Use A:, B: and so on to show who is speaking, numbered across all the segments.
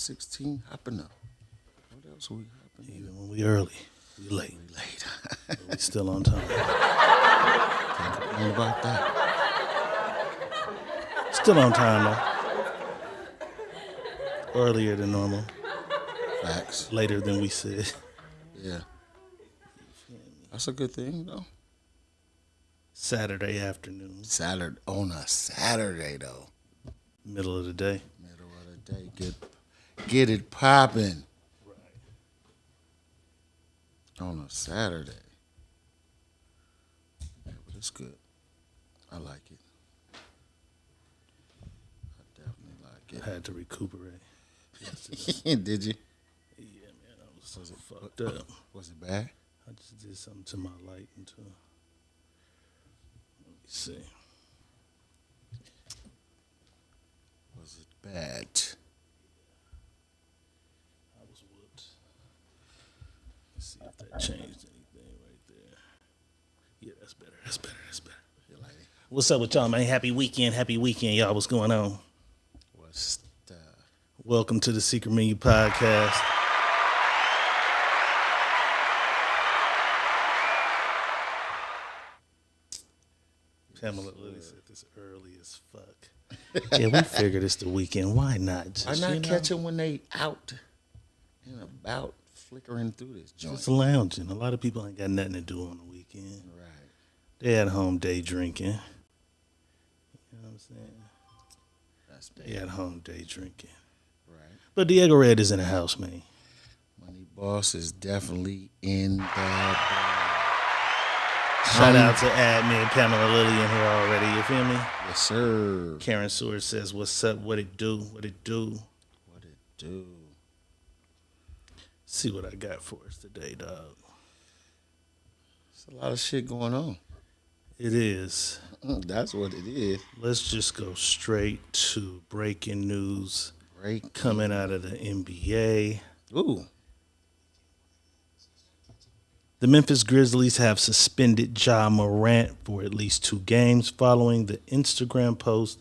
A: 16 hopping up. What else we hopping?
B: Even when we early, we late.
A: We late.
B: But we still on time.
A: Can't complain about that.
B: Still on time though. Earlier than normal.
A: Facts.
B: Later than we said.
A: Yeah. That's a good thing, though.
B: Saturday afternoon.
A: On a Saturday, though.
B: Middle of the day.
A: Middle of the day. Get it popping.
B: Right.
A: On a Saturday. Yeah, but it's good. I like it. I definitely like it.
B: I had to recuperate.
A: Did you?
B: Yeah, man, I was fucked up.
A: Was it bad?
B: I just did something to my light and to. Let me see.
A: Was it bad?
B: I was whooped. Let's see if that changed anything right there. Yeah, that's better. That's better. That's better. What's up with y'all, man? Happy weekend, y'all. What's going on?
A: What's
B: Welcome to the Secret Menu Podcast. Pamela Lilly said this early as fuck. Yeah, we figured it's the weekend. Why not?
A: Why not catch them when they out and about flickering through this joint?
B: Just lounging. A lot of people ain't got nothing to do on the weekend.
A: Right.
B: They at home day drinking. You know what I'm saying?
A: That's bad.
B: They at home day drinking.
A: Right.
B: But Diego Red is in the house, man.
A: Money Boss is definitely in the bag.
B: Shout out to admin Pamela Lilly in here already. You feel me?
A: Yes, sir.
B: Karen Seward says, "What's up? What it do? What it do?
A: What it do?"
B: See what I got for us today, dog.
A: There's a lot of shit going on.
B: It is.
A: That's what it is.
B: Let's just go straight to breaking news coming out of the NBA.
A: Ooh.
B: The Memphis Grizzlies have suspended Ja Morant for at least 2 games following the Instagram post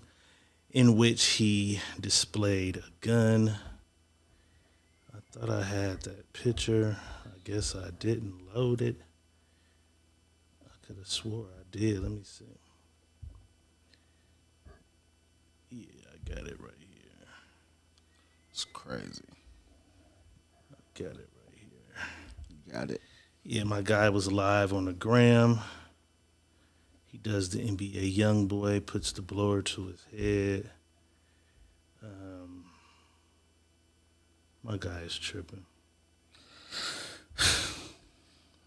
B: in which he displayed a gun. I thought I had that picture. I guess I didn't load it. I could have swore I did. Let me see. Yeah, I got it right here.
A: It's crazy.
B: I got it right here.
A: You got it.
B: Yeah, my guy was live on the gram. He does the NBA YoungBoy, puts the blower to his head. My guy is tripping.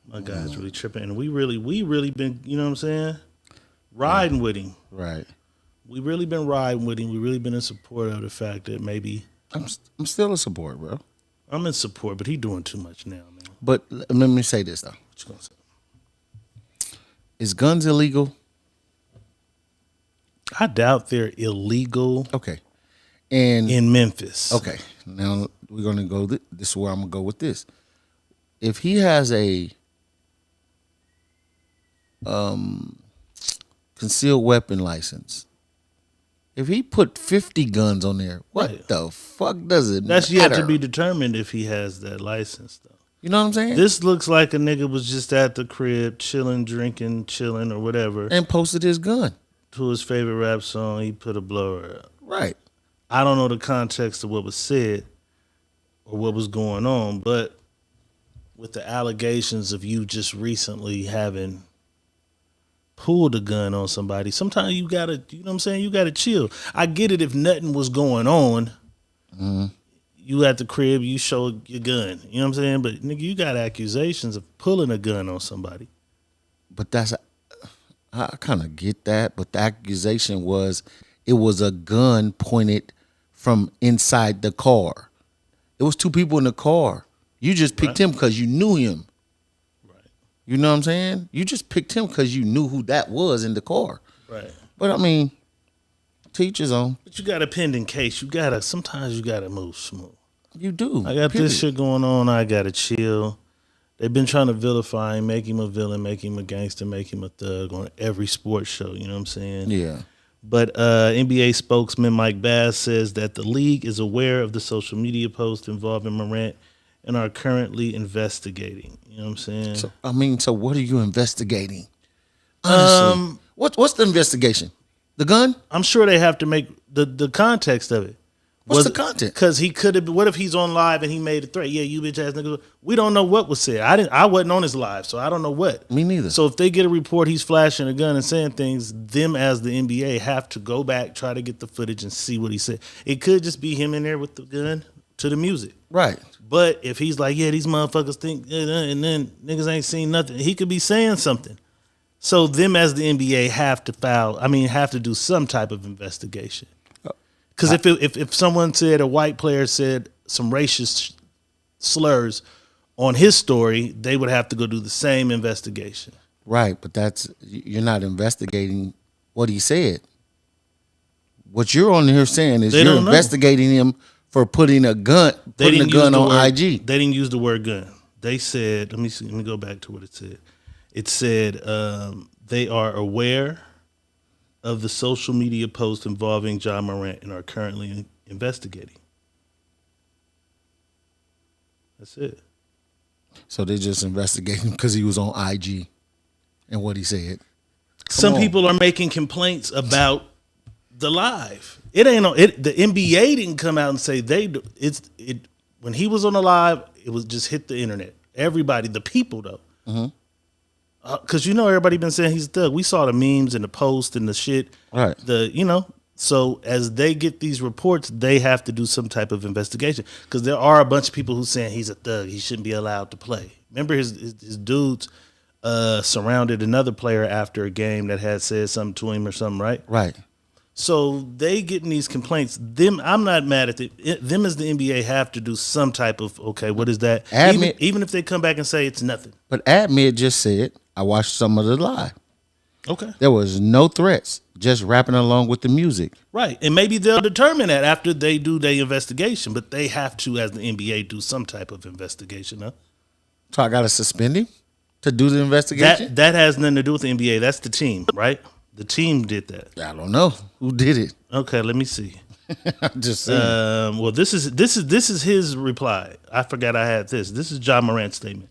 B: My guy's really tripping. And we really been, you know what I'm saying? Riding with him.
A: Right.
B: We really been riding with him. We really been in support of the fact that maybe.
A: I'm still in support, bro.
B: I'm in support, but he doing too much now, man.
A: But let me say this, though.
B: What you gonna say?
A: Is guns illegal?
B: I doubt they're illegal.
A: Okay. And
B: in Memphis.
A: Okay. Now we're going to go, this is where I'm going to go with this. If he has a concealed weapon license, if he put 50 guns on there, what the fuck does it matter?
B: That's yet to be determined if he has that license, though.
A: You know what I'm saying?
B: This looks like a nigga was just at the crib, chilling, drinking, chilling, or whatever.
A: And posted his gun.
B: To his favorite rap song, he put a blower up.
A: Right.
B: I don't know the context of what was said or what was going on, but with the allegations of you just recently having pulled a gun on somebody, sometimes you gotta, you know what I'm saying? You gotta chill. I get it if nothing was going on.
A: Mm-hmm.
B: You at the crib, you show your gun. You know what I'm saying? But nigga, you got accusations of pulling a gun on somebody.
A: But I kind of get that. But the accusation was it was a gun pointed from inside the car. It was 2 people in the car. You just picked him because you knew him.
B: Right.
A: You know what I'm saying? You just picked him because you knew who that was in the car.
B: Right.
A: But I mean, teach his own.
B: But you got a pending case. Sometimes you gotta move smooth.
A: You do.
B: I got this shit going on. I gotta chill. They've been trying to vilify him, make him a villain, make him a gangster, make him a thug on every sports show. You know what I'm saying?
A: Yeah.
B: But NBA spokesman Mike Bass says that the league is aware of the social media post involving Morant and are currently investigating. You know what I'm saying?
A: So what are you investigating? Honestly, what's the investigation? The gun?
B: I'm sure they have to make the context of it.
A: What's the content?
B: Because he could have. What if he's on live and he made a threat? Yeah, you bitch ass nigga. We don't know what was said. I wasn't on his live, so I don't know what.
A: Me neither.
B: So if they get a report, he's flashing a gun and saying things. Them as the NBA have to go back, try to get the footage and see what he said. It could just be him in there with the gun to the music.
A: Right.
B: But if he's like, yeah, these motherfuckers think, and then niggas ain't seen nothing, he could be saying something. So them as the NBA have to do some type of investigation. Because if someone said a white player said some racist slurs on his story, they would have to go do the same investigation.
A: Right, but you're not investigating what he said. What you're on here saying is you're investigating him for putting a gun on IG.
B: They didn't use the word gun. They said, let me go back to what it said. It said they are aware of the social media post involving Ja Morant and are currently investigating. That's it.
A: So they're just investigating because he was on IG and what he said.
B: Some people are making complaints about the live. It ain't no. The NBA didn't come out and say when he was on the live, it was just hit the internet. Everybody, the people though. Mm-hmm. Because everybody been saying he's a thug. We saw the memes and the post and the shit.
A: Right.
B: So as they get these reports, they have to do some type of investigation. Because there are a bunch of people who saying he's a thug. He shouldn't be allowed to play. Remember his dudes surrounded another player after a game that had said something to him or something, right?
A: Right.
B: So they getting these complaints. I'm not mad at them as the NBA have to do some type of, okay, what is that? Even if they come back and say it's nothing.
A: But Admit just said, I watched some of the live.
B: Okay.
A: There was no threats, just rapping along with the music.
B: Right. And maybe they'll determine that after they do their investigation, but they have to, as the NBA, do some type of investigation, huh?
A: So I got to suspend him to do the investigation?
B: That has nothing to do with the NBA. That's the team, right? The team did that.
A: I don't know. Who did it?
B: Okay, let me see.
A: I'm just saying.
B: Well, this is his reply. I forgot I had this. This is Ja Morant's statement.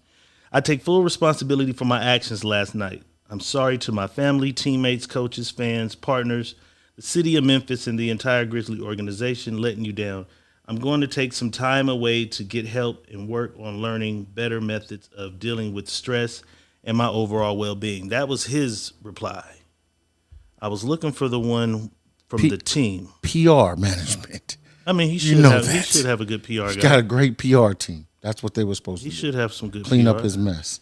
B: I take full responsibility for my actions last night. I'm sorry to my family, teammates, coaches, fans, partners, the city of Memphis, and the entire Grizzly organization letting you down. I'm going to take some time away to get help and work on learning better methods of dealing with stress and my overall well-being. That was his reply. I was looking for the one from the team.
A: PR management.
B: I mean, he should have a good PR guy.
A: He's got a great PR team. That's what they were supposed to do.
B: He should have some good
A: clean
B: PR.
A: up his mess.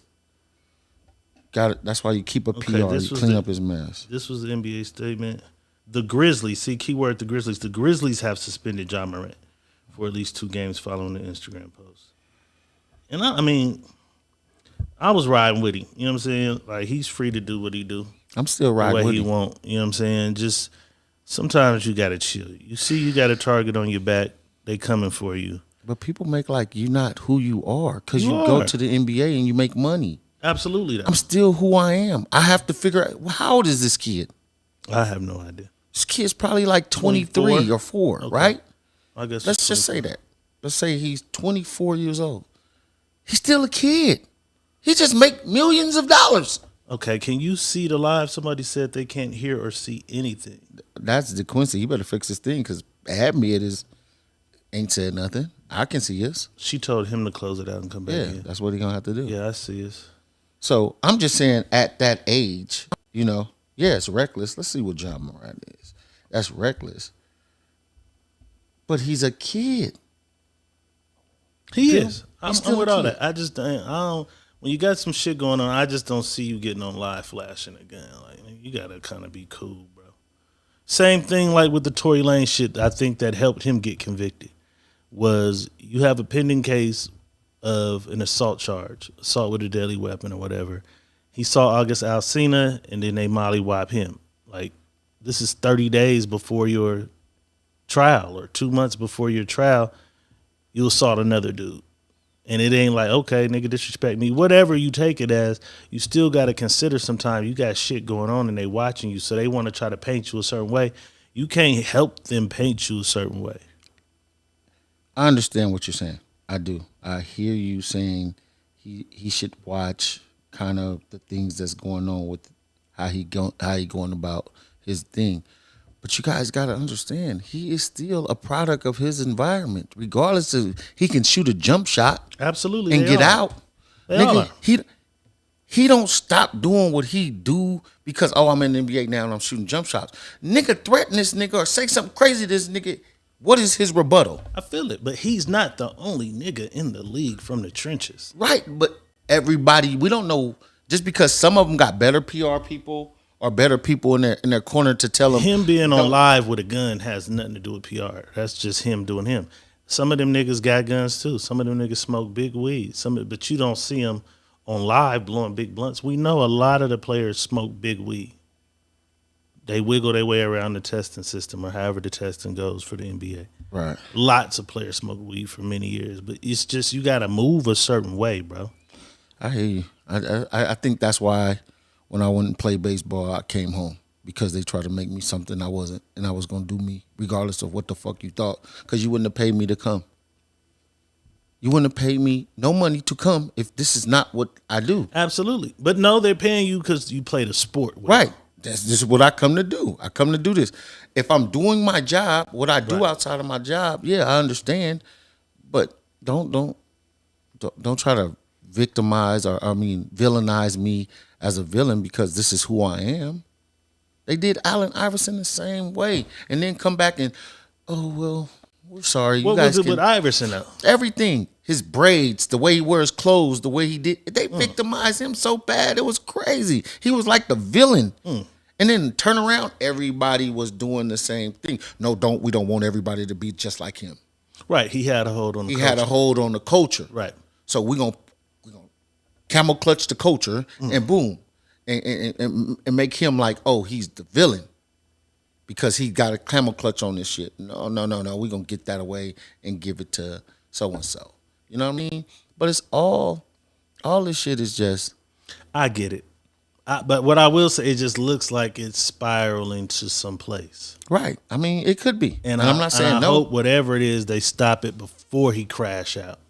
A: Got it. That's why you keep a PR. You clean up his mess.
B: This was the NBA statement. The Grizzlies, see, keyword the Grizzlies. The Grizzlies have suspended Ja Morant for at least 2 games following the Instagram post. And I was riding with him. You know what I'm saying? Like, he's free to do what he do.
A: I'm still riding with him.
B: The way he want. You know what I'm saying? Just sometimes you got to chill. You see you got a target on your back. They coming for you.
A: But people make like you're not who you are because you go to the NBA and you make money.
B: Absolutely. Though.
A: I'm still who I am. I have to figure out, how old is this kid?
B: I have no idea.
A: This kid's probably like 23 or 4, okay. Right?
B: I guess.
A: Let's just say that. Let's say he's 24 years old. He's still a kid. He just make millions of dollars.
B: Okay, can you see the live? Somebody said they can't hear or see anything.
A: That's DeQuincy. He better fix his thing because Admit ain't said nothing. I can see us.
B: She told him to close it out and come back in.
A: Yeah, that's what he's going to have to do.
B: Yeah, I see us.
A: So I'm just saying at that age, yeah, it's reckless. Let's see what Ja Morant is. That's reckless. But he's a kid.
B: He is. I'm with all that. I don't. When you got some shit going on, I just don't see you getting on live flashing again. Like, you gotta kind of be cool, bro. Same thing like with the Tory Lanez shit. I think that helped him get convicted. Was you have a pending case of an assault charge, assault with a deadly weapon or whatever. He saw August Alsina and then they mollywop him. Like, this is 30 days before your trial or 2 months before your trial. You assault another dude. And it ain't like, okay, nigga, disrespect me. Whatever you take it as, you still got to consider sometimes you got shit going on and they watching you. So they want to try to paint you a certain way. You can't help them paint you a certain way.
A: I understand what you're saying. I do. I hear you saying he should watch kind of the things that's going on with how he going about his thing. But you guys got to understand, he is still a product of his environment. Regardless of, he can shoot a jump shot,
B: absolutely,
A: and get out.
B: They
A: Nigga,
B: are.
A: he don't stop doing what he do because I'm in the NBA now and I'm shooting jump shots. Nigga threaten this nigga or say something crazy to this nigga. What is his rebuttal?
B: I feel it, but he's not the only nigga in the league from the trenches.
A: Right, but everybody, we don't know, just because some of them got better PR people or better people in their corner to tell them.
B: Him being on live with a gun has nothing to do with PR. That's just him doing him. Some of them niggas got guns too. Some of them niggas smoke big weed. But you don't see them on live blowing big blunts. We know a lot of the players smoke big weed. They wiggle their way around the testing system or however the testing goes for the NBA.
A: Right.
B: Lots of players smoke weed for many years, but it's just you got to move a certain way, bro.
A: I hear you. I think that's why when I went and played baseball, I came home because they tried to make me something I wasn't, and I was going to do me regardless of what the fuck you thought, because you wouldn't have paid me to come. You wouldn't have paid me no money to come if this is not what I do.
B: Absolutely. But no, they're paying you because you played a sport.
A: Right. This is what I come to do. I come to do this. If I'm doing my job, what I do outside of my job, yeah, I understand. But don't try to victimize or villainize me as a villain because this is who I am. They did Allen Iverson the same way, and then come back and, oh well, we're sorry.
B: What was it with Iverson though?
A: Everything, his braids, the way he wears clothes, the way he did, they victimized him so bad it was crazy. He was like the villain. And then turn around, everybody was doing the same thing. No, we don't want everybody to be just like him.
B: Right. He had a hold on the culture.
A: He had a hold on the culture.
B: Right.
A: So we're gonna camel clutch the culture and boom. And make him like, oh, he's the villain. Because he got a camel clutch on this shit. No. We're gonna get that away and give it to so and so. You know what I mean? But it's all this shit is just,
B: I get it. But what I will say, it just looks like it's spiraling to some place.
A: Right. I mean, it could be.
B: And
A: I'm not saying no.
B: I hope whatever it is, they stop it before he crash out.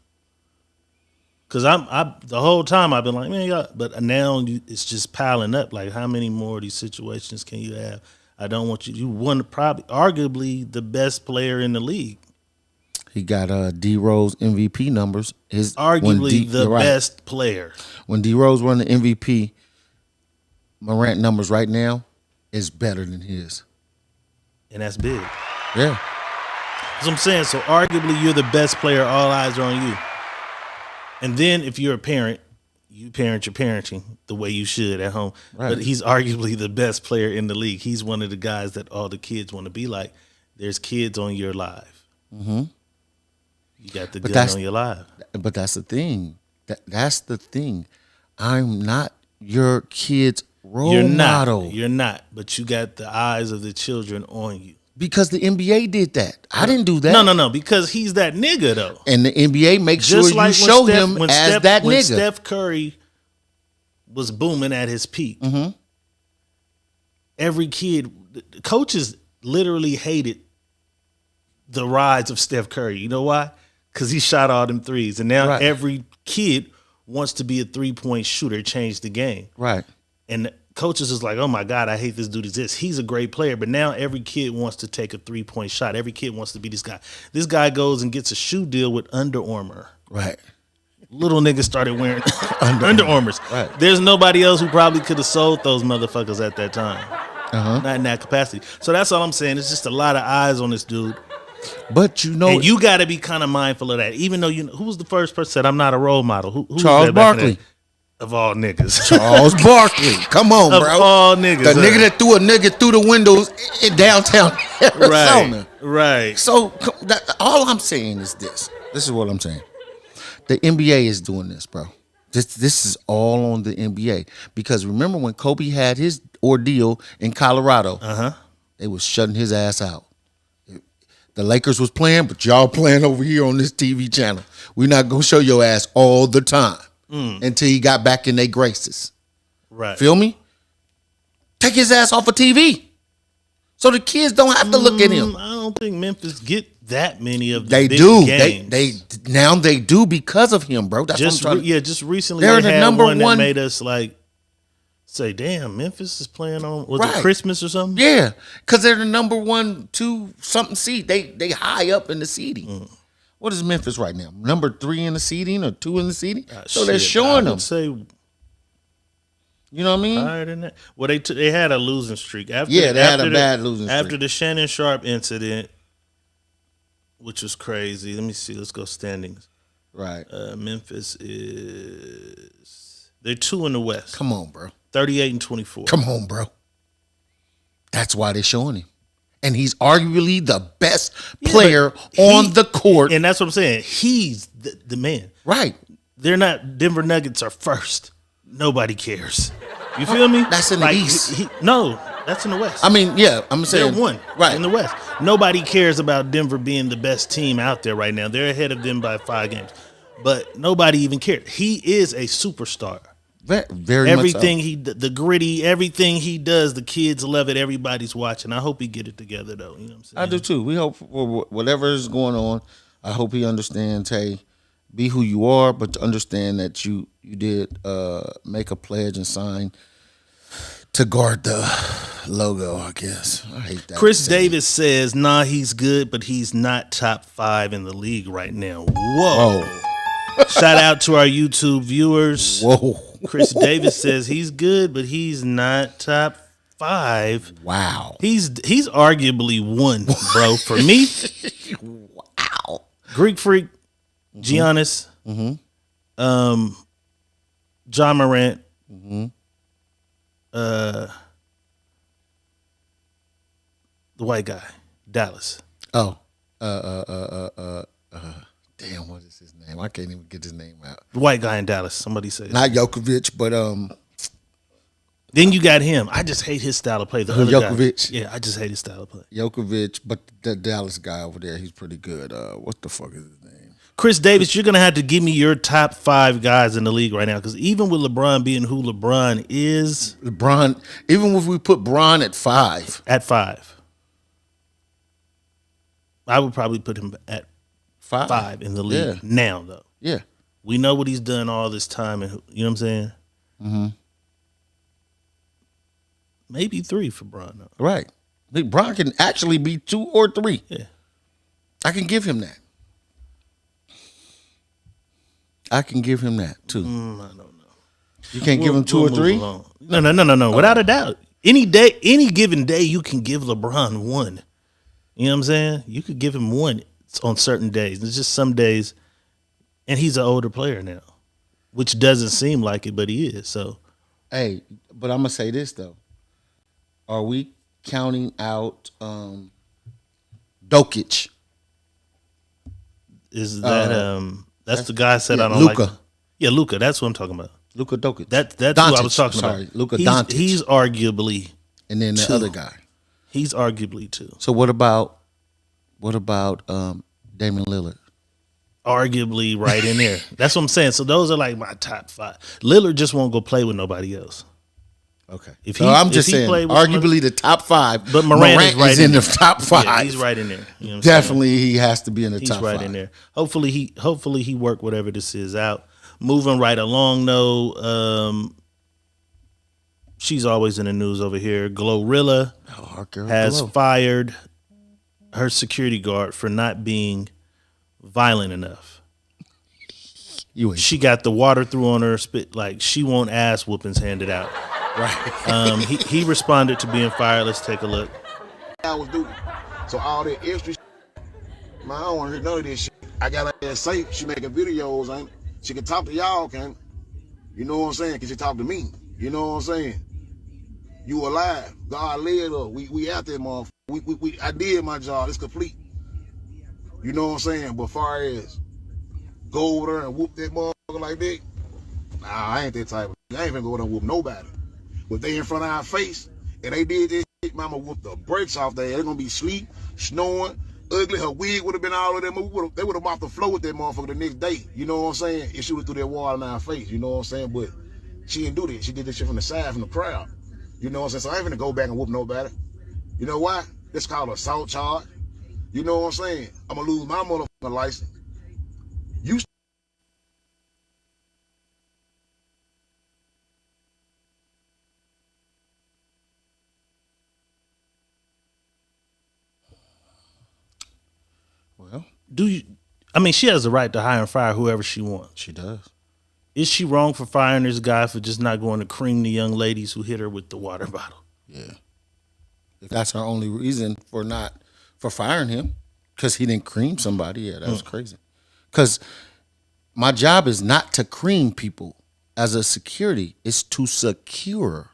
B: Because the whole time I've been like, man, but now it's just piling up. Like, how many more of these situations can you have? I don't want you. You won probably, arguably, the best player in the league.
A: He got D Rose MVP numbers.
B: Arguably the best player. When
A: D Rose won the MVP, Morant numbers right now is better than his.
B: And that's big.
A: Yeah.
B: That's what I'm saying. So arguably you're the best player. All eyes are on you. And then if you're a parent, you parent your parenting the way you should at home. Right. But he's arguably the best player in the league. He's one of the guys that all the kids want to be like. There's kids on your live. Mm-hmm. You got the gun on your live.
A: But that's the thing. That's the thing. I'm not your kid's role model.
B: You're not. But you got the eyes of the children on you.
A: Because the NBA did that. I didn't do that.
B: No. Because he's that nigga, though.
A: And the NBA makes sure you show him as that nigga.
B: When Steph Curry was booming at his peak, every kid, coaches literally hated the rise of Steph Curry. You know why? Because he shot all them threes. And now every kid wants to be a three-point shooter, change the game.
A: Right.
B: And coaches is like, oh my God, I hate this dude exists. He's a great player, but now every kid wants to take a three-point shot. Every kid wants to be this guy. This guy goes and gets a shoe deal with Under Armour.
A: Right.
B: Little niggas started wearing Under Armours. Right. There's nobody else who probably could have sold those motherfuckers at that time. Not in that capacity. So that's all I'm saying. It's just a lot of eyes on this dude.
A: But you know,
B: and you got to be kind of mindful of that. Even though who was the first person that said I'm not a role model? Who
A: Charles Barkley.
B: Of all niggas.
A: Charles Barkley. Come on, bro.
B: Of all niggas.
A: The nigga that threw a nigga through the windows in downtown Arizona.
B: Right.
A: So all I'm saying is this. This is what I'm saying. The NBA is doing this, bro. This is all on the NBA. Because remember when Kobe had his ordeal in Colorado, they was shutting his ass out. The Lakers was playing, but y'all playing over here on this TV channel. We're not gonna show your ass all the time until he got back in their graces.
B: Right.
A: Feel me? Take his ass off of TV, so the kids don't have to look at him.
B: I don't think Memphis get that many of the
A: They
B: big
A: do.
B: games.
A: They now they do because of him, bro. That's
B: just
A: what I'm trying.
B: just recently
A: They're
B: they
A: the
B: had
A: number
B: one that
A: one-
B: made us like say, "Damn, Memphis is playing on was
A: Right.
B: it Christmas or something?"
A: Yeah, because they're the number 1, 2 something seed. They high up in the seeding. What is Memphis right now? Number 3 in the seeding or 2 in the seeding? So they're showing
B: I
A: them.
B: would say
A: You know what I mean?
B: higher than that. Well, they had a losing streak. After,
A: Yeah, they had a
B: after
A: bad losing streak.
B: After the Shannon Sharp incident, which was crazy. Let me see. Let's go standings.
A: Right.
B: Memphis they're 2 in the West.
A: Come on, bro.
B: 38 and 24.
A: Come on, bro. That's why they're showing him. And he's arguably the best player on the court.
B: And that's what I'm saying. He's the man.
A: Right.
B: They're not. Denver Nuggets are first. Nobody cares. You feel me?
A: That's in the East.
B: No, that's in the West.
A: I mean, yeah, I'm saying.
B: They're 1
A: Right.
B: in the West. Nobody cares about Denver being the best team out there right now. They're ahead of them by 5 games. But nobody even cares. He is a superstar.
A: Very
B: Everything
A: much so.
B: the gritty, everything he does, the kids love it. Everybody's watching. I hope he get it together though. You know what I'm saying?
A: I do too. We hope for whatever is going on. I hope he understands. Hey, be who you are, but to understand that you did make a pledge and sign to guard the logo. I guess I hate that.
B: Chris Davis says, "Nah, he's good, but he's not top 5 in the league right now." Whoa! Shout out to our YouTube viewers.
A: Whoa!
B: Chris Davis says he's good, but he's not top 5.
A: Wow!
B: He's arguably 1, bro. For me,
A: Wow!
B: Greek Freak, Giannis, John Morant, the white guy, Dallas.
A: Oh, damn! What is his name? I can't even get his name out.
B: The white guy in Dallas. Somebody say it.
A: Not Jokovic, but
B: Then you got him. I just hate his style of play. The other guy.
A: Jokovic.
B: Yeah, I just hate his style of play.
A: Jokovic, but the Dallas guy over there, he's pretty good. What the fuck is his name?
B: Chris Davis, you're gonna have to give me your top 5 guys in the league right now, because even with LeBron being who LeBron is,
A: LeBron. Even if we put Bron at 5,
B: at 5, I would probably put him at 5 in the league now. Though
A: Yeah.
B: we know what he's done all this time, and you know what I'm saying.
A: Mm-hmm.
B: Maybe 3 for Bron. Though.
A: Right. I think Bron can actually be 2 or 3.
B: Yeah,
A: I can give him that. I can give him that too.
B: I don't know.
A: You can't give him 2 or 3?
B: No. Without a doubt. Any given day, you can give LeBron 1. You know what I'm saying? You could give him 1 on certain days. It's just some days, and he's an older player now, which doesn't seem like it, but he is. So,
A: Hey, but I'm gonna say this though. Are we counting out Dokic?
B: is that that's the guy I said I don't
A: Luka.
B: like. Yeah, Luka. That's what I'm talking about.
A: Luka Dokic.
B: That's who I
A: Doncic,
B: was talking
A: sorry,
B: about.
A: Luka
B: he's,
A: Doncic.
B: He's arguably
A: And then the
B: 2.
A: other guy.
B: He's arguably 2.
A: So what about Damian Lillard?
B: Arguably right in there. That's what I'm saying. So those are like my top 5. Lillard just won't go play with nobody else.
A: Okay.
B: If
A: So
B: he-
A: I'm
B: if
A: just
B: he
A: saying,
B: played with
A: arguably the top 5.
B: But Morant is right
A: in
B: in
A: the
B: there.
A: top 5.
B: Yeah, he's right in there. You know what I'm
A: Definitely, he has to be in the
B: saying?
A: top
B: He's right
A: 5.
B: in there. Hopefully he worked whatever this is out. Moving right along though, she's always in the news over here. Glorilla
A: Oh, our girl
B: has
A: Glow.
B: fired her security guard for not being violent enough.
A: You ain't.
B: She got the water through on her spit, like she want ass whoopings handed out.
A: Right.
B: He responded to being fired. Let's take a look.
C: I was doing. So all that extra shit, man, I don't want to hear none of this shit. I got her ass safe. She making videos, ain't it? She can talk to y'all, can you know what I'm saying? Can she talk to me? You know what I'm saying? You alive. God led her. We out there, motherfucker. I did my job. It's complete. You know what I'm saying? But far as go over there and whoop that motherfucker like that, nah, I ain't that type of I ain't finna go over there and whoop nobody. But they in front of our face, and they did this shit, mama whoop the brakes off there. They're gonna be sleep, snoring, ugly. Her wig would have been all of them. They would have mopped the floor with that motherfucker the next day. You know what I'm saying? If she would threw that water in our face. You know what I'm saying? But she didn't do that. She did this shit from the side, from the crowd. You know what I'm saying? So I ain't finna go back and whoop nobody. You know why? That's called assault charge. You know what I'm saying? I'm gonna lose my motherfucking license. You.
A: Well,
B: I mean, she has the right to hire and fire whoever she wants.
A: she does.
B: Is she wrong for firing this guy for just not going to cream the young ladies who hit her with the water bottle?
A: Yeah. If that's her only reason for firing him, because he didn't cream somebody, yeah, that's crazy. Because my job is not to cream people as a security; it's to secure.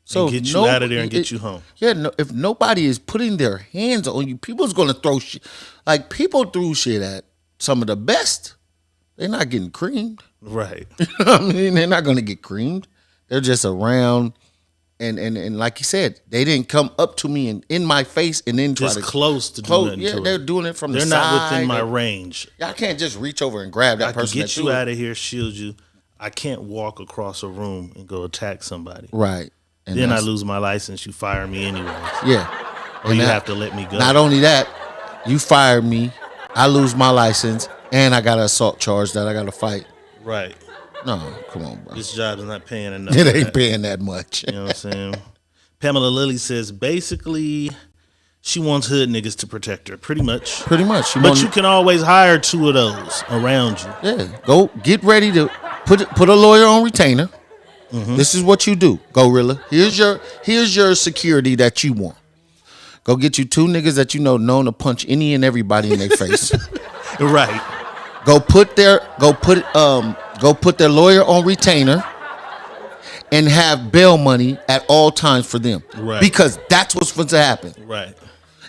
B: So get you out of there and get you home.
A: Yeah, no, if nobody is putting their hands on you, people's gonna throw shit. Like people threw shit at some of the best. They're not getting creamed.
B: Right.
A: I mean, they're not gonna get creamed. They're just around. And like you said, they didn't come up to me and in my face and then try
B: Just
A: to
B: close to do nothing.
A: Yeah, they're doing it from the side.
B: They're not within my range.
A: I can't just reach over and grab that person.
B: I can get you out of here, shield you. I can't walk across a room and go attack somebody.
A: Right. And
B: then I lose my license. You fire me anyway.
A: Yeah.
B: Or you have to let me go.
A: Not only that, you fire me, I lose my license, and I got an assault charge that I got to fight.
B: Right.
A: No, come on, bro.
B: This job is not paying enough.
A: It ain't paying that much.
B: You know what I'm saying? Pamela Lilly says basically she wants hood niggas to protect her, pretty much.
A: Pretty much.
B: But you can always hire 2 of those around you.
A: Yeah. Go get ready to put a lawyer on retainer. Mm-hmm. This is what you do, Gorilla. Here's your security that you want. Go get you 2 niggas that you know known to punch any and everybody in their face.
B: Right.
A: Go put their lawyer on retainer and have bail money at all times for them.
B: Right.
A: Because that's what's supposed to happen.
B: Right.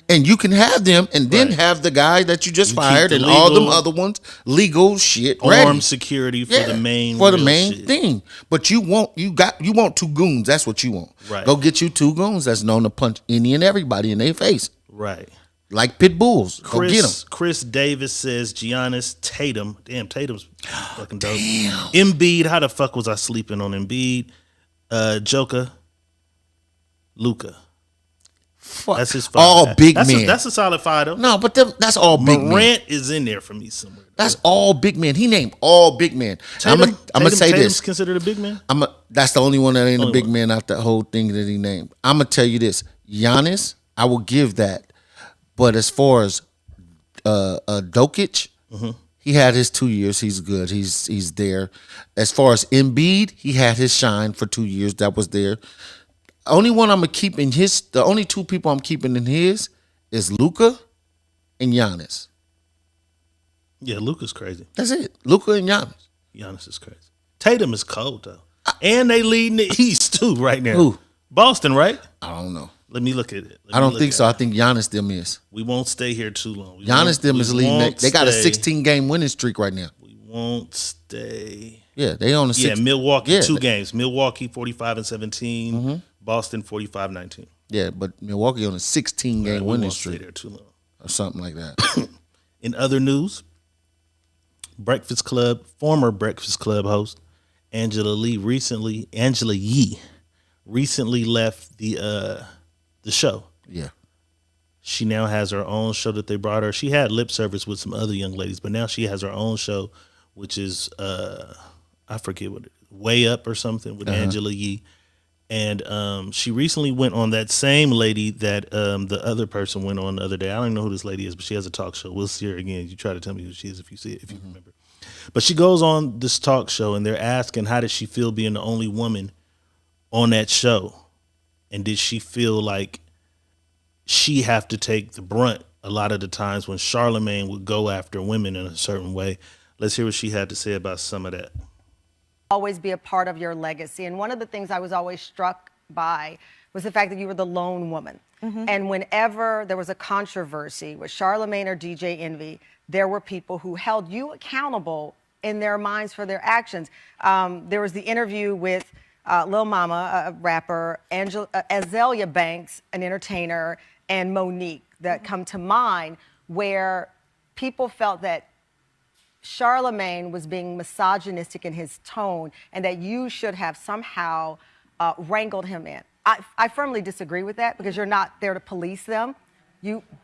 A: And you can have them and then have the guy that you just fired and all them other ones legal shit ready.
B: Armed security for the main
A: shit. Thing. But you want 2 goons. That's what you want.
B: Right.
A: Go get you 2 goons that's known to punch any and everybody in their face.
B: Right.
A: Like pit bulls. Go get them.
B: Chris Davis says Giannis, Tatum. Damn, Tatum's fucking dope. Embiid. How the fuck was I sleeping on Embiid? Joker. Luka.
A: Fuck.
B: That's his 5.
A: All big men.
B: That's a solid 5 though.
A: No, but that's all big men.
B: Morant is in there for me somewhere.
A: That's all big men. He named all big men. I'm gonna say
B: Tatum's
A: this.
B: Considered a big man?
A: That's the only one that ain't a big man out the whole thing that he named. I'm gonna tell you this. Giannis, I will give that. But as far as Jokic, he had his 2 years. He's good. He's there. As far as Embiid, he had his shine for 2 years. That was there. Only one I'm gonna keep in his. The only 2 people I'm keeping in his is Luka and Giannis.
B: Yeah, Luka's crazy.
A: That's it. Luka and Giannis.
B: Giannis is crazy. Tatum is cold though, and they leading the East too right now.
A: Who?
B: Boston, right?
A: I don't know.
B: Let me look at it.
A: I don't think so. I think Giannis them is.
B: We won't stay here too long.
A: Giannis them is leading. They got a 16-game winning streak right now.
B: We won't stay.
A: Yeah, they on the
B: Milwaukee 2 games. Milwaukee 45-17. Mm-hmm. Boston 45-19.
A: Yeah, but Milwaukee on a 16-game winning streak.
B: Stay there too long.
A: Or something like that.
B: In other news, former Breakfast Club host Angela Yee recently left the show.
A: Yeah.
B: She now has her own show that they brought her. She had lip service with some other young ladies, but now she has her own show, which is I forget what it is, Way Up or something with Angela Yee. And she recently went on that same lady that the other person went on the other day. I don't even know who this lady is, but she has a talk show. We'll see her again. You try to tell me who she is if you see it, if you remember. But she goes on this talk show, and they're asking, how did she feel being the only woman on that show? And did she feel like she have to take the brunt a lot of the times when Charlemagne would go after women in a certain way? Let's hear what she had to say about some of that.
D: Always be a part of your legacy. And one of the things I was always struck by was the fact that you were the lone woman. Mm-hmm. And whenever there was a controversy with Charlemagne or DJ Envy, there were people who held you accountable in their minds for their actions. There was the interview with Lil Mama, a rapper, Azalea Banks, an entertainer, and Monique that come to mind where people felt that Charlemagne was being misogynistic in his tone and that you should have somehow wrangled him in. I firmly disagree with that because you're not there to police them.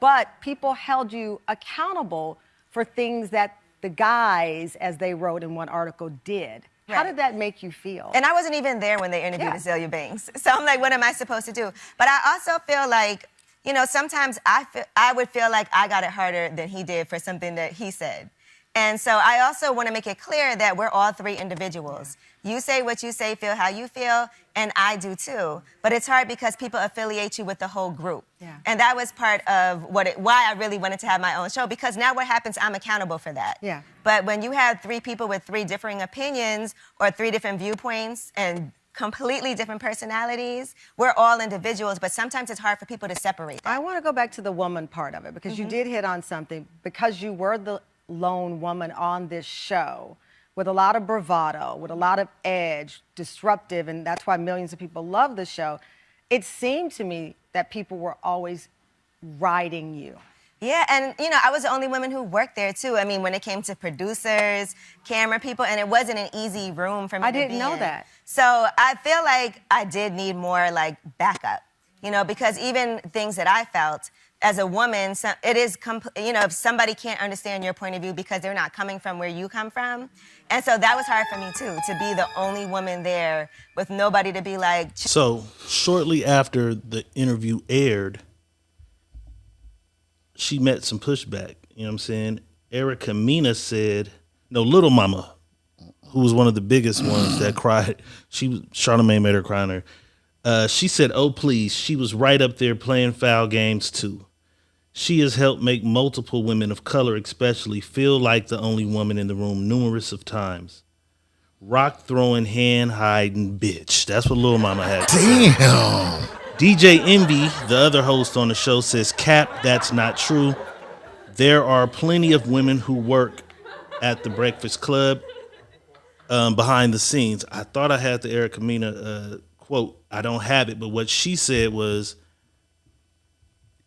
D: But people held you accountable for things that the guys, as they wrote in one article, did. How did that make you feel?
E: And I wasn't even there when they interviewed Azalea Banks. So I'm like, what am I supposed to do? But I also feel like, you know, sometimes I would feel like I got it harder than he did for something that he said. And so I also want to make it clear that we're all three individuals. You say what you say, feel how you feel, and I do too. But it's hard because people affiliate you with the whole group. Yeah. And that was part of why I really wanted to have my own show, because now what happens, I'm accountable for that.
D: Yeah.
E: But when you have three people with three differing opinions or three different viewpoints and completely different personalities, we're all individuals, but sometimes it's hard for people to separate that.
D: I want to go back to the woman part of it, because you did hit on something. Because you were the lone woman on this show with a lot of bravado, with a lot of edge, disruptive, and that's why millions of people love the show. It seemed to me that people were always riding you.
E: Yeah, and you know, I was the only woman who worked there too. I mean, when it came to producers, camera people, and it wasn't an easy room for me to be in.
D: I didn't know that.
E: So I feel like I did need more like backup, you know, because even things that I felt as a woman, it is, you know, if somebody can't understand your point of view because they're not coming from where you come from. And so that was hard for me too, to be the only woman there with nobody to be like.
B: So shortly after the interview aired, she met some pushback. You know what I'm saying? Erica Mena said, no, Little Mama, who was one of the biggest ones that cried. Charlemagne made her cry on her. She said, oh, please, she was right up there playing foul games too. She has helped make multiple women of color especially feel like the only woman in the room numerous of times. Rock throwing, hand hiding bitch. That's what Lil Mama had to say.
A: Damn.
B: DJ Envy, the other host on the show, says, Cap, that's not true. There are plenty of women who work at the Breakfast Club behind the scenes. I thought I had the Erica Mena quote. I don't have it, but what she said was,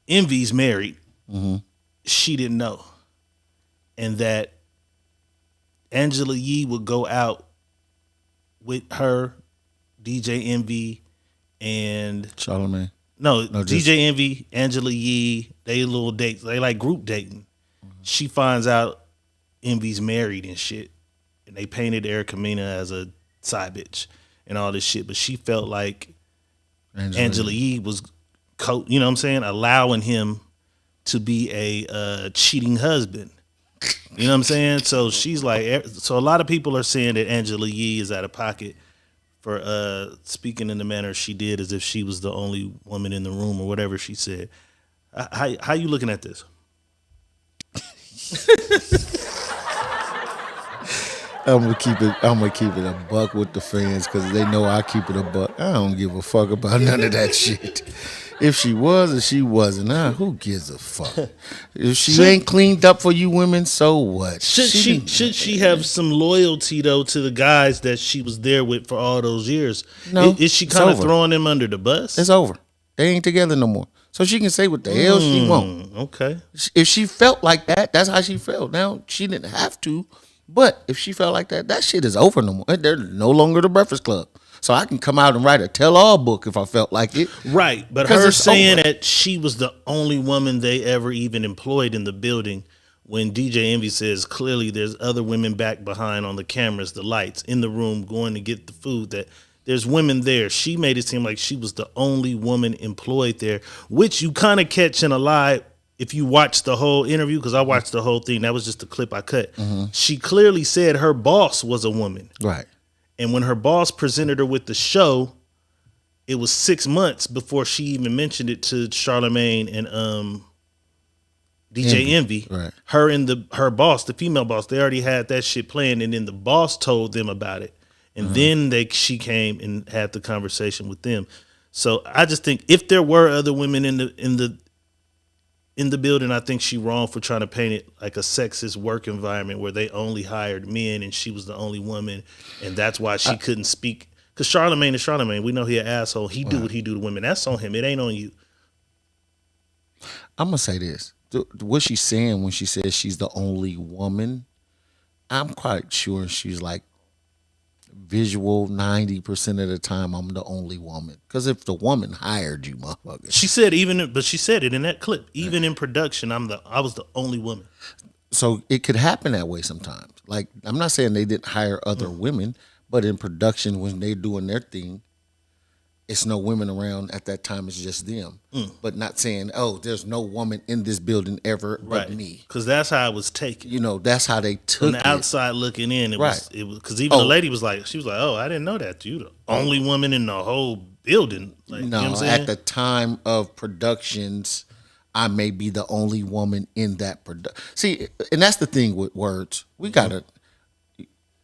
B: Envy's married. Mm-hmm. She didn't know. And that Angela Yee would go out with her, DJ Envy, and
A: Charlemagne.
B: No, DJ Envy, Angela Yee, they little dates. They like group dating. Mm-hmm. She finds out Envy's married and shit. And they painted Erica Mena as a side bitch and all this shit. But she felt like Angela Yee was, you know what I'm saying, allowing him to be a cheating husband. You know what I'm saying? So she's like, so a lot of people are saying that Angela Yee is out of pocket for speaking in the manner she did, as if she was the only woman in the room or whatever she said. How you looking at this?
A: I'm gonna keep it a buck with the fans because they know I keep it a buck. I don't give a fuck about none of that shit. If she was or she wasn't, who gives a fuck? If she ain't cleaned up for you women, so what?
B: Should she have some loyalty though to the guys that she was there with for all those years?
A: No,
B: is she kind of throwing them under the bus?
A: It's over. They ain't together no more. So she can say what the hell she want.
B: Okay.
A: If she felt like that, that's how she felt. Now she didn't have to, but if she felt like that, that shit is over no more. They're no longer the Breakfast Club. So I can come out and write a tell-all book if I felt like it.
B: Right, but her saying that she was the only woman they ever even employed in the building, when DJ Envy says clearly there's other women back behind on the cameras, the lights, in the room going to get the food, that there's women there. She made it seem like she was the only woman employed there, which you kind of catch in a lie if you watch the whole interview, because I watched the whole thing. That was just a clip I cut. Mm-hmm. She clearly said her boss was a woman.
A: Right.
B: And when her boss presented her with the show, it was 6 months before she even mentioned it to Charlemagne and DJ Envy.
A: Right.
B: Her and her boss, the female boss, they already had that shit playing, and then the boss told them about it. And then she came and had the conversation with them. So I just think if there were other women in the building, I think she wrong for trying to paint it like a sexist work environment where they only hired men and she was the only woman, and that's why she couldn't speak. Because Charlemagne is Charlemagne. We know he an asshole. He do what he do to women. That's on him. It ain't on you.
A: I'm going to say this. what she's saying when she says she's the only woman, I'm quite sure she's like visual 90% of the time I'm the only woman. Because if the woman hired you, motherfucker.
B: She said but she said it in that clip. Even in production, I was the only woman.
A: So it could happen that way sometimes. Like, I'm not saying they didn't hire other women, but in production when they're doing their thing, it's no women around at that time. It's just them. But not saying, oh, there's no woman in this building ever but me.
B: Because that's how it was taken.
A: You know, that's how they took
B: From the
A: it.
B: outside looking in, it was because even the lady was like, oh, I didn't know that. You the only woman in the whole building. Like,
A: No,
B: you know what I'm saying?
A: at the time of productions, I may be the only woman in that production. See, and that's the thing with words. We gotta,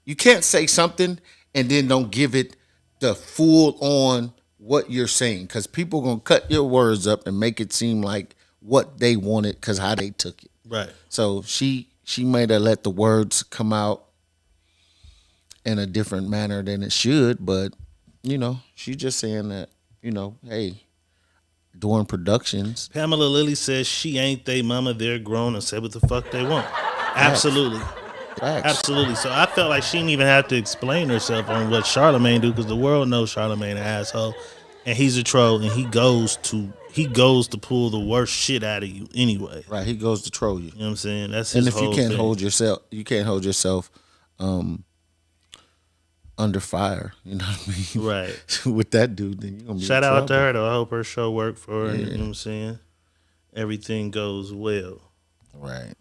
A: you can't say something and then don't give it the full on what you're saying, because people gonna cut your words up and make it seem like what they wanted because how they took it.
B: Right.
A: So she may have let the words come out in a different manner than it should, but you know, she's just saying that, you know, hey, during productions.
B: Pamela Lilly says she ain't they mama, they're grown and say what the fuck they want. Absolutely.
A: Facts.
B: Absolutely. So I felt like she didn't even have to explain herself on what Charlamagne do, because the world knows Charlamagne an asshole and he's a troll, and he goes to pull the worst shit out of you anyway.
A: Right, he goes to troll you.
B: You know what I'm saying? That's his
A: and if
B: whole
A: you can't
B: thing.
A: you can't hold yourself under fire, you know what I mean?
B: Right.
A: With that dude, then you're gonna be
B: Shout
A: in
B: out to
A: trouble.
B: her though. I hope her show worked for her. You know what I'm saying? Everything goes well.
A: Right.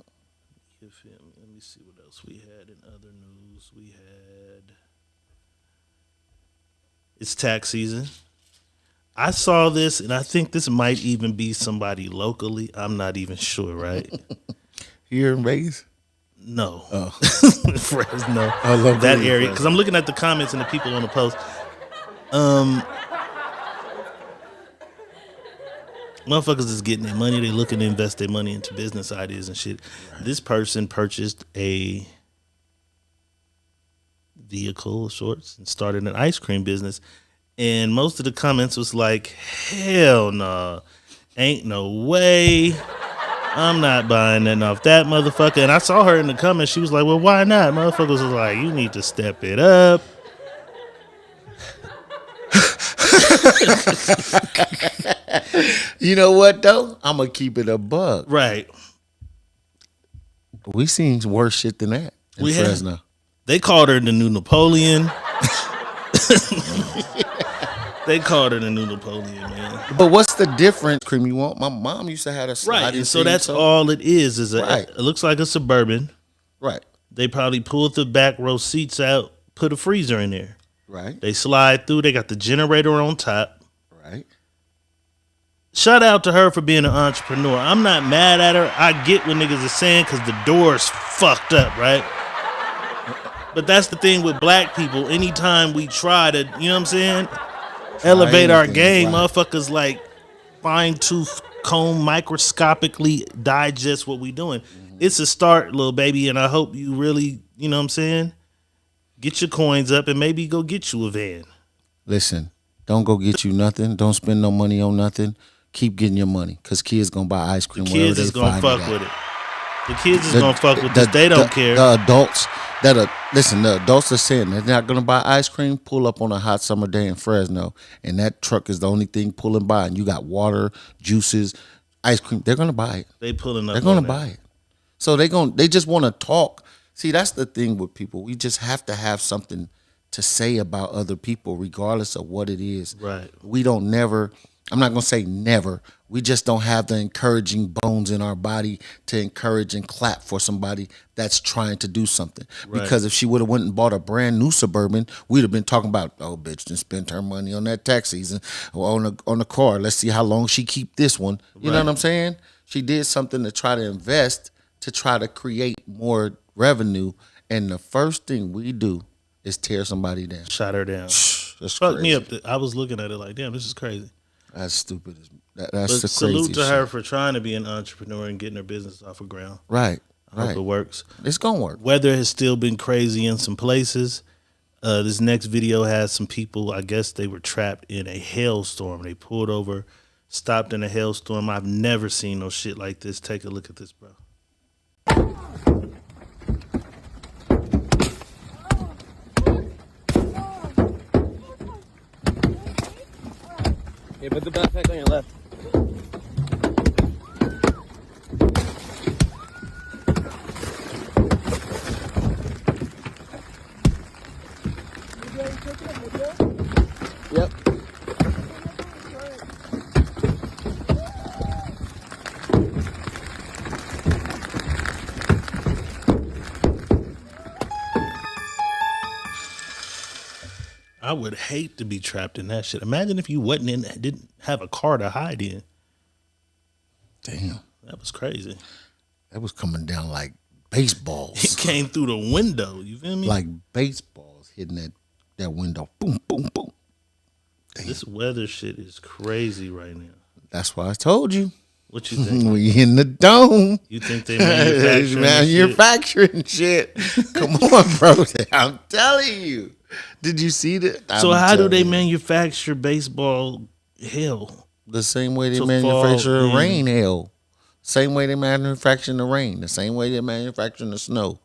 B: You feel me? Let me see what else we had in other news. We had, it's tax season. I saw this, and I think this might even be somebody locally. I'm not even sure, right?
A: Here in Vegas?
B: No.
A: Oh.
B: Fresno.
A: I love
B: that
A: being
B: area.
A: Fresno.
B: Because I'm looking at the comments and the people on the post. Motherfuckers is getting their money. They looking to invest their money into business ideas and shit. Right. This person purchased a vehicle of sorts and started an ice cream business. And most of the comments was like, hell nah. Ain't no way. I'm not buying nothing off that motherfucker. And I saw her in the comments. She was like, well, why not? Motherfuckers was like, you need to step it up.
A: You know what though? I'm gonna keep it a buck.
B: Right.
A: We seen worse shit than that in Fresno.
B: They called her the new Napoleon. They called her the new Napoleon, man.
A: But what's the difference? Cream you want? My mom used to have a sliding
B: Right, and so
A: seat,
B: that's all it is.
A: Right.
B: It looks like a Suburban.
A: Right.
B: They probably pulled the back row seats out, put a freezer in there.
A: Right.
B: They slide through. They got the generator on top.
A: Right.
B: Shout out to her for being an entrepreneur. I'm not mad at her. I get what niggas are saying because the door's fucked up, right? But that's the thing with black people. Anytime we try to, you know what I'm saying, elevate our game,
A: right.
B: Motherfuckers like fine-tooth comb microscopically digest what we doing. Mm-hmm. It's a start, little baby, and I hope you really, you know what I'm saying, get your coins up and maybe go get you a van.
A: Listen, don't go get you nothing. Don't spend no money on nothing. Keep getting your money, because kids going to buy ice cream.
B: The kids is going to fuck with it. The kids is going to fuck with this. They don't care.
A: The adults the adults are saying they're not going to buy ice cream. Pull up on a hot summer day in Fresno, and that truck is the only thing pulling by, and you got water, juices, ice cream. They're going to buy it.
B: They pulling up.
A: They're going to buy it. So they just want to talk. See, that's the thing with people. We just have to have something to say about other people, regardless of what it is.
B: Right.
A: We don't never. I'm not going to say never. We just don't have the encouraging bones in our body to encourage and clap for somebody that's trying to do something. Right. Because if she would have went and bought a brand new Suburban, we'd have been talking about, oh, bitch, done spent her money on that tax season or on the car. Let's see how long she keep this one. You know what I'm saying? She did something to try to invest, to try to create more revenue. And the first thing we do is tear somebody down.
B: Shut her down.
A: That's
B: fucked
A: crazy.
B: me up. I was looking at it like, damn, this is crazy.
A: That's stupid. That's
B: but
A: the crazy
B: salute to her
A: shit.
B: for trying to be an entrepreneur and getting her business off the ground.
A: Right.
B: I hope it works.
A: It's going to work.
B: Weather has still been crazy in some places. This next video has some people, I guess they were trapped in a hailstorm. They pulled over Stopped in a hailstorm. I've never seen no shit like this. Take a look at this, bro.
F: Hey, put the backpack on your left. Yep.
B: I would hate to be trapped in that shit. Imagine if you didn't have a car to hide in.
A: Damn.
B: That was crazy.
A: That was coming down like baseballs.
B: It came through the window. You feel me?
A: Like baseballs hitting that window. Boom, boom, boom. Damn.
B: This weather shit is crazy right now.
A: That's why I told you.
B: What you think?
A: We in the dome.
B: You think they manufacturing
A: shit? Come on, bro. I'm telling you. Did you see that?
B: So how do they manufacture baseball hail?
A: The same way they manufacture rain hail. Same way they manufacture the rain. The same way they manufacture the snow.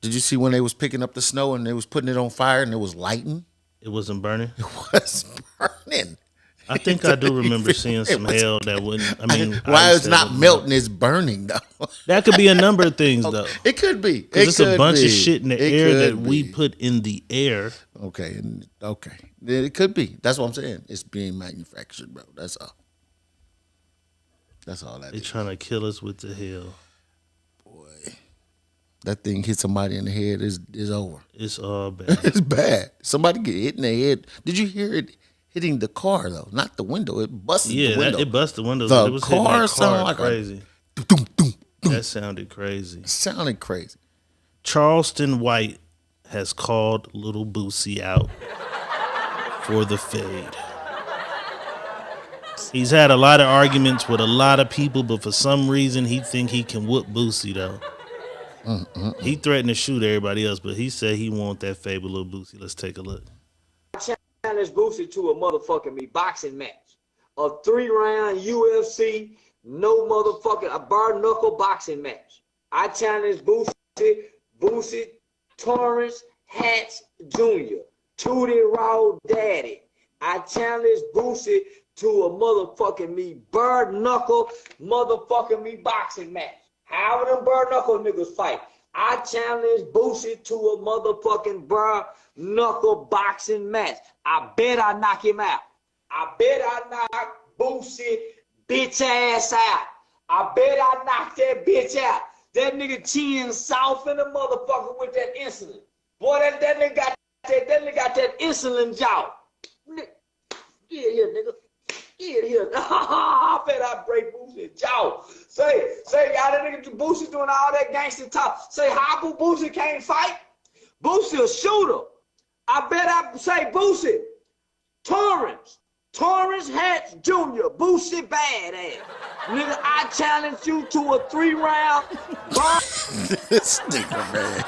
A: Did you see when they was picking up the snow and they was putting it on fire and it was lighting?
B: It wasn't burning?
A: It was burning.
B: I think I do remember seeing some hail that wouldn't. I mean,
A: why it's not melting? It's burning though.
B: That could be a number of things though.
A: It could be.
B: Because it's a bunch of shit in the air that we put in the air.
A: Okay. It could be. That's what I'm saying. It's being manufactured, bro. That's all. That's all that
B: They're
A: is.
B: trying to kill us with the hail.
A: Boy, that thing hit somebody in the head is over.
B: It's all bad.
A: It's bad. Somebody get hit in the head. Did you hear it? Hitting the car though, not the window. It busted the window.
B: It busted the window.
A: The
B: it was
A: car
B: sounded
A: like
B: crazy.
A: Doom, doom, doom.
B: That sounded crazy.
A: It sounded crazy.
B: Charleston White has called Little Boosie out for the fade. He's had a lot of arguments with a lot of people, but for some reason he think he can whoop Boosie though. He threatened to shoot everybody else, but he said he want that fade with Little Boosie. Let's take a look.
G: Challenge Boosie to a motherfucking boxing match. A 3-round UFC, no motherfucking, a bare knuckle boxing match. I challenge Boosie, Torrance, Hatch Jr., Tootie Raw Daddy. I challenge Boosie to a motherfucking bare knuckle motherfucking boxing match. However them bare knuckle niggas fight. I challenge Boosie to a motherfucking bare knuckle boxing match. I bet I knock him out. I bet I knock Boosie bitch ass out. I bet I knock that bitch out. That nigga chin soft in the motherfucker with that insulin. Boy, that nigga got that insulin jaw. Get here, nigga. Get here. I bet I break Boosie's jaw. Say, y'all that nigga Boosie doing all that gangster talk. Say, how Boosie can't fight? Boosie a shooter. I bet I say Boosie. Torrance Hatch Jr. Boosie badass. Nigga, I challenge you to a 3-round
A: This nigga, man.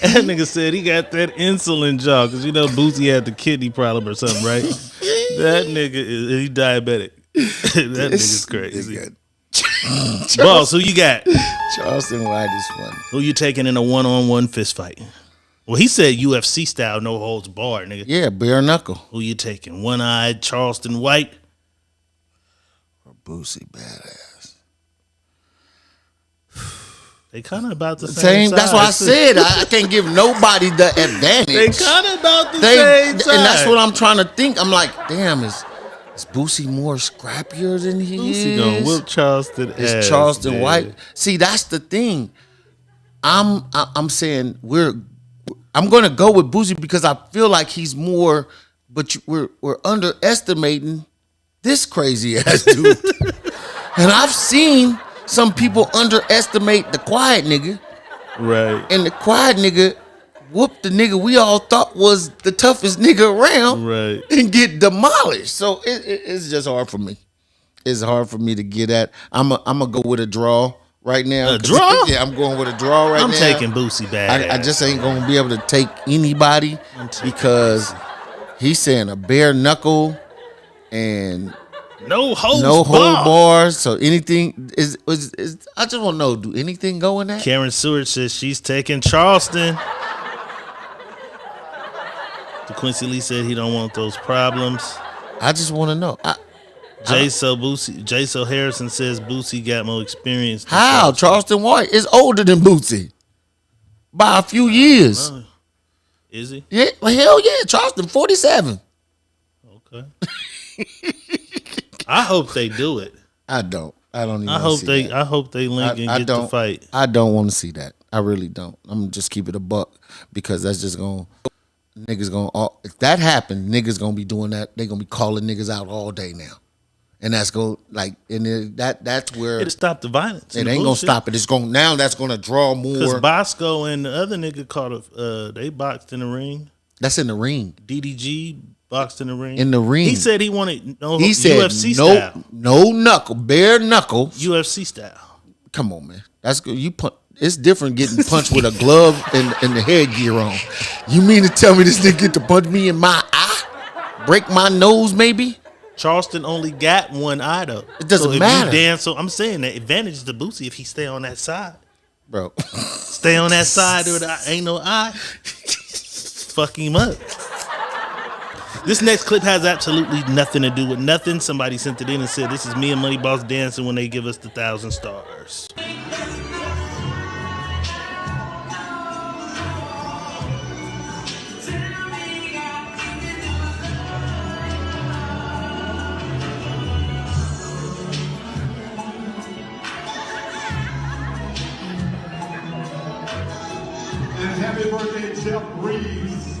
B: That nigga said he got that insulin jaw because you know Boosie had the kidney problem or something, right? That nigga he diabetic. That nigga's crazy. Boss, who you got?
A: Charleston White is funny.
B: Who you taking in a 1-on-1 fist fight? Well, he said UFC style, no holds barred, nigga.
A: Yeah, bare knuckle.
B: Who you taking? One-eyed Charleston White
A: Or Boosie badass.
B: They kind of about the same size.
A: That's why I said I can't give nobody the advantage.
B: They kind of about the same size.
A: And that's what I'm trying to think. I'm like, damn, is Boosie more scrappier than he
B: Boosie
A: is?
B: gonna whip Charleston
A: Is
B: ass,
A: Charleston
B: man.
A: White? See, that's the thing. I'm saying I'm gonna go with Boosie because I feel like he's more, but we're underestimating this crazy ass dude. And I've seen some people underestimate the quiet nigga.
B: Right.
A: And the quiet nigga whooped the nigga we all thought was the toughest nigga around.
B: Right.
A: And get demolished. So it's just hard for me. It's hard for me to get at. I'm gonna go with a draw right now.
B: A draw?
A: Yeah, I'm going with a draw right now.
B: I'm taking Boosie back.
A: I just ain't gonna be able to take anybody because he's saying a bare knuckle and
B: No holds
A: No hold
B: barred.
A: bars. So anything is I just want to know, do anything go in that?
B: Karen Seward says she's taking Charleston. DeQuincy Lee said he don't want those problems.
A: I just want to know.
B: J.So Harrison says Boosie got more experience. Than
A: How? Charleston White is older than Boosie by a few years.
B: Is he?
A: Yeah, well, hell yeah. Charleston 47.
B: Okay. I hope they do it.
A: I don't even
B: I hope they link and get the fight.
A: I don't want to see that. I really don't. I'm gonna just keep it a buck because that's just gonna if that happens, niggas gonna be doing that. They gonna be calling niggas out all day now, and that's that's where
B: It'll stop the violence.
A: it ain't gonna stop it. It's gonna that's gonna draw more.
B: Because Bosco and the other nigga they boxed in the ring.
A: That's in the ring.
B: DDG boxed in the ring.
A: In the ring.
B: He said he wanted
A: UFC
B: UFC style.
A: No knuckle, bare knuckle.
B: UFC style.
A: Come on, man. That's good. It's different getting punched with a glove and the headgear on. You mean to tell me this nigga get to punch me in my eye? Break my nose, maybe?
B: Charleston only got one eye though.
A: It doesn't
B: so
A: matter.
B: You dance, so I'm saying the advantage is to Boosie if he stay on that side.
A: Bro.
B: Stay on that side where there ain't no eye. Fuck him up. This next clip has absolutely nothing to do with nothing. Somebody sent it in and said, this is me and Money Boss dancing when they give us the 1,000 stars.
F: And happy birthday, Jeff Reeves.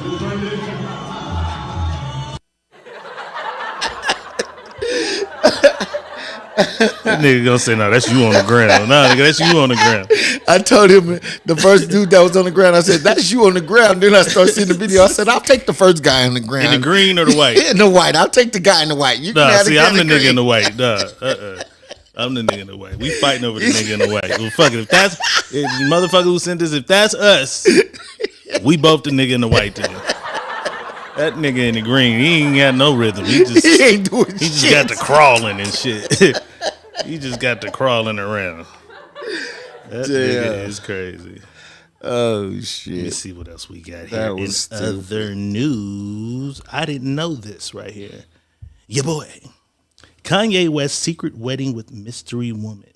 F: Happy birthday, Jeff.
B: That nigga gonna say, no, that's you on the ground. No, nigga, that's you on the ground.
A: I told him, the first dude that was on the ground, I said, that's you on the ground. Then I started seeing the video. I said, I'll take the first guy on the ground.
B: In the green or the white?
A: In the white. I'll take the guy in the white. You
B: Nah,
A: can have
B: see,
A: the guy
B: I'm the
A: in the
B: nigga in the
A: green.
B: white. Nah, I'm the nigga in the white. We fighting over the nigga in the white. Well, fuck it. If the motherfucker who sent this, if that's us, we both the nigga in the white then. That nigga in the green, he ain't got no rhythm. He
A: ain't doing shit.
B: He just got the crawling and shit. He just got the crawling around. That nigga is crazy.
A: Oh, shit.
B: Let me see what else we got here.
A: That was
B: in
A: stupid.
B: other news, I didn't know this right here. Yeah, boy. Kanye West's secret wedding with mystery woman.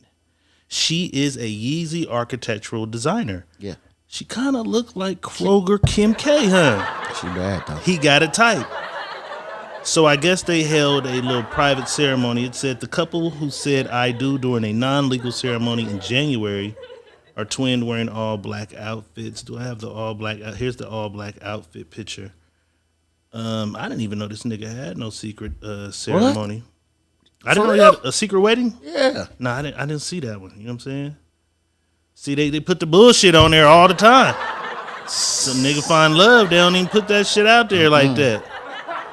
B: She is a Yeezy architectural designer.
A: Yeah.
B: She kind of looked like Kroger Kim K, huh?
A: She bad, though.
B: He got a type. So I guess they held a little private ceremony. It said the couple who said I do during a non-legal ceremony in January are twin wearing all black outfits. Do I have the all black? Here's the all black outfit picture. I didn't even know this nigga had no secret ceremony. I didn't know he had a secret wedding.
A: Yeah.
B: No, I didn't see that one. You know what I'm saying? See, they put the bullshit on there all the time. Some nigga find love, they don't even put that shit out there like that.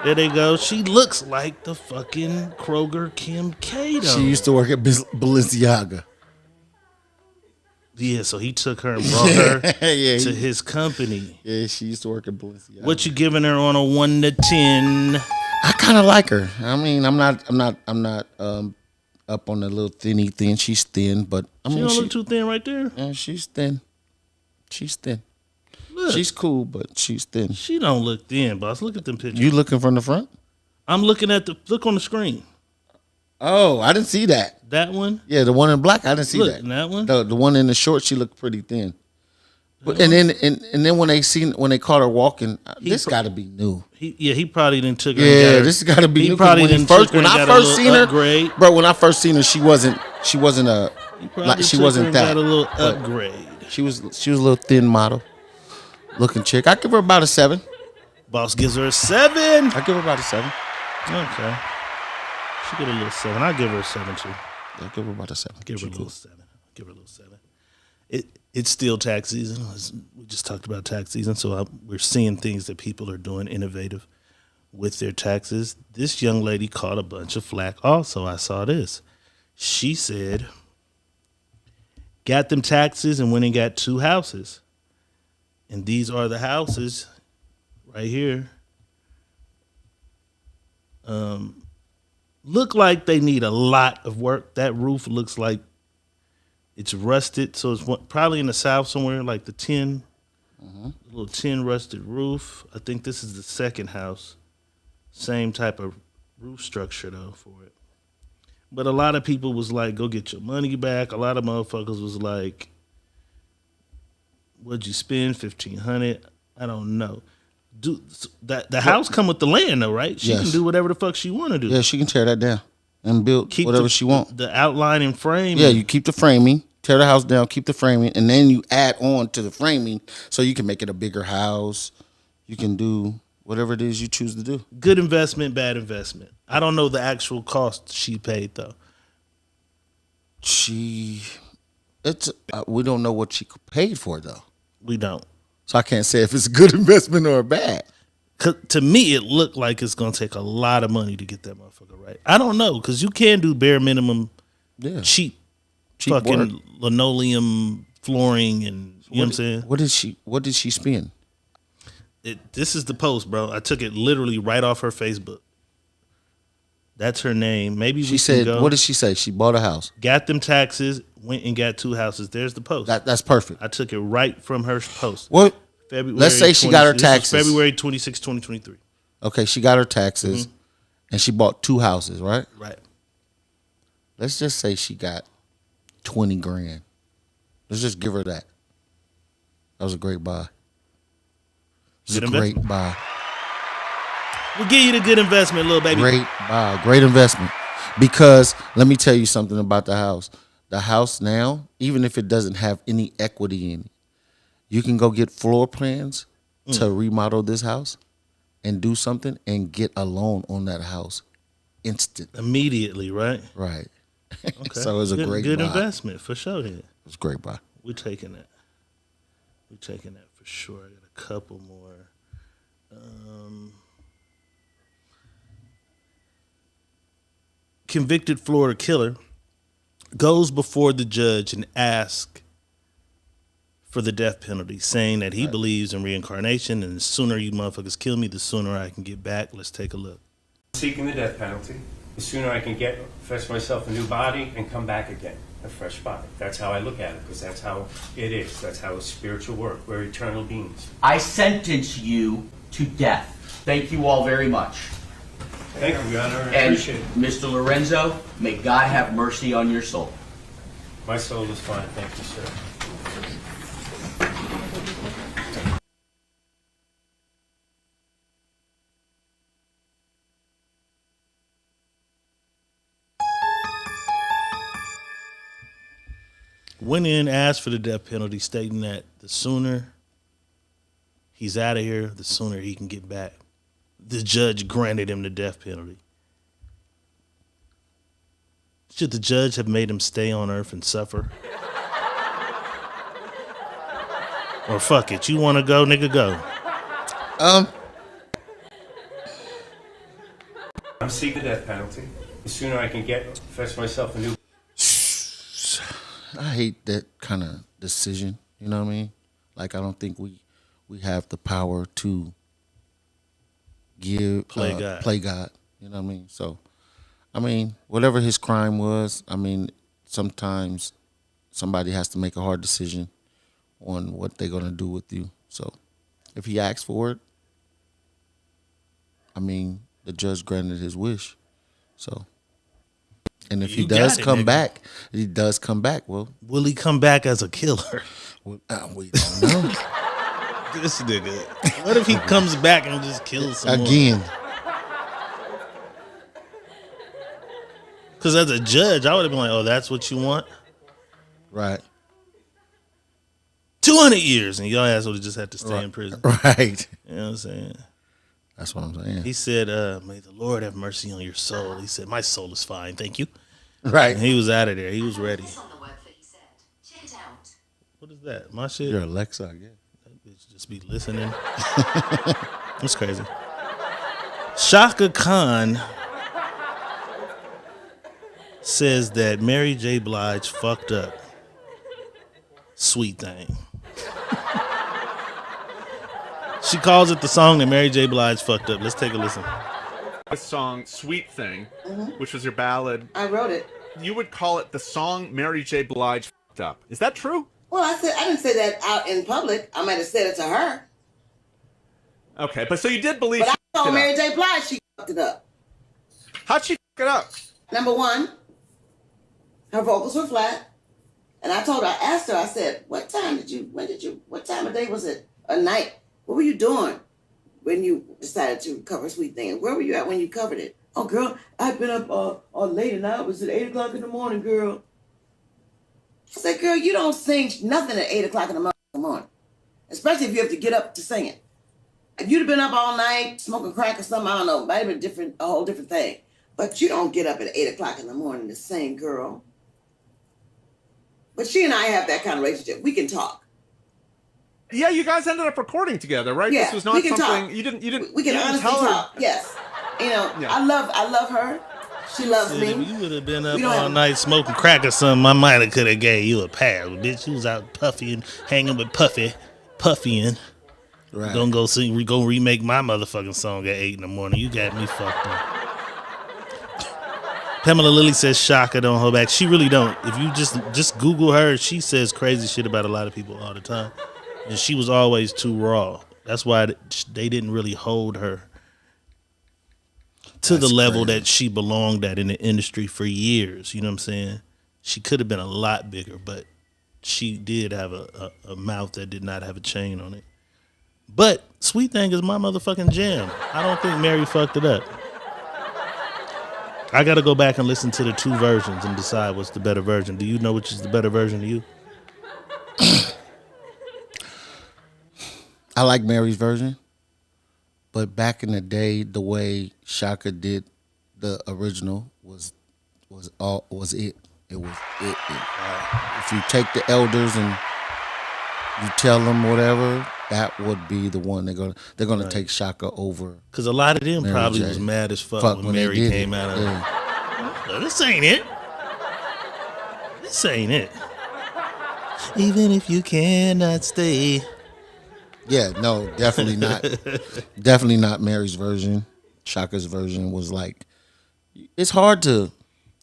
B: There they go. She looks like the fucking Kroger Kim K, though.
A: She used to work at Balenciaga.
B: Yeah, so he took her and brought her to his company.
A: Yeah, she used to work at Balenciaga.
B: What you giving her on a 1 to 10?
A: I kind of like her. I mean, I'm not up on the little thinny thing. She's thin, but I mean,
B: She don't look too thin right there.
A: Yeah, she's thin. She's thin.
B: Look,
A: She's cool, but she's thin.
B: she don't look thin, boss. Look at them pictures.
A: You looking from the front?
B: I'm looking at look on the screen.
A: Oh, I didn't see that.
B: That one?
A: Yeah, the one in black, I didn't see
B: Look,
A: that.
B: that one?
A: The one in the short, she looked pretty thin. But and then when they caught her walking, this got to be new.
B: He probably didn't took her.
A: Yeah, this got to be
B: He
A: new.
B: probably
A: When
B: didn't took her
A: when
B: and
A: I
B: got a
A: first
B: little
A: seen her,
B: upgrade.
A: bro. When I first seen her, she wasn't
B: He probably
A: she
B: took
A: wasn't
B: her and
A: that.
B: got a little
A: but
B: upgrade.
A: She was a little thin model looking chick. I give her about a 7.
B: Boss gives her a 7.
A: I give her about a 7.
B: Okay. She get a little 7. I give her a 7 too.
A: I give her about a 7.
B: Give her a little 7. Give her a little 7. It's still tax season. We just talked about tax season, so we're seeing things that people are doing innovative with their taxes. This young lady caught a bunch of flack also. I saw this. She said, got them taxes and went and got 2 houses. And these are the houses right here. Look like they need a lot of work. That roof looks like it's rusted, so it's probably in the south somewhere, like the tin, little tin rusted roof. I think this is the second house. Same type of roof structure though for it. But a lot of people was like, "Go get your money back." A lot of motherfuckers was like, "What'd you spend? $1,500? I don't know." The house come with the land though, right? She can do whatever the fuck she want to do.
A: Yeah, she can tear that down and build whatever she want.
B: The outline and framing.
A: Yeah, you keep the framing, tear the house down, keep the framing, and then you add on to the framing so you can make it a bigger house. You can do whatever it is you choose to do.
B: Good investment, bad investment. I don't know the actual cost she paid though.
A: We don't know what she paid for though.
B: We don't.
A: So I can't say if it's a good investment or a bad.
B: To me, it looked like it's gonna take a lot of money to get that motherfucker right. I don't know, because you can do bare minimum, cheap fucking
A: work.
B: linoleum flooring, and you know what I'm saying.
A: What did she spend?
B: This is the post, bro. I took it literally right off her Facebook. That's her name. Maybe
A: She said, what did she say? She bought a house.
B: Got them taxes, went and got 2 houses. There's the post.
A: That's perfect.
B: I took it right from her post.
A: What?
B: February
A: Let's say she got her taxes.
B: February 26, 2023.
A: Okay, she got her taxes, and she bought 2 houses, right?
B: Right.
A: Let's just say she got 20 grand. Let's just give her that. That was a great buy. It was a great buy.
B: We'll give you the good investment, little baby.
A: Great buy. Great investment. Because let me tell you something about the house. The house now, even if it doesn't have any equity in it, you can go get floor plans to remodel this house and do something and get a loan on that house instantly.
B: Immediately, right?
A: Right.
B: Okay.
A: So it was a great
B: good
A: buy.
B: investment for sure. Then.
A: It was a great buy.
B: We're taking that. We're taking that for sure. I got a couple more. Convicted Florida killer goes before the judge and asks for the death penalty, saying that he believes in reincarnation, and the sooner you motherfuckers kill me, the sooner I can get back. Let's take a look.
H: Seeking the death penalty, the sooner I can get fetch myself a new body and come back again, a fresh body. That's how I look at it, because that's how it is. That's how it's spiritual work. We're eternal beings.
I: I sentence you to death. Thank you all very much.
H: Thank you, Your Honor. I
I: And
H: appreciate it.
I: Mr. Lorenzo, may God have mercy on your soul.
H: My soul is fine. Thank you, sir.
B: Went in, asked for the death penalty, stating that the sooner he's out of here, the sooner he can get back. The judge granted him the death penalty. Should the judge have made him stay on earth and suffer? Or fuck it, you want to go, nigga, go.
H: I'm seeking the death penalty. The sooner I can get fetch myself a new.
A: I hate that kind of decision. You know what I mean? Like, I don't think we have the power to play God. You know what I mean? So, I mean, whatever his crime was, I mean, sometimes somebody has to make a hard decision on what they're gonna do with you. So, if he asked for it, I mean, the judge granted his wish. So, and if he does come back, well,
B: will he come back as a killer?
A: We don't know.
B: This nigga. What if he comes back and just kills someone?
A: Again.
B: Because as a judge, I would have been like, oh, that's what you want?
A: Right.
B: 200 years, and your ass would have just had to stay in prison.
A: Right.
B: You know what I'm saying?
A: That's what I'm saying.
B: He said, may the Lord have mercy on your soul. He said, my soul is fine, thank you.
A: Right.
B: And he was out of there. He was ready. What is that? My shit?
A: Your Alexa, I guess.
B: That bitch just be listening. That's crazy. Shaka Khan says that Mary J. Blige fucked up. Sweet thing. She calls it the song that Mary J. Blige fucked up. Let's take a listen.
J: song "Sweet Thing," which was your ballad.
K: I wrote it.
J: You would call it the song Mary J. Blige f***ed up. Is that true?
K: Well, I didn't say that out in public. I might have said it to her.
J: Okay, but so you did believe.
K: But
J: she
K: I told
J: f***ed
K: Mary
J: up.
K: J. Blige she fucked it up.
J: How'd she f*** it up?
K: Number one, her vocals were flat. And I asked her, I said, what time of day was it? A night? What were you doing when you decided to cover Sweet Thing? Where were you at when you covered it? Oh, girl, I've been up all late and I was at 8 o'clock in the morning, girl. I said, girl, you don't sing nothing at 8 o'clock in the morning. Especially if you have to get up to sing it. If you'd have been up all night smoking crack or something, I don't know, it might have been a whole different thing. But you don't get up at 8 o'clock in the morning to sing, girl. But she and I have that kind of relationship. We can talk.
J: Yeah, you guys ended up recording together, right?
K: Yeah,
J: This was not
K: we can
J: something
K: talk.
J: you didn't.
K: We can honestly talk. Yes, you know,
J: Yeah.
K: I love her. She loves
B: Shit,
K: me.
B: if you would have been up
K: We don't
B: all
K: have-
B: night smoking crack or something, I might have could have gave you a pass. But bitch, you was out puffing, hanging with Puffying.
A: Right.
B: Gonna go sing, go remake my motherfucking song at 8 in the morning. You got me fucked up. Pamela Lilly says Shaka don't hold back. She really don't. If you just Google her, she says crazy shit about a lot of people all the time. And she was always too raw. That's why they didn't really hold her to the level that she belonged at in the industry for years. You know what I'm saying? She could have been a lot bigger, but she did have a mouth that did not have a chain on it. But Sweet Thing is my motherfucking jam. I don't think Mary fucked it up. I got to go back and listen to the two versions and decide what's the better version. Do you know which is the better version to you?
A: I like Mary's version, but back in the day, the way Shaka did the original was it. It was it. If you take the elders and you tell them whatever, that would be the one they're gonna
B: Right.
A: take Shaka over.
B: Because a lot of them
A: Mary
B: probably
A: J.
B: was mad as fuck when
A: they
B: Mary
A: did
B: came
A: it.
B: out of
A: Yeah.
B: "No, this ain't it. This ain't it. Even if you cannot stay.
A: Yeah, no, definitely not. Definitely not Mary's version. Shaka's version was like, it's hard to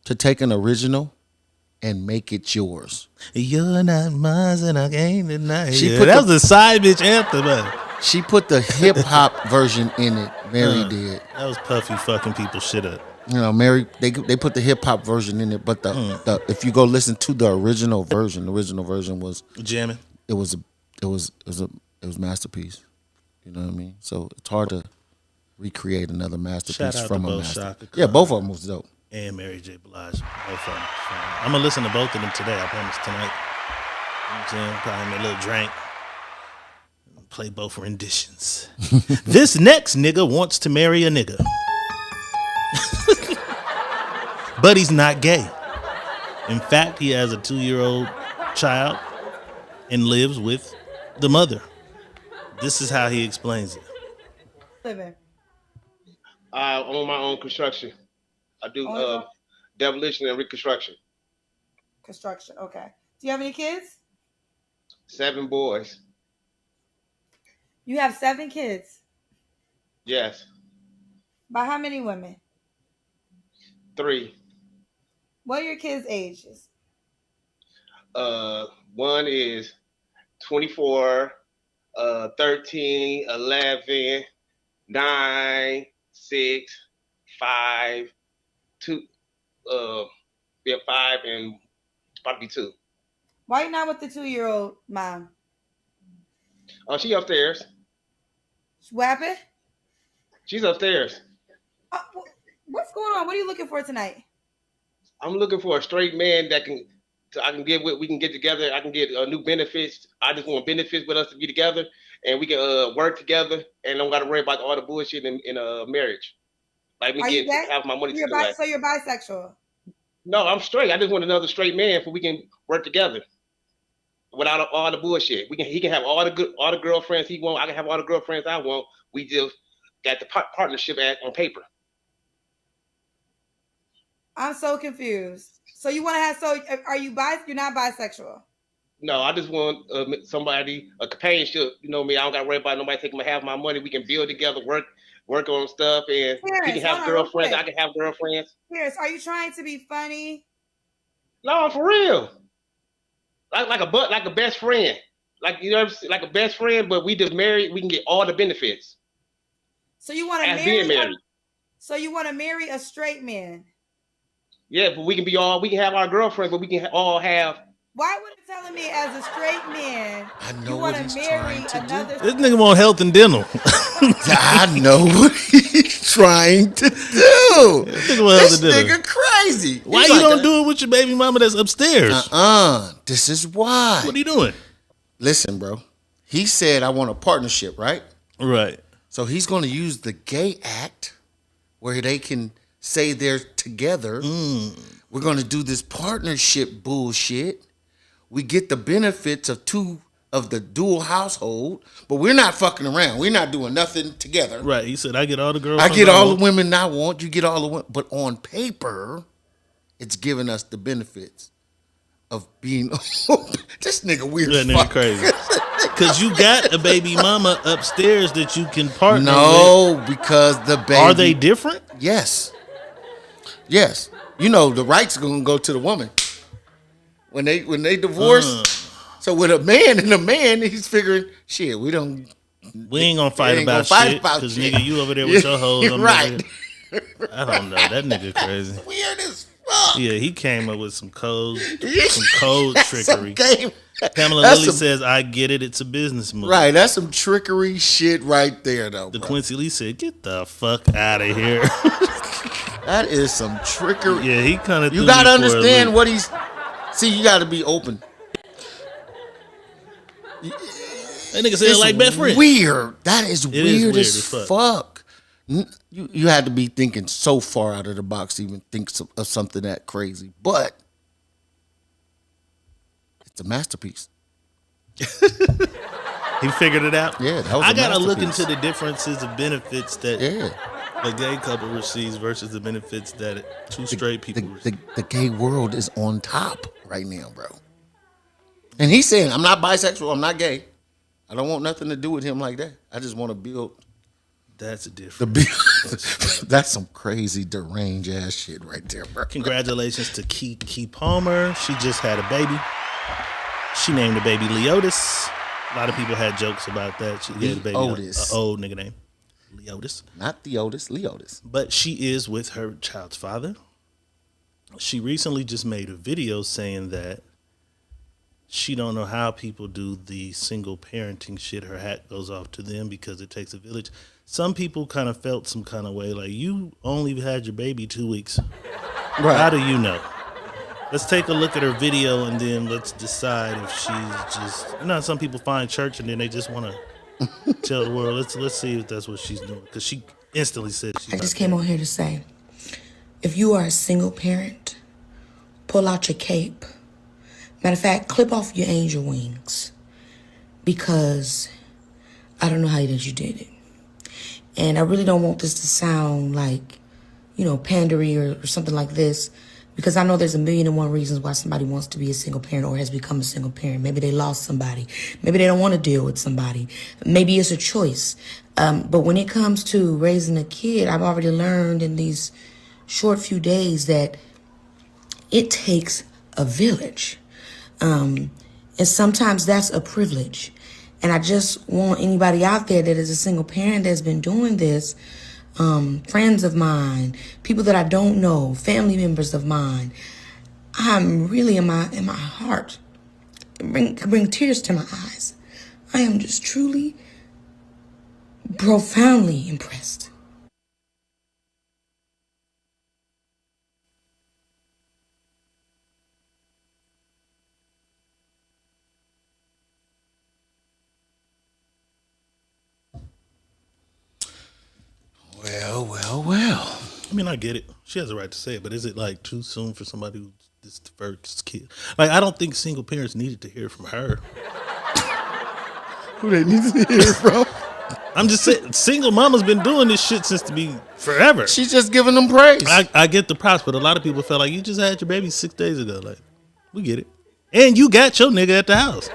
A: take an original and make it yours.
B: You're not mine and I can't deny
A: She
B: you.
A: put
B: That
A: the-
B: was a side bitch anthem. Man.
A: She put the hip hop version in it. Mary did.
B: That was Puffy fucking people shit up.
A: You know, Mary, they put the hip hop version in it, but the if you go listen to the original version was
B: jamming.
A: It was masterpiece. You know what I mean? So it's hard to recreate another masterpiece
B: Shout out
A: from
B: to
A: a
B: both
A: masterpiece.
B: Shaka
A: Yeah,
B: Khan
A: both of them was dope.
B: and Mary J. Blige. Both of them. I'm going to listen to both of them today. I promise tonight. You know what I'm saying? Probably make a little drink. Play both renditions. This next nigga wants to marry a nigga. But he's not gay. In fact, he has a 2-year-old child and lives with the mother. This is how he explains it.
L: Living.
M: I own my own construction. I do demolition and reconstruction.
L: Construction. Okay. Do you have any kids?
M: 7 boys.
L: You have 7 kids.
M: Yes.
L: By how many women?
M: 3.
L: What are your kids' ages?
M: One is 24, 13, 11, 9, 6, 5, 2, 5, and probably 2.
L: Why you not with the 2-year-old mom?
M: Oh, she upstairs.
L: What happened?
M: She's upstairs.
L: What's going on? What are you looking for tonight?
M: I'm looking for a straight man that we can get together. I can get new benefits. I just want benefits with us to be together, and we can work together, and don't got to worry about all the bullshit in a marriage. Like me have my money together.
L: So you're bisexual?
M: No, I'm straight. I just want another straight man so we can work together without all the bullshit. He can have all the girlfriends he want. I can have all the girlfriends I want. We just got the partnership on paper.
L: I'm so confused. So you want to have? Are you You're not bisexual?
M: No, I just want somebody, a companionship. You know me. I don't got to worry about nobody taking half my money. We can build together, work work on stuff, and he can
L: Terrence,
M: have
L: hold on real
M: girlfriends.
L: quick.
M: I can have girlfriends.
L: Terrence, are you trying to be funny?
M: No, for real. Like a best friend. Like like a best friend, but we just married. We can get all the benefits.
L: So you want to
M: as
L: marry?
M: being married.
L: So you want to marry a straight man?
M: Yeah, but we can have our girlfriends, but we can all have.
L: Why would you telling me as a straight man
A: I know
L: you
A: what
L: want
A: he's
L: to marry
A: trying to
L: another?
B: This nigga want health and dental.
A: I know what he's trying to do. This nigga crazy.
B: Why
A: He's
B: you
A: like
B: don't do it with your baby mama that's upstairs?
A: This is why.
B: What are you doing?
A: Listen, bro. He said, I want a partnership, right?
B: Right.
A: So he's going to use the Gay Act where they can say they're together. We're going to do this partnership bullshit. We get the benefits of the dual household, but we're not fucking around. We're not doing nothing together.
B: Right. He said, I get all the girls.
A: I get all the women I want. You get all the women. But on paper, it's giving us the benefits of being. This nigga weird.
B: That nigga crazy. Because you got a baby mama upstairs that you can partner with.
A: No, because the baby.
B: Are they different?
A: Yes. Yes. You know, the rights are going to go to the woman. When they divorce. So with a man, he's figuring, shit, we ain't
B: gonna fight about shit. Because nigga, you over there with your hoes.
A: Right.
B: I don't know. That nigga crazy.
A: Weird as fuck.
B: Yeah, he came up with some code trickery.
A: Game.
B: Pamela Lilly says, I get it. It's a business move.
A: Right. That's some trickery shit right there, though.
B: The Quincy Lee said, get the fuck out of here.
A: That is some trickery.
B: Yeah, he kind of.
A: You got to understand what he's. See, you got to be open.
B: That nigga said like best friend.
A: Weird. That is weird
B: as
A: fuck. You had to be thinking so far out of the box to even think of something that crazy. But it's a masterpiece.
B: He figured it out.
A: Yeah, that was
B: I gotta look into the differences of benefits that a gay couple receives versus the benefits that two straight people receive.
A: The gay world is on top right now, bro. And he's saying, I'm not bisexual, I'm not gay. I don't want nothing to do with him like that. I just want to build.
B: That's a difference.
A: That's some crazy deranged ass shit right there, bro.
B: Congratulations to Keke Palmer. She just had a baby. She named the baby Leotis. A lot of people had jokes about that. She gave the baby an old nigga name. Leotis.
A: Not Theotis, Leotis.
B: But she is with her child's father. She recently just made a video saying that she don't know how people do the single parenting shit. Her hat goes off to them because it takes a village. Some people kind of felt some kind of way, like, you only had your baby 2 weeks. Right. How do you know? Let's take a look at her video and then let's decide if she's just, some people find church and then they just want to tell the world. Let's see if that's what she's doing. Because she instantly said she's
N: I just came on here to say, if you are a single parent, pull out your cape. Matter of fact, clip off your angel wings, because I don't know how you did it. And I really don't want this to sound like, pandery or something like this, because I know there's 1,000,001 reasons why somebody wants to be a single parent or has become a single parent. Maybe they lost somebody. Maybe they don't want to deal with somebody. Maybe it's a choice. But when it comes to raising a kid, I've already learned in these short few days that it takes a village. And sometimes that's a privilege. And I just want anybody out there that is a single parent that's been doing this, friends of mine, people that I don't know, family members of mine, I'm really in my heart, bring tears to my eyes. I am just truly, profoundly impressed.
A: Well.
B: I mean, I get it. She has a right to say it, but is it like too soon for somebody who's this the first kid? Like, I don't think single parents needed to hear from her.
A: Who they need to hear from?
B: I'm just saying, single mama's been doing this shit since forever.
A: She's just giving them praise.
B: I get the props, but a lot of people felt like you just had your baby 6 days ago. Like, we get it. And you got your nigga at the house.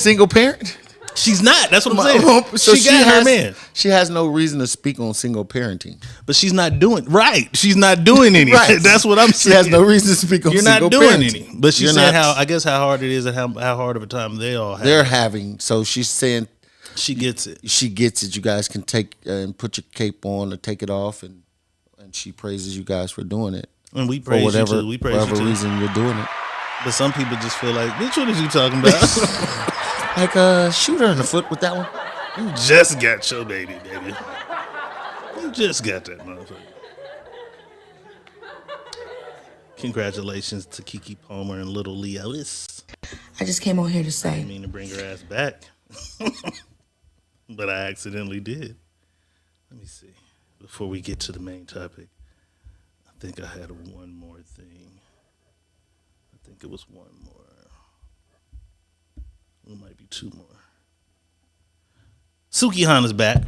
A: single parent?
B: She's not. That's what I'm saying.
A: So
B: she got her man.
A: She has no reason to speak on single parenting.
B: But she's not doing right. She's not doing any.
A: Right.
B: That's what I'm saying.
A: She has no reason to speak on
B: You're
A: single
B: not doing
A: parenting.
B: any. But she
A: You're
B: said
A: not-
B: how hard it is and how hard of a time they all have.
A: They're having. So she's saying
B: she gets it.
A: She gets it. You guys can take and put your cape on or take it off, and she praises you guys for doing it.
B: And we praise
A: for whatever,
B: you too. We praise you
A: whatever
B: too.
A: reason you're doing it.
B: But some people just feel like, bitch, what is you talking about?
A: Like shoot her in the foot with that one.
B: You just got your baby. You just got that motherfucker. Congratulations to Keke Palmer and Little Leotis.
N: I just came on here to
B: I
N: say.
B: didn't mean to bring her ass back. But I accidentally did. Let me see. Before we get to the main topic, I think I had one more thing. I think it was one more. It might be two more. Suki Hana's back.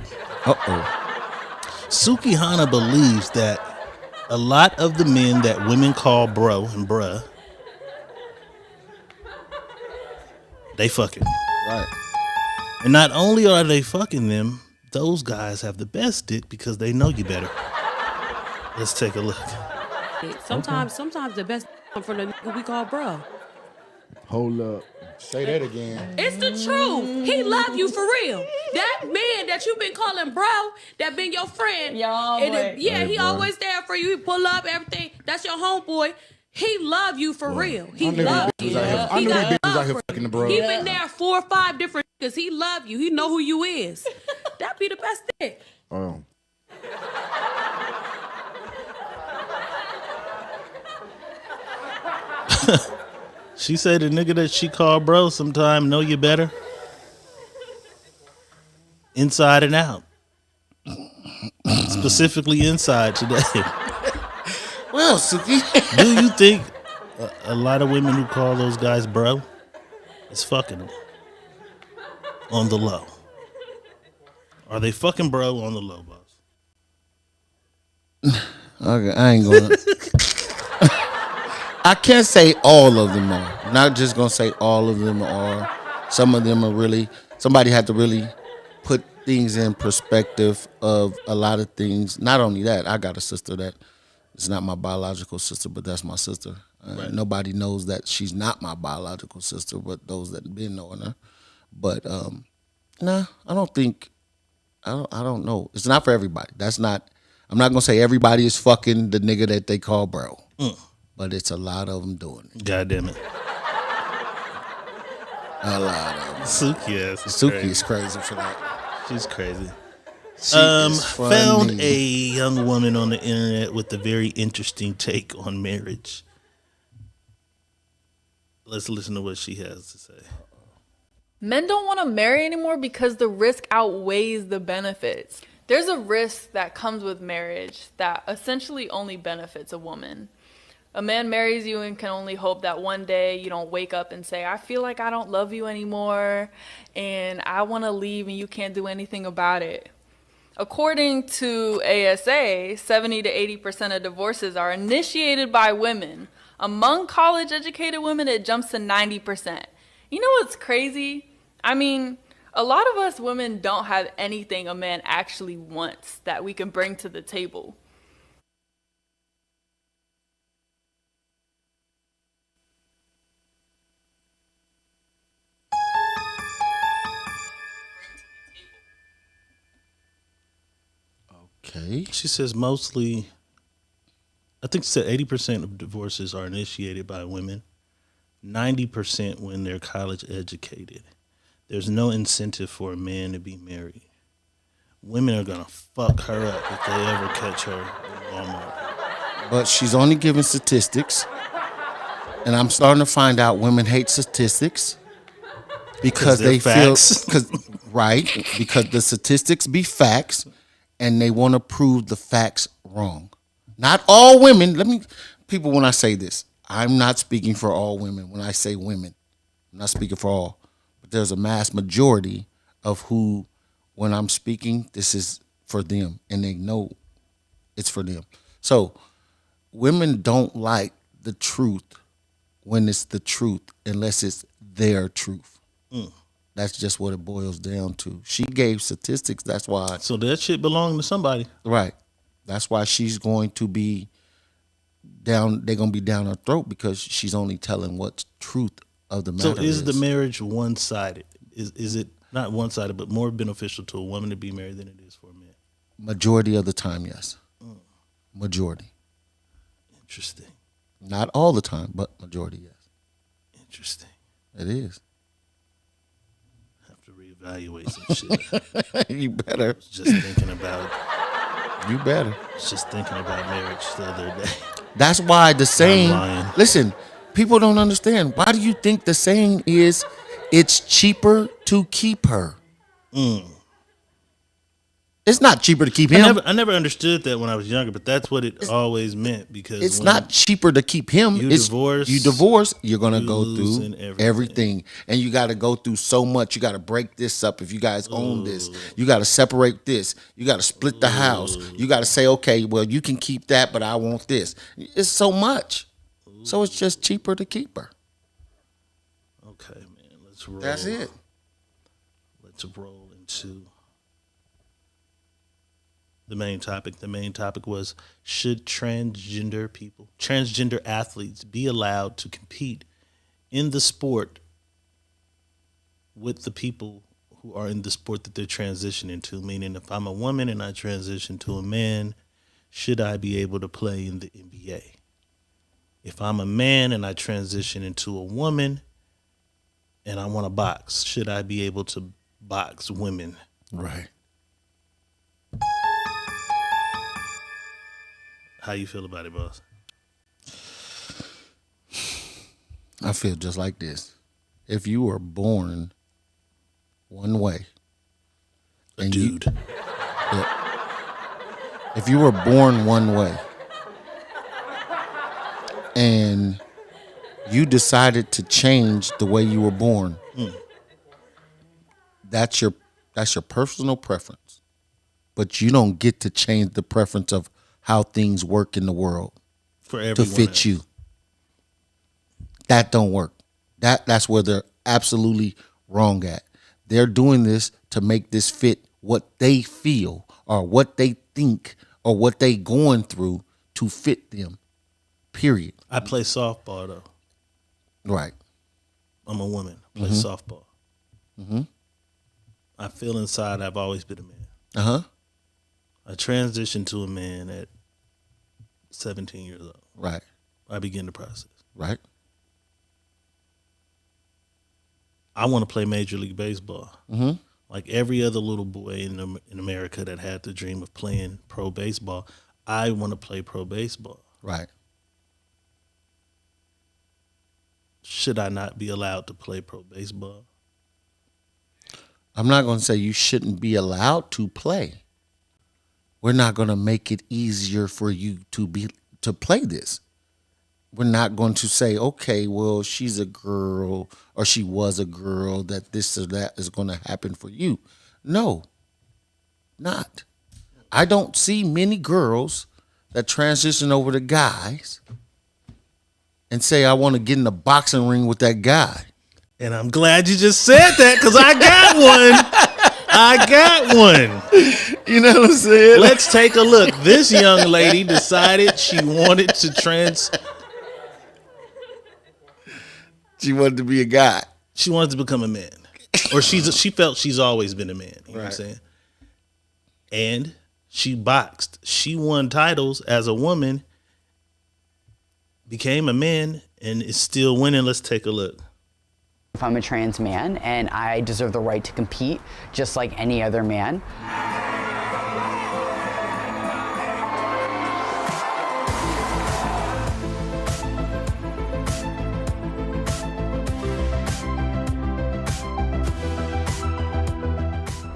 B: Suki Hana believes that a lot of the men that women call bro and bruh, they fucking.
A: Right.
B: And not only are they fucking them, those guys have the best dick because they know you better. Let's take a look.
O: Sometimes the best come from the nigga we call bro.
P: Hold up. Say that again.
O: It's the truth. He love you for real. That man that you been calling bro, that been your friend. He always there for you. He pull up everything. That's your homeboy. He love you for real. He love you.
P: I knew that bitch was out here fucking the bro.
O: He been there 4 or 5 different niggas. He love you. He know who you is. That be the best thing.
P: Oh.
B: She said the nigga that she called bro sometime know you better. Inside and out. Specifically inside today.
A: Well, Suki.
B: Do you think a lot of women who call those guys bro is fucking them? On the low. Are they fucking bro on the low, boss?
A: Okay, I ain't gonna. I can't say all of them are. I'm not just gonna say all of them are. Some of them are really. Somebody had to really put things in perspective of a lot of things. Not only that, I got a sister that is not my biological sister, but that's my sister.
B: Right.
A: Nobody knows that she's not my biological sister, but those that have been knowing her. But nah, I don't think. I don't know. It's not for everybody. That's not. I'm not gonna say everybody is fucking the nigga that they call bro. But it's a lot of them doing it.
B: God damn it.
A: A lot of them.
B: Suki
A: is crazy for that.
B: She's crazy.
A: She is
B: Found
A: funny.
B: a young woman on the internet with a very interesting take on marriage. Let's listen to what she has to say.
Q: Men don't want to marry anymore because the risk outweighs the benefits. There's a risk that comes with marriage that essentially only benefits a woman. A man marries you and can only hope that one day you don't wake up and say, I feel like I don't love you anymore and I want to leave and you can't do anything about it. According to ASA, 70 to 80% of divorces are initiated by women. Among college-educated women, it jumps to 90%. You know what's crazy? I mean, a lot of us women don't have anything a man actually wants that we can bring to the table.
A: Okay.
B: She says mostly, I think she said 80% of divorces are initiated by women, 90% when they're college educated. There's no incentive for a man to be married. Women are going to fuck her up if they ever catch her in Walmart.
A: But she's only giving statistics. And I'm starting to find out women hate statistics. Because
B: they're
A: they feel,
B: facts.
A: because the statistics be facts. And they want to prove the facts wrong. Not all women. People, when I say this, I'm not speaking for all women. When I say women, I'm not speaking for all. But there's a mass majority of who, when I'm speaking, this is for them. And they know it's for them. So women don't like the truth when it's the truth unless it's their truth. That's just what it boils down to. She gave statistics. That's why.
B: So that shit belonged to somebody.
A: Right. That's why she's going to be down. They're going to be down her throat because she's only telling what's truth of the matter.
B: So is the marriage one-sided? Is it not one-sided, but more beneficial to a woman to be married than it is for a man?
A: Majority of the time, yes. Majority.
B: Interesting.
A: Not all the time, but majority, yes.
B: Interesting.
A: It is.
B: Have to reevaluate some shit.
A: You better.
B: Just thinking about.
A: You better.
B: Just thinking about marriage the other day.
A: That's why the saying. Listen, people don't understand. Why do you think the saying is, it's cheaper to keep her? It's not cheaper to keep him.
B: I never understood that when I was younger, but that's what it always meant because
A: it's not cheaper to keep him.
B: You
A: divorce, you're gonna go through everything, and you got to go through so much. You got to break this up. If you guys own this, you got to separate this. You got to split the house. You got to say, okay, well, you can keep that, but I want this. It's so much, so it's just cheaper to keep her.
B: Okay, man, let's roll.
A: That's it.
B: Let's roll into the main topic. The main topic was, should transgender athletes be allowed to compete in the sport with the people who are in the sport that they're transitioning to? Meaning, if I'm a woman and I transition to a man, should I be able to play in the NBA? If I'm a man and I transition into a woman and I want to box, should I be able to box women?
A: Right.
B: How you feel about it, boss?
A: I feel just like this. If you were born one way, if you were born one way and you decided to change the way you were born, that's your personal preference. But you don't get to change the preference of how things work in the world
B: for
A: to
B: everyone
A: fit
B: else.
A: you. That don't work. That's where they're absolutely wrong at. They're doing this to make this fit what they feel or what they think or what they going through to fit them. Period.
B: I play softball though.
A: Right.
B: I'm a woman. I play softball. I feel inside I've always been a man. I transitioned to a man at 17 years old.
A: Right.
B: I began the process.
A: Right.
B: I want to play Major League Baseball. Like every other little boy in America that had the dream of playing pro baseball, I want to play pro baseball.
A: Right.
B: Should I not be allowed to play pro baseball?
A: I'm not going to say you shouldn't be allowed to play. We're not going to make it easier for you to play this. We're not going to say, okay, well, she's a girl or she was a girl, that this or that is going to happen for you. No, not. I don't see many girls that transition over to guys and say, I want to get in a boxing ring with that guy.
B: And I'm glad you just said that because I got one. I got one.
A: You know what I'm saying?
B: Let's take a look. This young lady decided she wanted to
A: She wanted to be a guy.
B: She wanted to become a man. Or she felt she's always been a man. You know what I'm saying? And she boxed. She won titles as a woman, became a man, and is still winning. Let's take a look.
R: If I'm a trans man and I deserve the right to compete just like any other man.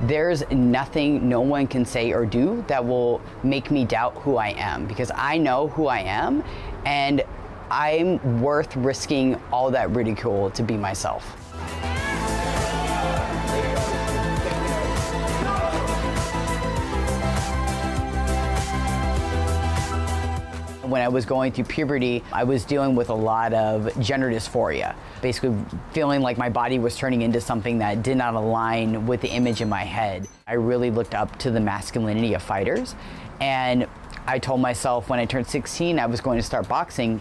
R: There's nothing no one can say or do that will make me doubt who I am, because I know who I am and I'm worth risking all that ridicule to be myself. when I was going through puberty, I was dealing with a lot of gender dysphoria, basically feeling like my body was turning into something that did not align with the image in my head. I really looked up to the masculinity of fighters, and I told myself when I turned 16 I was going to start boxing.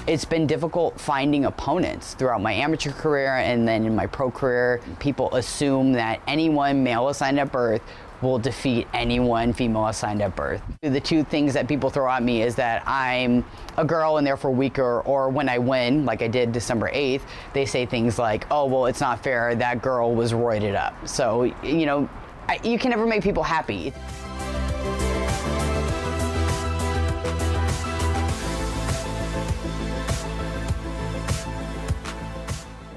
R: It's been difficult finding opponents throughout my amateur career and then in my pro career. People assume that anyone male assigned at birth will defeat anyone female assigned at birth. The two things that people throw at me is that I'm a girl and therefore weaker, or when I win, like I did December 8th, they say things like, oh, well, it's not fair, that girl was roided up. So, you know, you can never make people happy.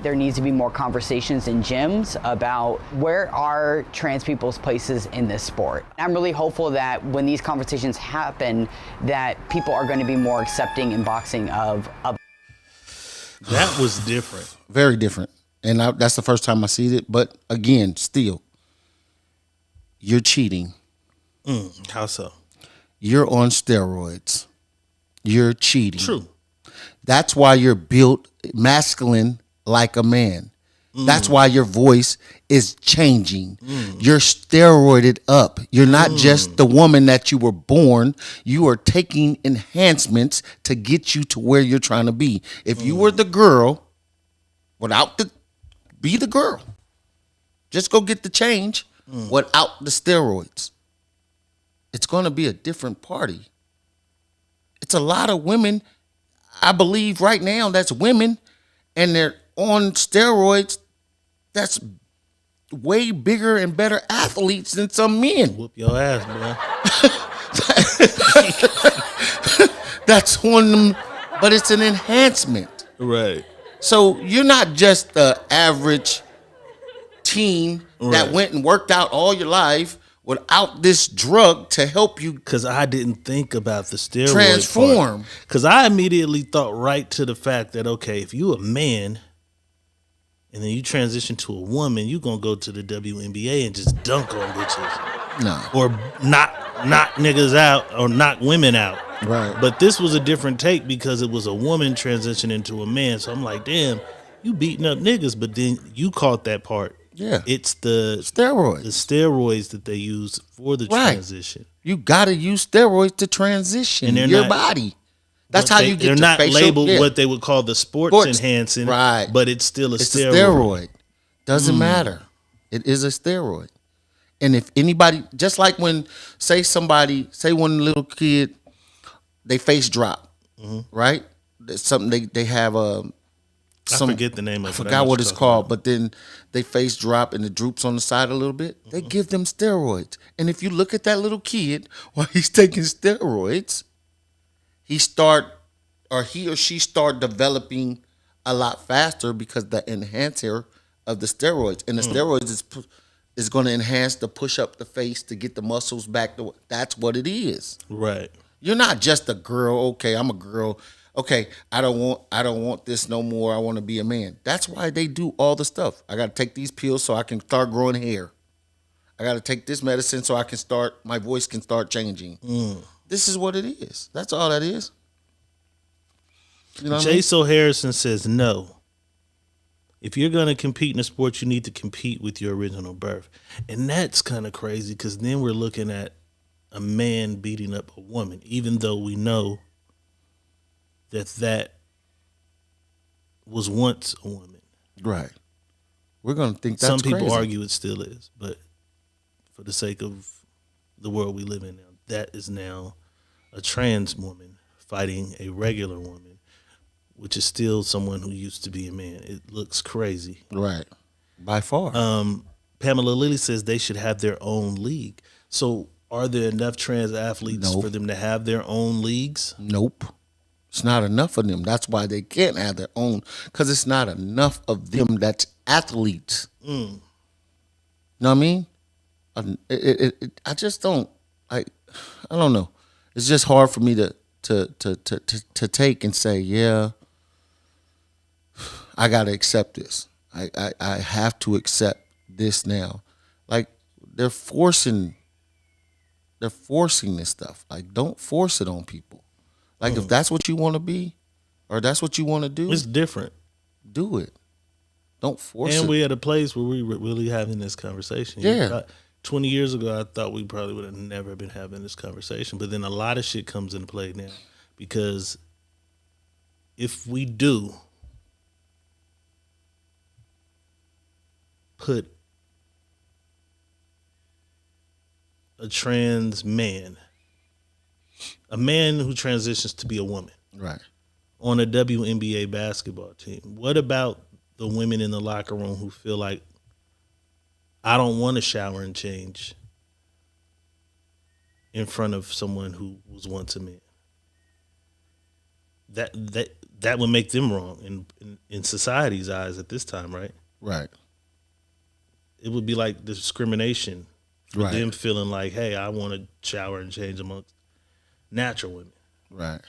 R: There needs to be more conversations in gyms about where are trans people's places in this sport. I'm really hopeful that when these conversations happen, that people are going to be more accepting in boxing of.
B: That was different.
A: Very different. And that's the first time I see it. But again, still, you're cheating.
B: How so?
A: You're on steroids. You're cheating.
B: True.
A: That's why you're built masculine like a man. That's why your voice is changing. You're steroided up. You're not just the woman that you were born. You are taking enhancements to get you to where you're trying to be. If you were the girl, be the girl. Just go get the change without the steroids. It's going to be a different party. It's a lot of women, I believe right now, that's women, and they're on steroids, that's way bigger and better athletes than some men.
B: Whoop your ass, boy.
A: That's on them, but it's an enhancement.
B: Right.
A: So you're not just the average teen that went and worked out all your life without this drug to help you.
B: Because I didn't think about the steroid
A: transform.
B: Because I immediately thought right to the fact that, okay, if you a man and then you transition to a woman, you gonna go to the WNBA and just dunk on bitches.
A: No.
B: Or knock niggas out or knock women out.
A: Right.
B: But this was a different take because it was a woman transitioning to a man. So I'm like, damn, you beating up niggas, but then you caught that part.
A: Yeah.
B: It's the
A: steroids.
B: The steroids that they use for the transition.
A: You gotta use steroids to transition your body. That's how you get
B: they're
A: to
B: not
A: facial,
B: labeled what they would call the sports enhancing,
A: right?
B: But it's still
A: it's
B: steroid.
A: a steroid. Doesn't matter. It is a steroid. And if anybody, just like when, say one little kid, they face drop, right? That's something they have I
B: forget the name of it.
A: I forgot what it's called, but then they face drop and it droops on the side a little bit. They give them steroids. And if you look at that little kid while he's taking steroids, he or she start developing a lot faster because the enhancer of the steroids. And the steroids is going to enhance the push up the face to get the muscles back. That's what it is.
B: Right.
A: You're not just a girl. Okay, I'm a girl. Okay, I don't want this no more. I want to be a man. That's why they do all the stuff. I got to take these pills so I can start growing hair. I got to take this medicine so my voice can start changing. This is what it is. That's all that is. You know what
B: Jaso Harrison says no. If you're going to compete in a sport, you need to compete with your original birth. And that's kind of crazy because then we're looking at a man beating up a woman, even though we know that was once a woman.
A: Right. We're going to think that's
B: Some people
A: crazy.
B: argue it still is, but for the sake of the world we live in now, that is now a trans woman fighting a regular woman, which is still someone who used to be a man. It looks crazy.
A: Right. By far.
B: Pamela Lilly says they should have their own league. So are there enough trans athletes for them to have their own leagues?
A: Nope. It's not enough of them. That's why they can't have their own, because it's not enough of them that's athletes. You know what I mean? I just don't. I don't know. It's just hard for me to take and say, yeah, I got to accept this. I have to accept this now. Like they're forcing this stuff. Like don't force it on people. Like if that's what you want to be or that's what you want to do,
B: it's different.
A: Do it. Don't force it.
B: And we're at a place where we're really having this conversation.
A: Yeah.
B: 20 years ago, I thought we probably would have never been having this conversation. But then a lot of shit comes into play now. Because if we do put a trans man, a man who transitions to be a woman,
A: right,
B: on a WNBA basketball team, what about the women in the locker room who feel like, I don't want to shower and change in front of someone who was once a man? That would make them wrong in society's eyes at this time, right?
A: Right.
B: It would be like discrimination for
A: Right.
B: them feeling like, hey, I want to shower and change amongst natural women.
A: Right.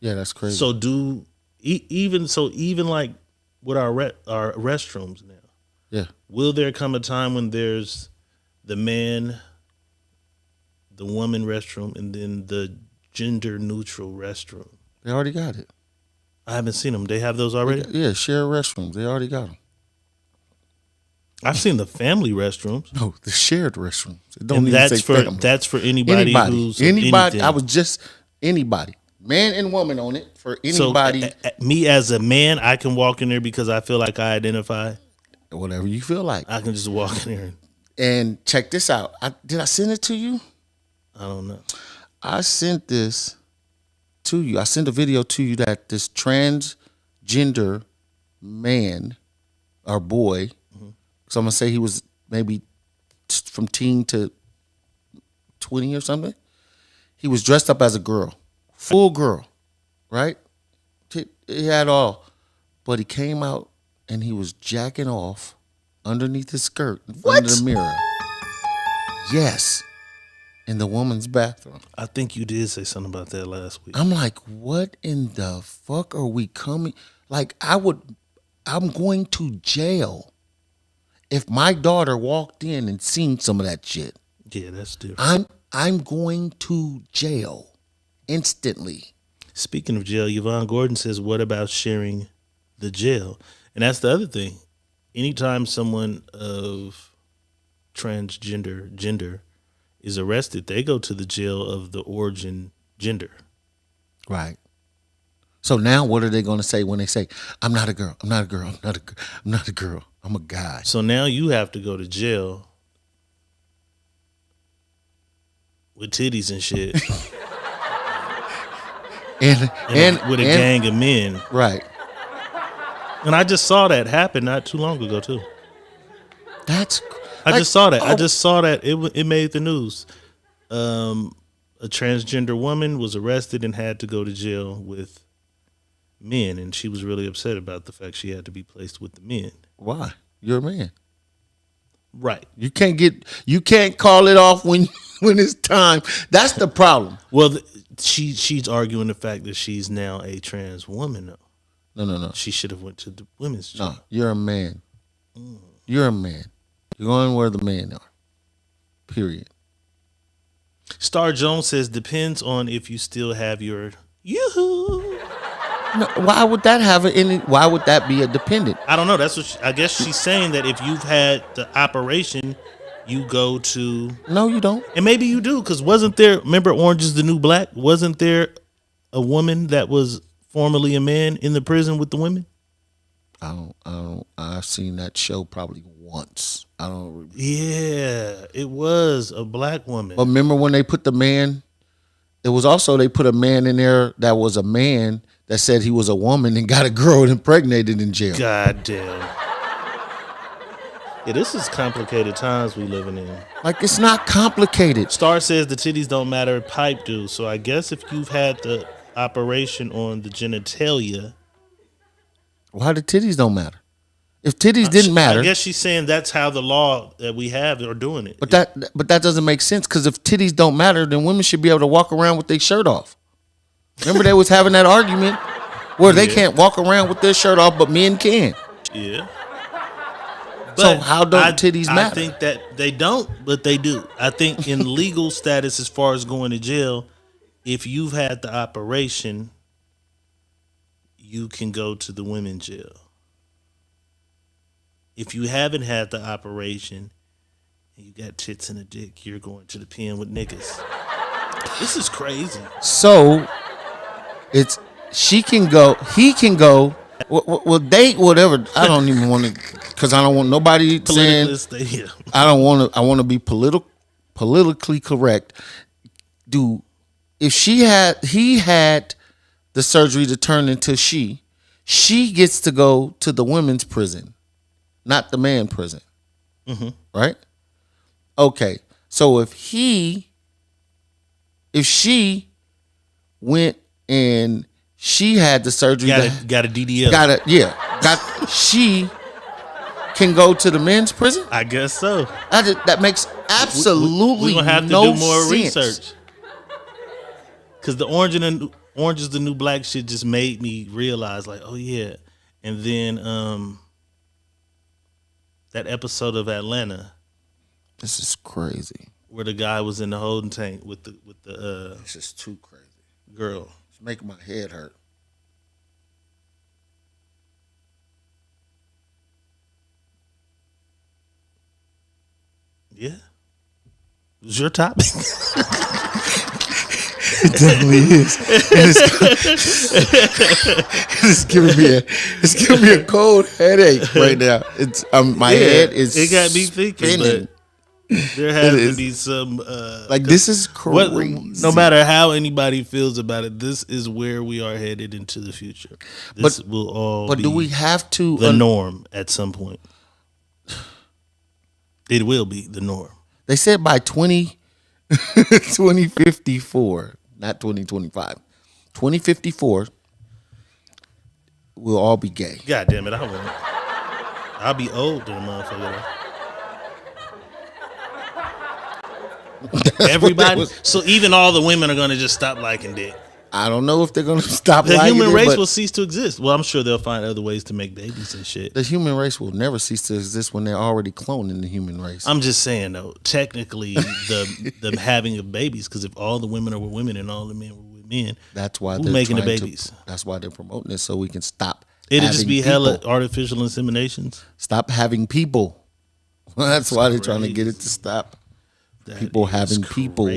A: Yeah, that's crazy.
B: So even like with our restrooms now.
A: Yeah.
B: Will there come a time when there's the man, the woman restroom, and then the gender neutral restroom?
A: They already got it.
B: I haven't seen them. They have those already?
A: Yeah, shared restrooms. They already got them.
B: I've seen the family restrooms.
A: No, the shared restrooms. It don't
B: And
A: even
B: that's
A: say
B: for
A: family.
B: that's for anybody who's anything.
A: I was just anybody, man and woman on it for anybody.
B: So, me as a man, I can walk in there because I feel like I identify.
A: Whatever you feel like,
B: I can just walk in there.
A: And check this out. Did I send it to you?
B: I don't know.
A: I sent this to you. I sent a video to you that this transgender man or boy, so I'm gonna say he was maybe from teen to 20 or something. He was dressed up as a girl, full girl, right? He had all, but he came out and he was jacking off underneath his skirt in front of the mirror. Yes. In the woman's bathroom.
B: I think you did say something about that last week.
A: I'm like, what in the fuck are we coming? Like, I'm going to jail if my daughter walked in and seen some of that shit.
B: Yeah, that's different.
A: I'm going to jail instantly.
B: Speaking of jail, Yvonne Gordon says, what about sharing the jail? And that's the other thing. Anytime someone of transgender gender is arrested, they go to the jail of the origin gender.
A: Right. So now what are they going to say when they say, I'm not a girl, I'm not a girl, I'm not a girl, I'm not a girl, I'm a guy?
B: So now you have to go to jail with titties and shit. and with a gang of men.
A: Right.
B: And I just saw that happen not too long ago too.
A: I
B: just saw that. I just saw that it made the news. A transgender woman was arrested and had to go to jail with men, and she was really upset about the fact she had to be placed with the men.
A: Why? You're a man.
B: Right.
A: You can't call it off when it's time. That's the problem.
B: Well, she's arguing the fact that she's now a trans woman though.
A: No.
B: She should have went to the women's jail.
A: No, you're a man. You're a man. You're going where the men are. Period.
B: Star Jones says, depends on if you still have your yoo-hoo.
A: No, why would that be a dependent?
B: I don't know. That's what I guess she's saying, that if you've had the operation, you go to.
A: No, you don't.
B: And maybe you do, because wasn't there? Remember, Orange is the New Black? Wasn't there a woman that was formerly a man in the prison with the women?
A: I've seen that show probably once. I don't remember.
B: Yeah, it was a black woman.
A: But remember when they put the man? It was also they put a man in there that was a man that said he was a woman and got a girl and impregnated in jail.
B: God damn. Yeah, this is complicated times we living in.
A: Like, it's not complicated.
B: Star says the titties don't matter, pipe do. So I guess if you've had the operation on the genitalia.
A: Why the titties don't matter? If titties didn't matter,
B: I guess she's saying that's how the law that we have are doing it.
A: But that doesn't make sense because if titties don't matter, then women should be able to walk around with their shirt off. Remember they was having that argument where they can't walk around with their shirt off, but men can.
B: Yeah.
A: So how don't titties matter?
B: I think that they don't, but they do. I think in legal status, as far as going to jail, if you've had the operation, you can go to the women's jail. If you haven't had the operation and you got tits and a dick, you're going to the pen with niggas. This is crazy.
A: So it's she can go, he can go. Well, date whatever. I don't even want to, because I don't want nobody saying. I don't want to. I want to be politically correct. If he had the surgery to turn into she gets to go to the women's prison, not the man prison.
B: Mm-hmm.
A: Right? Okay. So if she went and she had the surgery,
B: got a DDL.
A: She can go to the men's prison?
B: I guess so.
A: That makes absolutely
B: we're gonna have to
A: no
B: do more
A: sense.
B: research. Because the Orange is the New Black shit just made me realize, like, oh yeah. And then that episode of Atlanta.
A: This is crazy.
B: Where the guy was in the holding tank with the
A: this is too crazy.
B: Girl.
A: It's making my head hurt.
B: Yeah. It was your topic.
A: It definitely is. And it's giving me a cold headache right now. It's my head is.
B: It got me thinking.
A: Spinning.
B: But there has to be some.
A: This is crazy.
B: No matter how anybody feels about it, this is where we are headed into the future. This will all.
A: But
B: be
A: do we have to
B: the norm at some point? It will be the norm.
A: They said by 2054, not 2025, 2054, we'll all be gay.
B: God damn it, I won't. I'll be old to the motherfucker. Everybody. So even all the women are going to just stop liking dick.
A: I don't know if they're going to stop
B: the
A: liking it.
B: The human race will cease to exist. Well, I'm sure they'll find other ways to make babies and shit.
A: The human race will never cease to exist when they're already cloning the human race.
B: I'm just saying, though, technically, them having of babies, because if all the women are with women and all the men were with men,
A: that's why
B: who's
A: they're
B: making the babies.
A: That's why they're promoting this, so we can stop.
B: It'll just be hella artificial inseminations.
A: Stop having people. That's why they're trying to get it to stop. People having people.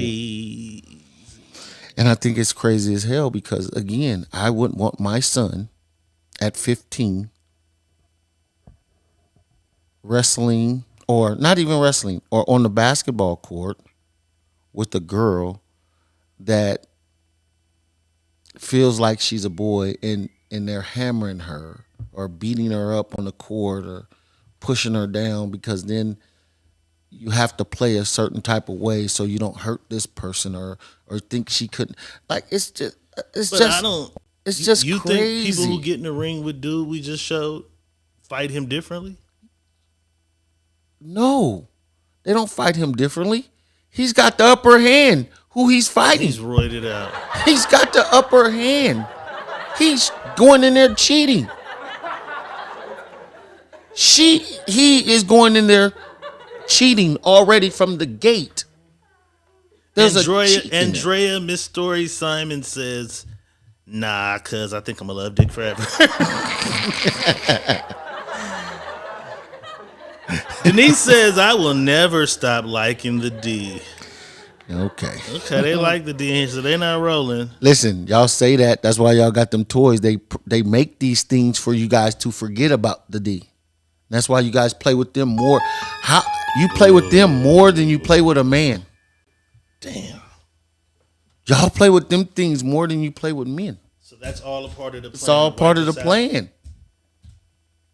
A: And I think it's crazy as hell because, again, I wouldn't want my son at 15 wrestling, or not even wrestling, or on the basketball court with a girl that feels like she's a boy and they're hammering her or beating her up on the court or pushing her down, because then you have to play a certain type of way so you don't hurt this person or think she couldn't. Like, it's just
B: you
A: crazy.
B: Think people who get in the ring with dude we just showed fight him differently?
A: No, they don't fight him differently. He's got the upper hand. Who he's fighting?
B: He's roided out.
A: He's got the upper hand. He's going in there cheating. He is going in there cheating already from the gate. There's
B: Andrea Miss Story Simon says, nah, cuz I think I'm gonna love dick forever. Denise says, I will never stop liking the D.
A: Okay,
B: they like the D, so they not rolling.
A: Listen, y'all say that. That's why y'all got them toys. They make these things for you guys to forget about the D. That's why you guys play with them more. How you play with them more than you play with a man?
B: Damn.
A: Y'all play with them things more than you play with men.
B: So that's all a part of the plan.
A: It's all part of the plan.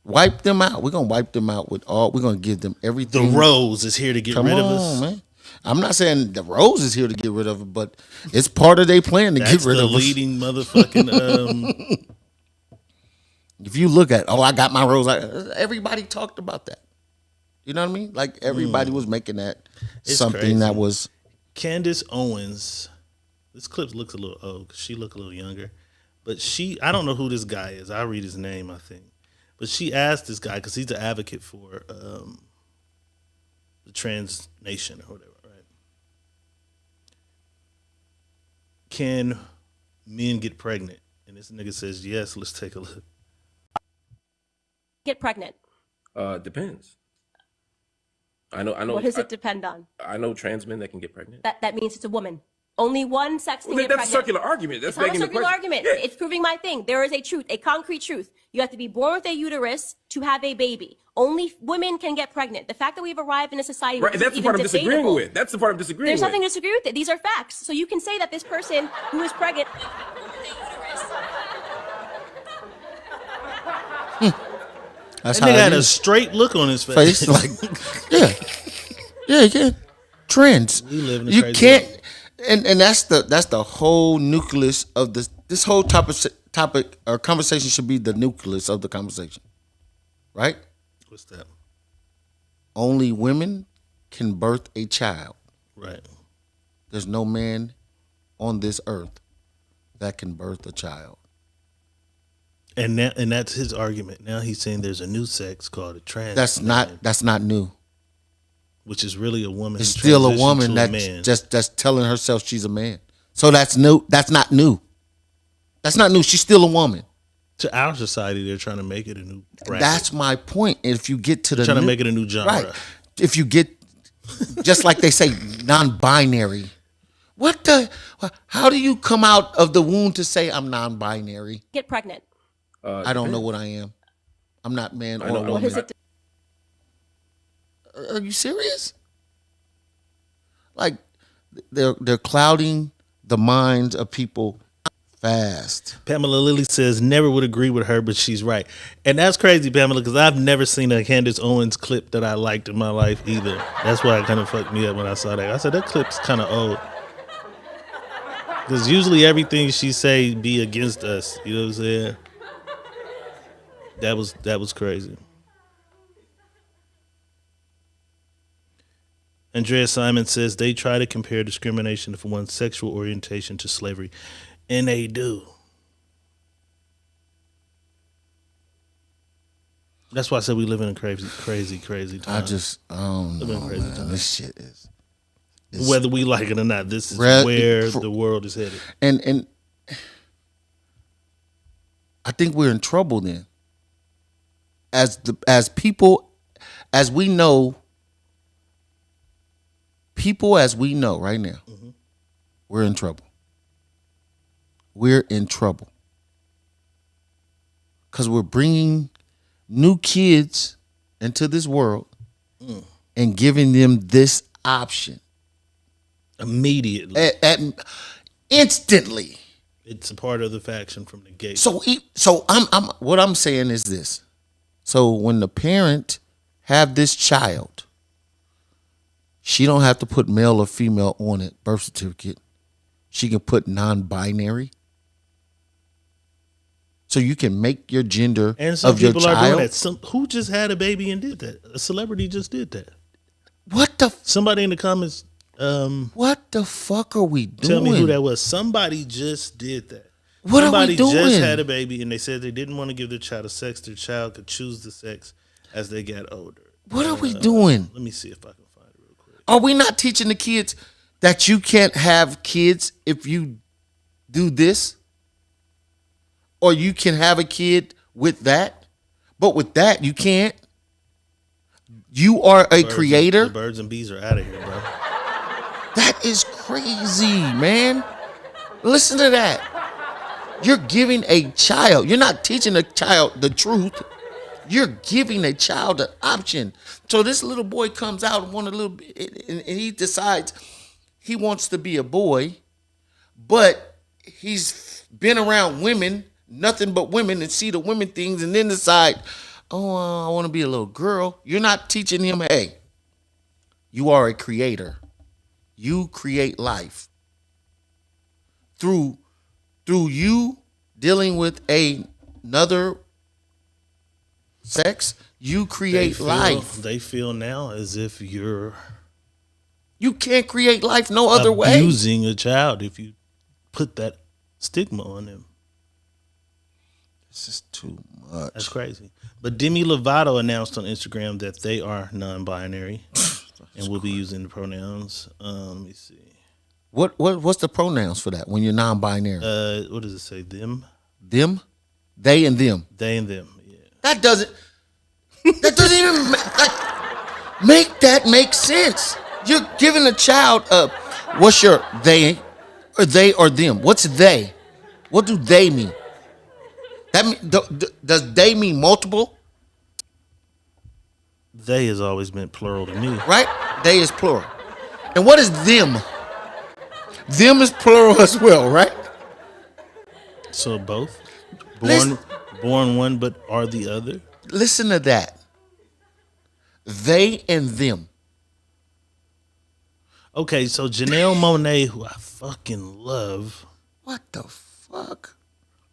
A: Wipe them out. We're gonna wipe them out with all. We're gonna give them everything.
B: The Rose is here to get rid of us.
A: Man. I'm not saying the Rose is here to get rid of it, but it's part of their plan to get rid of us.
B: That's the leading motherfucking.
A: If you look at, I got my rose. Everybody talked about that. You know what I mean? Like everybody was making that something
B: crazy.
A: that was.
B: Candace Owens. This clip looks a little old. She look a little younger, but I don't know who this guy is. I'll read his name, I think. But she asked this guy because he's an advocate for the trans nation or whatever, right? Can men get pregnant? And this nigga says yes. Let's take a look.
S: Get pregnant?
T: Depends. I know.
S: What does it depend on?
T: I know trans men that can get pregnant.
S: That means it's a woman. Only one sex can get
T: That's
S: pregnant.
T: a circular argument. That's
S: it's not a
T: making the
S: circular
T: question.
S: argument.
T: Yeah.
S: It's proving my thing. There is a truth, a concrete truth. You have to be born with a uterus to have a baby. Only women can get pregnant. The fact that we've arrived in a society
T: Right,
S: where
T: that's the part I'm disagreeing with. That's the part I'm disagreeing
S: There's
T: with.
S: nothing to disagree with it. These are facts. So you can say that this person who is pregnant
A: That's
B: that
A: how
B: nigga
A: it
B: had a
A: is.
B: straight look on his face.
A: Like, yeah. Trends.
B: We live in a
A: You
B: crazy
A: can't,
B: world.
A: and that's the whole nucleus of this whole topic or conversation should be the nucleus of the conversation, right?
B: What's that?
A: Only women can birth a child.
B: Right.
A: There's no man on this earth that can birth a child.
B: And that's his argument. Now he's saying there's a new sex called a trans.
A: That's not new.
B: Which is really a woman.
A: It's
B: who
A: still a
B: transitioned
A: woman
B: to a man.
A: that's telling herself she's a man. So that's new. That's not new. That's not new. She's still a woman.
B: To our society, they're trying to make it a new bracket.
A: That's my point. If you get to the
B: Trying to make it a new genre.
A: right? If you get just like they say, non-binary. How do you come out of the womb to say I'm non-binary?
S: get pregnant.
A: I don't know what I am. I'm not man or woman.
S: What is it?
A: Are you serious? Like they're clouding the minds of people fast.
B: Pamela Lilly says never would agree with her, but she's right. And that's crazy, Pamela, because I've never seen a Candace Owens clip that I liked in my life either. That's why it kind of fucked me up when I saw that. I said that clip's kind of old. Because usually everything she say be against us. You know what I'm saying? That was crazy. Andrea Simon says they try to compare discrimination for one's sexual orientation to slavery, and they do. That's why I said we live in a crazy time.
A: I don't know, man. This shit is
B: whether we like it or not. This is where the world is headed.
A: And I think we're in trouble then. As people, as we know right now, we're in trouble. We're in trouble because we're bringing new kids into this world and giving them this option
B: immediately,
A: instantly.
B: It's a part of the faction from the gate.
A: So what I'm saying is this. So when the parent have this child, she don't have to put male or female on it, birth certificate. She can put non-binary. So you can make your gender
B: And some
A: of your
B: people
A: child.
B: are doing that. Who just had a baby and did that? A celebrity just did that.
A: What the?
B: Somebody in the comments.
A: What the fuck are we doing?
B: Tell me who that was. Somebody just did that.
A: What
B: Somebody
A: are we doing?
B: just had a baby and they said they didn't want to give their child a sex. Their child could choose the sex as they got older.
A: What are we doing?
B: Let me see if I can find it real quick.
A: Are we not teaching the kids that you can't have kids if you do this? Or you can have a kid with that, but with that you can't? You are a creator?
B: The birds and bees are out of here, bro.
A: That is crazy, man. Listen to that. You're giving a child, you're not teaching a child the truth. You're giving a child an option. So this little boy comes out and he decides he wants to be a boy, but he's been around women, nothing but women, and see the women things, and then decide, oh, I want to be a little girl. You're not teaching him, hey, you are a creator. You create life. Through you dealing with another sex. You create life.
B: They feel now as if you're
A: You can't create life no other way.
B: Abusing a child if you put that stigma on them.
A: This is too much.
B: That's crazy. But Demi Lovato announced on Instagram that they are non-binary and will be using the pronouns. Let me see.
A: What's the pronouns for that when you're non-binary?
B: What does it say? Them?
A: Them? They and them.
B: They and them. Yeah.
A: That doesn't even make that make sense. You're giving a child what's your they or them? What's they? What do they mean? That does they mean multiple?
B: They has always been plural to me.
A: Right? They is plural. And what is them? Them is plural as well, right?
B: So both?
A: Listen.
B: Born one but are the other?
A: Listen to that. They and them.
B: Okay, so Janelle Monáe, who I fucking love.
A: What the fuck?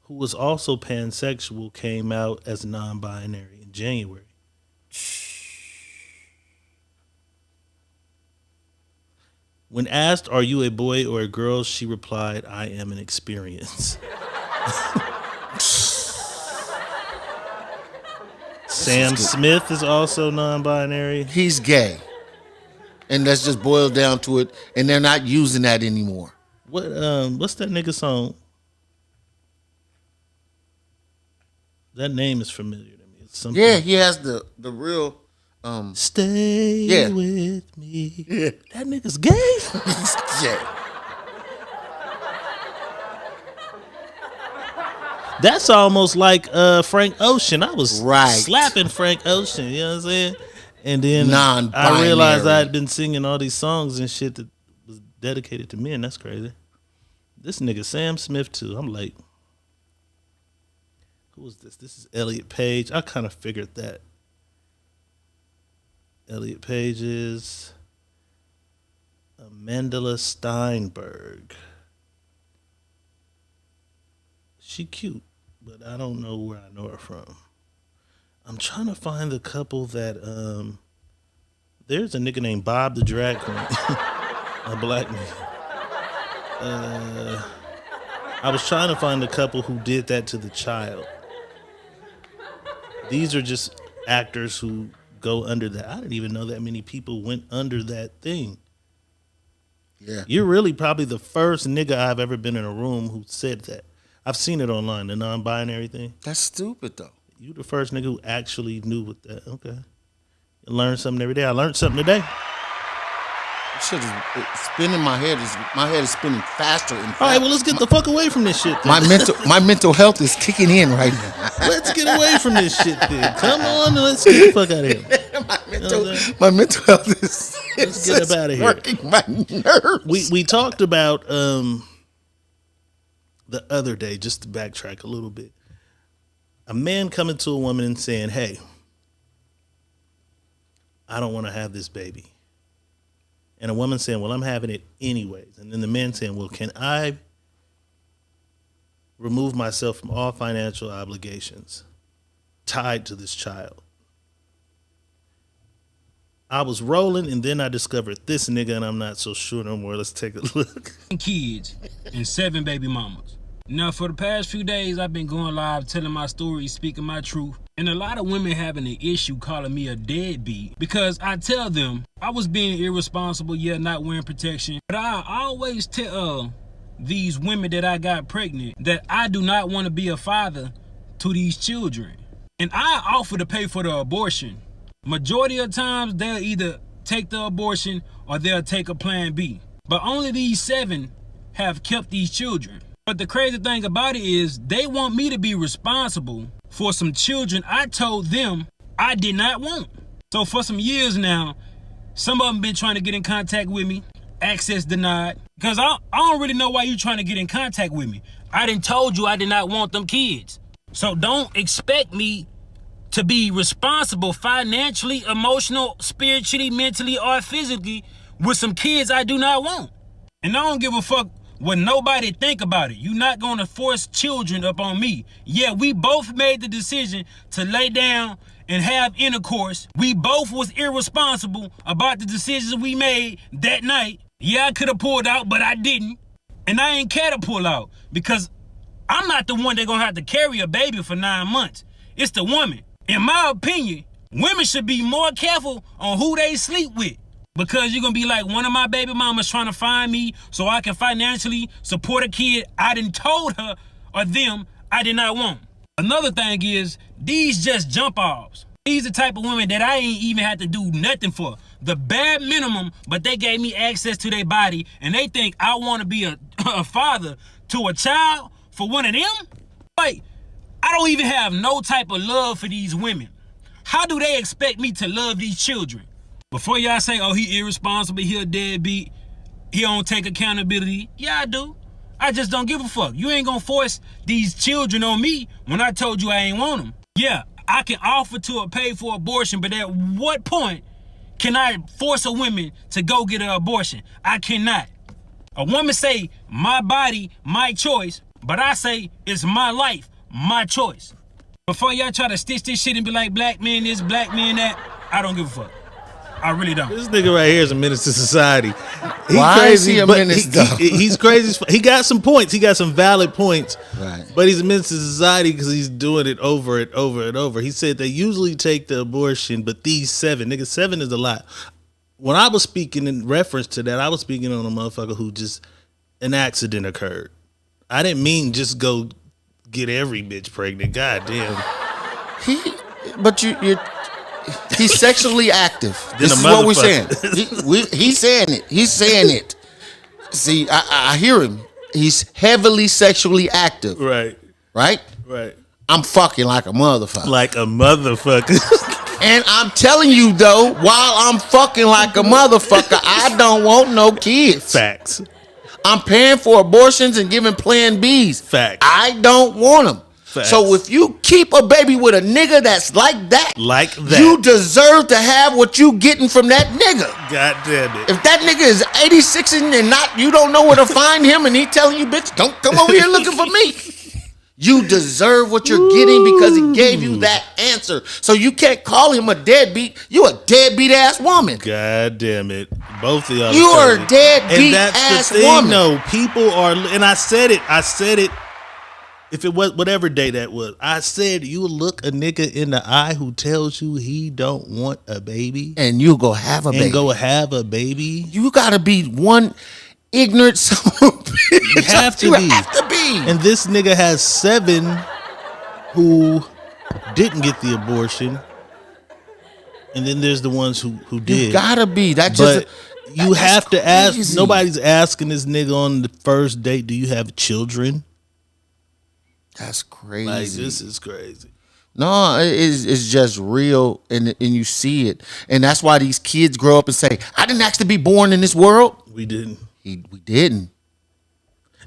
B: Who was also pansexual, came out as non-binary in January. When asked, "Are you a boy or a girl?" she replied, "I am an experience." Sam Smith is also non-binary.
A: He's gay. And let's just boil down to it. And they're not using that anymore.
B: What's that nigga song? That name is familiar to me. It's something.
A: Yeah, he has the real
B: Stay with me. Yeah. That nigga's gay.
A: He's gay.
B: That's almost like Frank Ocean. I was
A: right.
B: slapping Frank Ocean, you know what I'm saying? And then
A: Non-binary.
B: I realized I had been singing all these songs and shit that was dedicated to men. That's crazy. This nigga Sam Smith too. I'm like, who is this? This is Elliot Page. I kind of figured that. Elliot Page is Amandla Steinberg. She cute, but I don't know where I know her from. I'm trying to find the couple that there's a nigga named Bob the Drag Queen. A black nigga. I was trying to find the couple who did that to the child. These are just actors who go under that. I didn't even know that many people went under that thing.
A: Yeah.
B: You're really probably the first nigga I've ever been in a room who said that. I've seen it online, the non-binary thing.
A: That's stupid though.
B: You the first nigga who actually knew what that. Okay. You learn something every day. I learned something today.
A: Shit is spinning my head is spinning faster and faster.
B: All right, well, let's get the fuck away from this shit then.
A: My mental health is kicking in right now.
B: Let's get away from this shit then. Come on, let's get the fuck out of here.
A: My mental health is
B: let's get up out of here.
A: Working my nerves.
B: We talked about the other day, just to backtrack a little bit. A man coming to a woman and saying, "Hey, I don't want to have this baby." And a woman saying, "Well, I'm having it anyways." And then the man saying, "Well, can I remove myself from all financial obligations tied to this child?" I was rolling, and then I discovered this nigga, and I'm not so sure no more. Let's take a look.
U: Kids and 7 baby mamas. Now, for the past few days, I've been going live telling my story, speaking my truth. And a lot of women having an issue calling me a deadbeat because I tell them I was being irresponsible, yeah, not wearing protection. But I always tell these women that I got pregnant that I do not want to be a father to these children. And I offer to pay for the abortion. Majority of times, they'll either take the abortion or they'll take a plan B. But only these 7 have kept these children. But the crazy thing about it is they want me to be responsible for some children I told them I did not want. So for some years now, some of them been trying to get in contact with me, access denied. Because I don't really know why you trying to get in contact with me. I done told you I did not want them kids. So don't expect me to be responsible financially, emotional, spiritually, mentally, or physically with some kids I do not want. And I don't give a fuck what nobody think about it. You're not gonna force children up on me. Yeah, we both made the decision to lay down and have intercourse. We both was irresponsible about the decisions we made that night. Yeah, I could have pulled out, but I didn't. And I ain't care to pull out because I'm not the one that gonna have to carry a baby for 9 months. It's the woman. In my opinion, women should be more careful on who they sleep with. Because you're gonna be like, one of my baby mamas trying to find me so I can financially support a kid I done told her or them I did not want. Another thing is, these just jump offs. These the type of women that I ain't even had to do nothing for. The bare minimum, but they gave me access to their body and they think I want to be a father to a child for one of them? Like, I don't even have no type of love for these women. How do they expect me to love these children? Before y'all say, oh, he irresponsible, he a deadbeat, he don't take accountability. Yeah, I do. I just don't give a fuck. You ain't gonna force these children on me when I told you I ain't want them. Yeah, I can offer to pay for abortion, but at what point can I force a woman to go get an abortion? I cannot. A woman say, my body, my choice, but I say, it's my life, my choice. Before y'all try to stitch this shit and be like, black men this, black men that, I don't give a fuck. I really don't.
B: This nigga right here is a menace to society.
A: Why is he a menace, though?
B: He's crazy. He got some points. He got some valid points.
A: Right.
B: But he's a menace to society because he's doing it over and over and over. He said they usually take the abortion, but these 7. Nigga, 7 is a lot. When I was speaking in reference to that, I was speaking on a motherfucker who just, an accident occurred. I didn't mean just go get every bitch pregnant. God damn.
A: He's sexually active. This is what we're saying. He's saying it. He's saying it. See, I hear him. He's heavily sexually active.
B: Right.
A: Right?
B: Right.
A: I'm fucking like a motherfucker.
B: Like a motherfucker.
A: And I'm telling you, though, while I'm fucking like a motherfucker, I don't want no kids.
B: Facts.
A: I'm paying for abortions and giving Plan Bs.
B: Facts.
A: I don't want them.
B: Facts.
A: So if you keep a baby with a nigga that's like that, you deserve to have what you getting from that nigga.
B: God damn it.
A: If that nigga is 86 and not, you don't know where to find him and he telling you, bitch, don't come over here looking for me. You deserve what you're getting because he gave you that answer. So you can't call him a deadbeat. You a deadbeat ass woman.
B: God damn it. Both of y'all.
A: You are a deadbeat ass woman.
B: No, people are, and I said it. If it was whatever day that was, I said you look a nigga in the eye who tells you he don't want a baby,
A: and you go have a baby. You gotta be one ignorant son of a bitch.
B: You have to be. And this nigga has 7 who didn't get the abortion, and then there's the ones who did.
A: You gotta be.
B: You have to ask. Nobody's asking this nigga on the first date, do you have children?
A: That's crazy.
B: Like, this is crazy.
A: No, it's just real, and you see it, and that's why these kids grow up and say, "I didn't ask to be born in this world."
B: We didn't.
A: We didn't.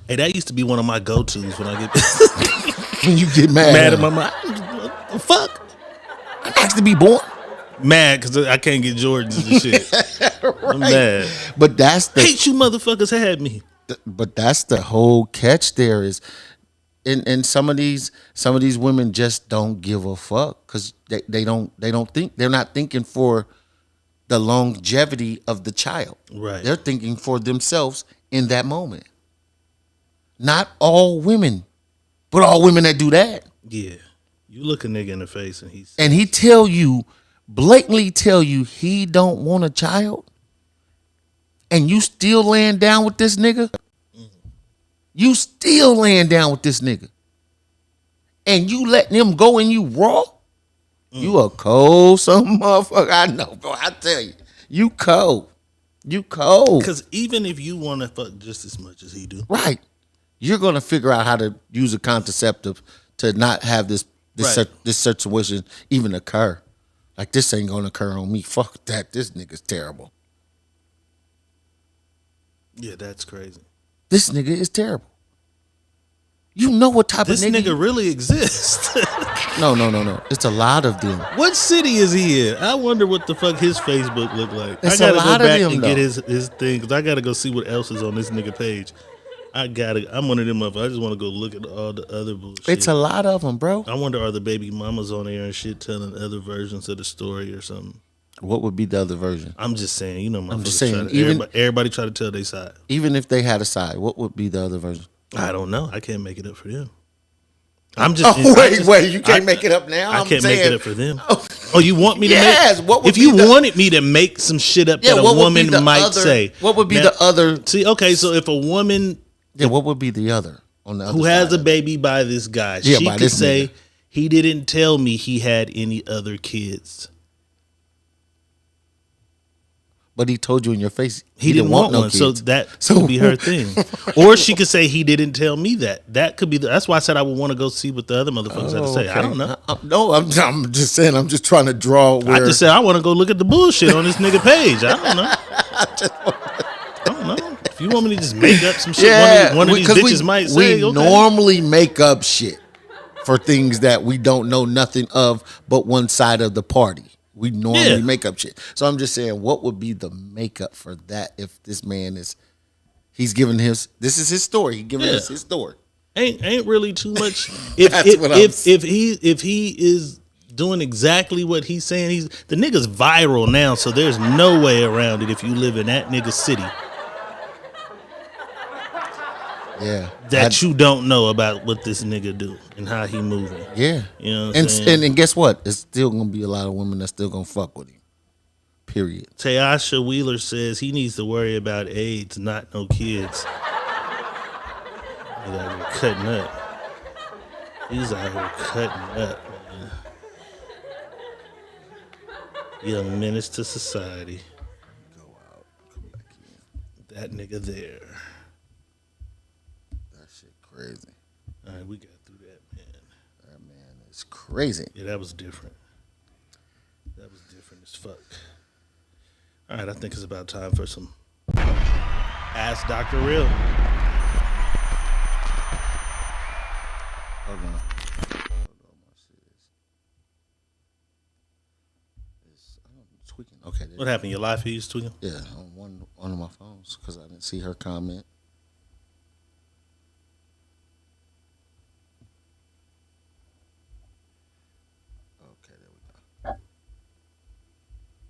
B: Hey, that used to be one of my go-tos when I get
A: when you get mad
B: at my mind. What the fuck?
A: I asked to be born.
B: Mad because I can't get Jordans and shit.
A: Right.
B: I'm mad.
A: But that's the
B: hate you motherfuckers had me.
A: But that's the whole catch. There is. And some of these women just don't give a fuck because they don't think, they're not thinking for the longevity of the child.
B: Right.
A: They're thinking for themselves in that moment. Not all women, but all women that do that.
B: Yeah. You look a nigga in the face and
A: he blatantly tell you he don't want a child, and you still laying down with this nigga. You still laying down with this nigga. And you letting him go and you raw? You a cold some motherfucker. I know, bro. I tell you. You cold. You cold.
B: Because even if you want to fuck just as much as he do.
A: Right. You're going to figure out how to use a contraceptive to not have this situation even occur. Like, this ain't going to occur on me. Fuck that. This nigga's terrible.
B: Yeah, that's crazy.
A: This nigga is terrible. You know what type of nigga?
B: This nigga really exists.
A: No. It's a lot of them.
B: What city is he in? I wonder what the fuck his Facebook look like.
A: It's
B: I gotta
A: a lot
B: go back
A: of them,
B: and
A: though.
B: get his thing because I gotta go see what else is on this nigga page. I'm one of them. I just want to go look at all the other bullshit.
A: It's a lot of them, bro.
B: I wonder, are the baby mamas on there and shit telling other versions of the story or something?
A: What would be the other version?
B: I'm just saying, you know,
A: I'm just saying,
B: everybody try to tell their side.
A: Even if they had a side, what would be the other version?
B: I don't know. I can't make it up for them. I'm just.
A: Wait, you can't make it up now?
B: I can't make it up for them. Oh, you want me to
A: yes,
B: make?
A: What would
B: if you wanted me to make some shit up that a woman might say?
A: What would be the other?
B: See, okay, so if a woman,
A: what would be the other on the other
B: who has a baby by this guy?
A: Yeah,
B: she
A: by
B: could
A: this
B: say
A: nigga.
B: he didn't tell me he had any other kids.
A: But he told you in your face
B: he didn't want
A: no
B: one.
A: kids.
B: So that could be her thing. Or she could say he didn't tell me that. That could be. That's why I said I would want to go see what the other motherfuckers had to say. I don't know.
A: No, I'm just saying. I'm just trying to draw.
B: I just said I want to go look at the bullshit on this nigga page. I don't know. I don't know. If you want me to just make up some shit, one of these bitches might say.
A: We normally make up shit for things that we don't know nothing of, but one side of the party. We normally make up shit. So I'm just saying, what would be the makeup for that if this man he's giving this is his story. He's giving us his story.
B: Ain't really too much. If he is doing exactly what he's saying, the nigga's viral now, so there's no way around it if you live in that nigga city.
A: Yeah.
B: That you don't know about what this nigga do and how he moving.
A: Yeah.
B: You know what I'm saying?
A: And guess what? It's still gonna be a lot of women that's still gonna fuck with him. Period.
B: Tayasha Wheeler says he needs to worry about AIDS, not no kids. He's out here cutting up. He's out here cutting up, man. Young menace to society.
A: Go out, come back in.
B: That nigga there.
A: Crazy.
B: All right, we got through that, man.
A: That man is crazy.
B: Yeah, that was different. That was different as fuck. All right, I think it's about time for some Ask Dr. Real.
A: Hold on. I'm tweaking. Okay.
B: What happened? Your live feed's tweaking?
A: Yeah, on one of my phones because I didn't see her comment.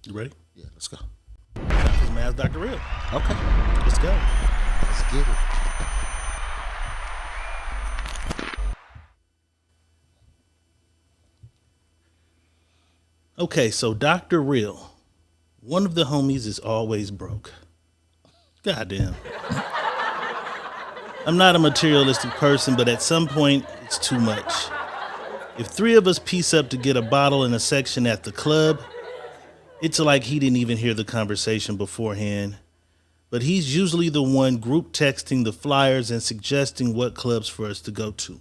B: You ready?
A: Yeah, let's go.
B: Time for Ask Dr. Real.
A: Okay.
B: Let's go.
A: Let's get it.
B: Okay, so Dr. Real, one of the homies is always broke. Goddamn. I'm not a materialistic person, but at some point, it's too much. If three of us piece up to get a bottle in a section at the club, it's like he didn't even hear the conversation beforehand. But he's usually the one group texting the flyers and suggesting what clubs for us to go to.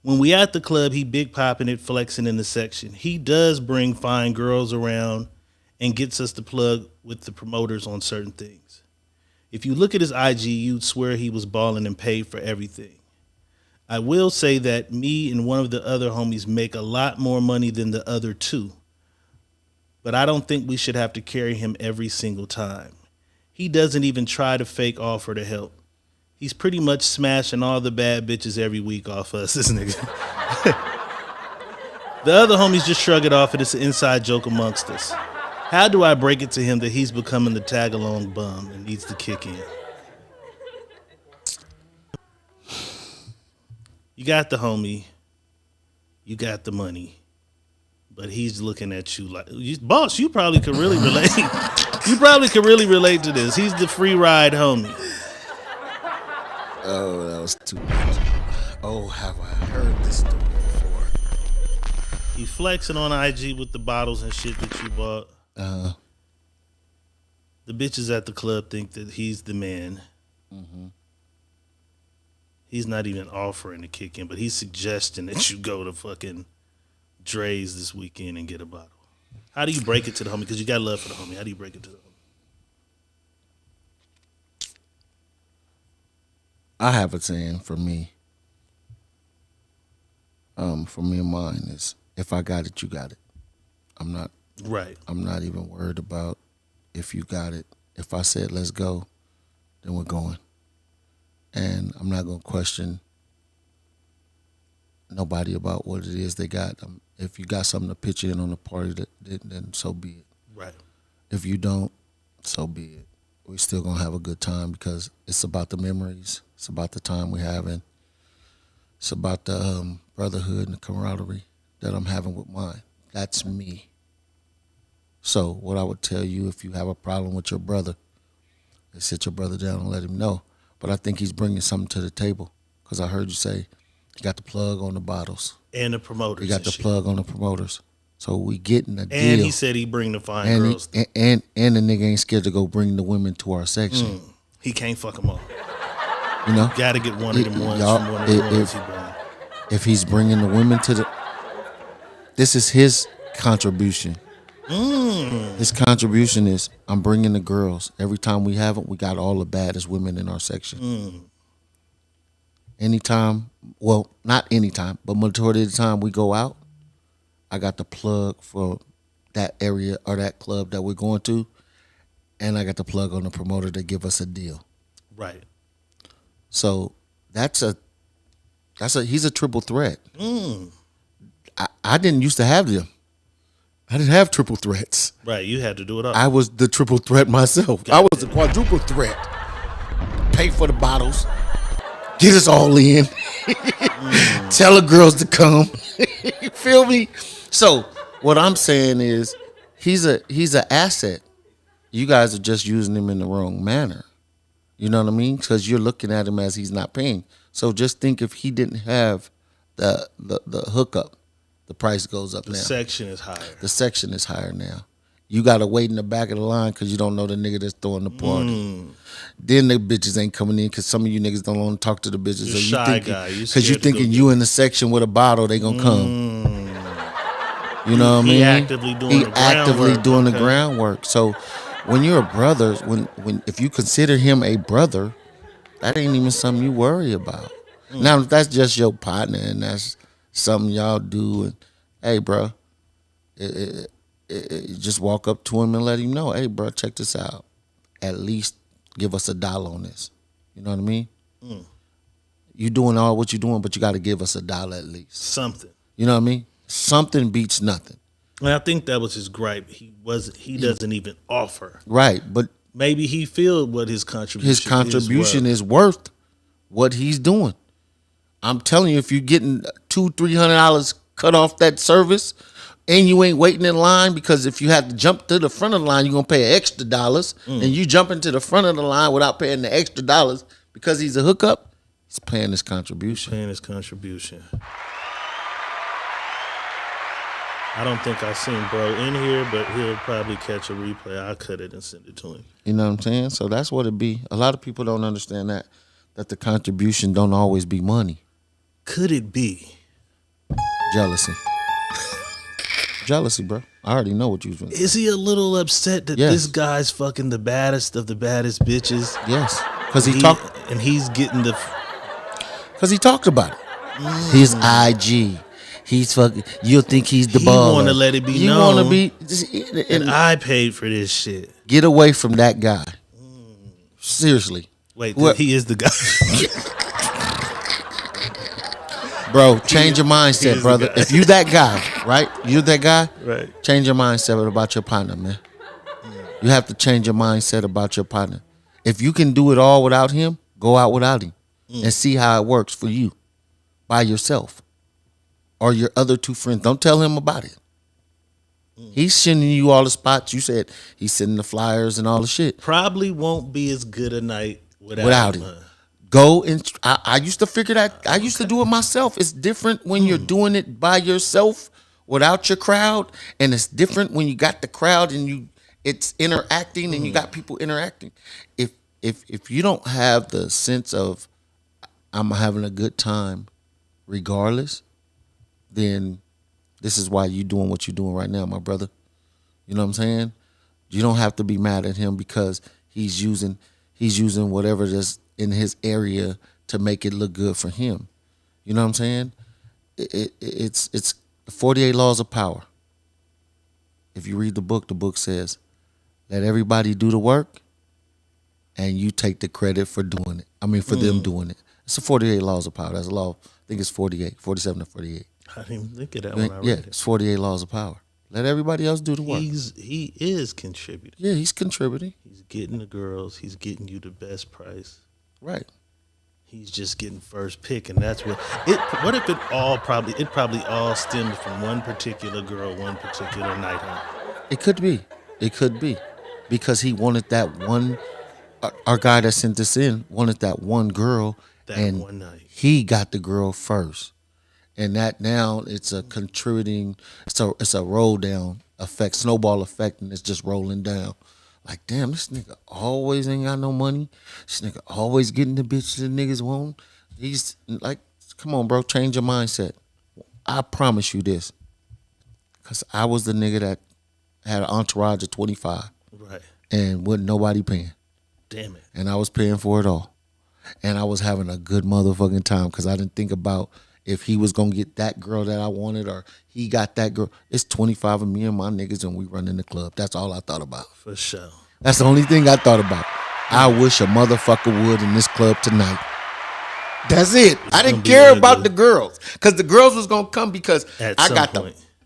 B: When we at the club, he big popping it, flexing in the section. He does bring fine girls around and gets us to plug with the promoters on certain things. If you look at his IG, you'd swear he was balling and paid for everything. I will say that me and one of the other homies make a lot more money than the other two. But I don't think we should have to carry him every single time. He doesn't even try to fake offer to help. He's pretty much smashing all the bad bitches every week off us, this nigga. The other homies just shrug it off and it's an inside joke amongst us. How do I break it to him that he's becoming the tag-along bum and needs to kick in? You got the homie. You got the money. But he's looking at you like, boss, you probably could really relate. You probably could really relate to this. He's the free ride homie.
A: Oh, that was too much. Oh, have I heard this story before?
B: He flexing on IG with the bottles and shit that you bought.
A: Uh-huh.
B: The bitches at the club think that he's the man.
A: Mm-hmm.
B: He's not even offering to kick in, but he's suggesting that you go to fucking Dre's this weekend and get a bottle. How do you break it to the homie? Because you got love for the homie. How do you break it to the homie?
A: I have a saying for me. For me and mine is, if I got it, you got it. I'm not even worried about if you got it. If I said let's go, then we're going. and I'm not gonna question nobody about what it is they got. If you got something to pitch in on the party, then so be it.
B: Right.
A: If you don't, so be it. We're still gonna have a good time because it's about the memories. It's about the time we're having. It's about the brotherhood and the camaraderie that I'm having with mine. That's me. So what I would tell you, if you have a problem with your brother, is sit your brother down and let him know. But I think he's bringing something to the table because I heard you say he got the plug on the bottles.
B: And the promoters.
A: He got the plug on the promoters. So we getting a deal.
B: And he said he bring the fine girls.
A: And the nigga ain't scared to go bring the women to our section.
B: He can't fuck them all.
A: You know?
B: Got to get one of them ones from one of the ones he bring.
A: If he's bringing the women to this is his contribution. His contribution is I'm bringing the girls. Every time we have it, we got all the baddest women in our section. Anytime, well, not anytime, but majority of the time we go out, I got the plug for that area or that club that we're going to, and I got the plug on the promoter to give us a deal.
B: Right.
A: So he's a triple threat. I didn't used to have them. I didn't have triple threats.
B: Right, you had to do it all.
A: I was the triple threat myself. I was a quadruple threat. Pay for the bottles. Get us all in. Tell the girls to come. You feel me? So what I'm saying is he's an asset. You guys are just using him in the wrong manner. You know what I mean? Because you're looking at him as he's not paying. So just think if he didn't have the hookup, the price goes up now.
B: The section is higher.
A: The section is higher now. You got to wait in the back of the line because you don't know the nigga that's throwing the party. Then the bitches ain't coming in because some of you niggas don't want to talk to the bitches.
B: You're
A: so you
B: shy
A: thinking,
B: guy.
A: because you thinking you in the section with a bottle, they going to come. You know what I mean?
B: He actively doing the groundwork.
A: The groundwork. So when you're a brother, if you consider him a brother, that ain't even something you worry about. Now, if that's just your partner and that's something y'all do, and hey, bro, just walk up to him and let him know, hey, bro, check this out. At least give us $1 on this. You know what I mean? You doing all what you're doing, but you got to give us $1 at least.
B: Something.
A: You know what I mean? Something beats nothing.
B: And I think that was his gripe. He doesn't even offer.
A: Right, but
B: maybe he feel what his contribution
A: is worth what he's doing. I'm telling you, if you're getting $200-$300 cut off that service, and you ain't waiting in line, because if you have to jump to the front of the line, you're gonna pay extra dollars, and you jump into the front of the line without paying the extra dollars because he's a hookup, he's paying his contribution.
B: I don't think I've seen bro in here, but he'll probably catch a replay. I'll cut it and send it to him.
A: You know what I'm saying? So that's what it be. A lot of people don't understand that the contribution don't always be money.
B: Could it be
A: jealousy? Jealousy, bro. I already know what you was.
B: Is he a little upset that this guy's fucking the baddest of the baddest bitches?
A: Yes, because he talked,
B: and he's getting the.
A: Because he talked about it. His IG. He's fucking. You'll think he's the baller.
B: You want to let it be
A: you
B: known.
A: Want to be.
B: And I paid for this shit.
A: Get away from that guy. Seriously.
B: Wait, he is the guy.
A: Bro, change your mindset, brother. If you that guy, right? You're that guy.
B: Right.
A: Change your mindset about your partner, man. You have to change your mindset about your partner. If you can do it all without him, go out without him and see how it works for you by yourself or your other two friends. Don't tell him about it. He's sending you all the spots. You said he's sending the flyers and all the shit.
B: Probably won't be as good a night without him.
A: Go and I used to figure that. I used to do it myself. It's different when you're doing it by yourself without your crowd, and it's different when you got the crowd and it's interacting and you got people interacting. If you don't have the sense of I'm having a good time regardless, then this is why you're doing what you're doing right now, my brother. You know what I'm saying? You don't have to be mad at him because he's using whatever that's in his area to make it look good for him. You know what I'm saying? It's 48 laws of power. If you read the book says, let everybody do the work and you take the credit for doing it. I mean, for them doing it. It's the 48 laws of power. That's a law. I think it's 47 or 48.
B: I didn't even think of that when I read it.
A: It's 48 laws of power. Let everybody else do the work.
B: He is contributing.
A: Yeah, he's contributing.
B: He's getting the girls. He's getting you the best price.
A: Right.
B: He's just getting first pick, and that's what. What if it probably all stemmed from one particular girl, one particular night, huh?
A: It could be. It could be, because he wanted that one. Our guy that sent this in wanted that one girl, and
B: one night
A: he got the girl first, and that now it's a contributing. It's a roll down effect, snowball effect, and it's just rolling down. Like, damn, this nigga always ain't got no money. This nigga always getting the bitch the niggas want. He's like, come on, bro, change your mindset. I promise you this, because I was the nigga that had an entourage of 25.
B: Right.
A: And wasn't nobody paying.
B: Damn it.
A: And I was paying for it all. And I was having a good motherfucking time, because I didn't think about if he was going to get that girl that I wanted or he got that girl. It's 25 of me and my niggas and we run in the club. That's all I thought about.
B: For sure.
A: That's the only thing I thought about. I wish a motherfucker would in this club tonight. That's it. I didn't care about the girls, because the girls was going to come because I got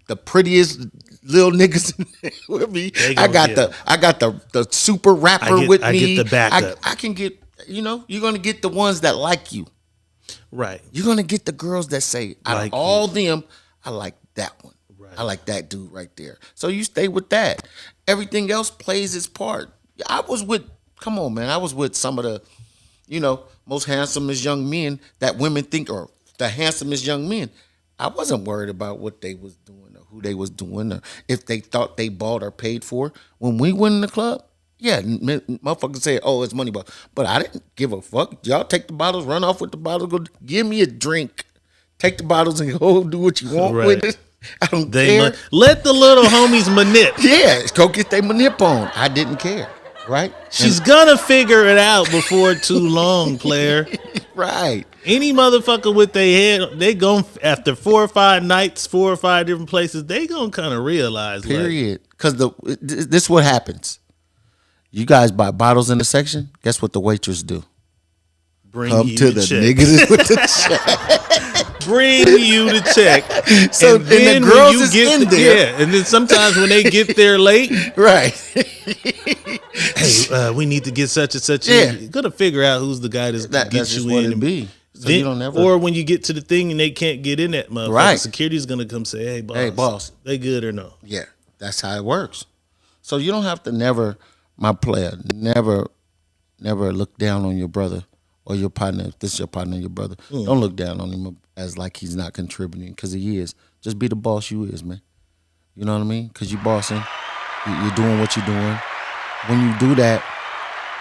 A: the prettiest little niggas in there with me. I got the super rapper with me.
B: I get the backup.
A: I can get, you're going to get the ones that like you.
B: Right.
A: You're going to get the girls that say, out of all them, I like that one. Right. I like that dude right there. So you stay with that. Everything else plays its part. I was with some of the, most handsomest young men that women think are the handsomest young men. I wasn't worried about what they was doing or who they was doing or if they thought they bought or paid for. When we went in the club, yeah, motherfuckers say, oh, it's money, but I didn't give a fuck. Y'all take the bottles, run off with the bottles, go give me a drink. Take the bottles and go do what you want with it. I don't care.
B: Let the little homies manip.
A: Yeah, go get their manip on. I didn't care, right?
B: She's gonna figure it out before too long, player.
A: Right.
B: Any motherfucker with their head, they gon' after 4 or 5 nights, 4 or 5 different places, they gonna kind of realize.
A: Period. Because this what happens. You guys buy bottles in the section. Guess what the waitress do? Come to the niggas with the check.
B: Bring you the check.
A: So and then the girls is in there.
B: Yeah, and then sometimes when they get there late,
A: right?
B: Hey, we need to get such and such. Yeah, you're gonna figure out who's the guy that's get you in.
A: And be. So
B: then,
A: you don't ever.
B: Or when you get to the thing and they can't get in that motherfucker,
A: right?
B: Security's gonna come say, "Hey, boss, they good or no?"
A: Yeah, that's how it works. So you don't have to never look down on your brother or your partner. If this is your partner, your brother, don't look down on him as like he's not contributing, because he is. Just be the boss you is, man. You know what I mean? Because you bossing, you're doing what you're doing. When you do that,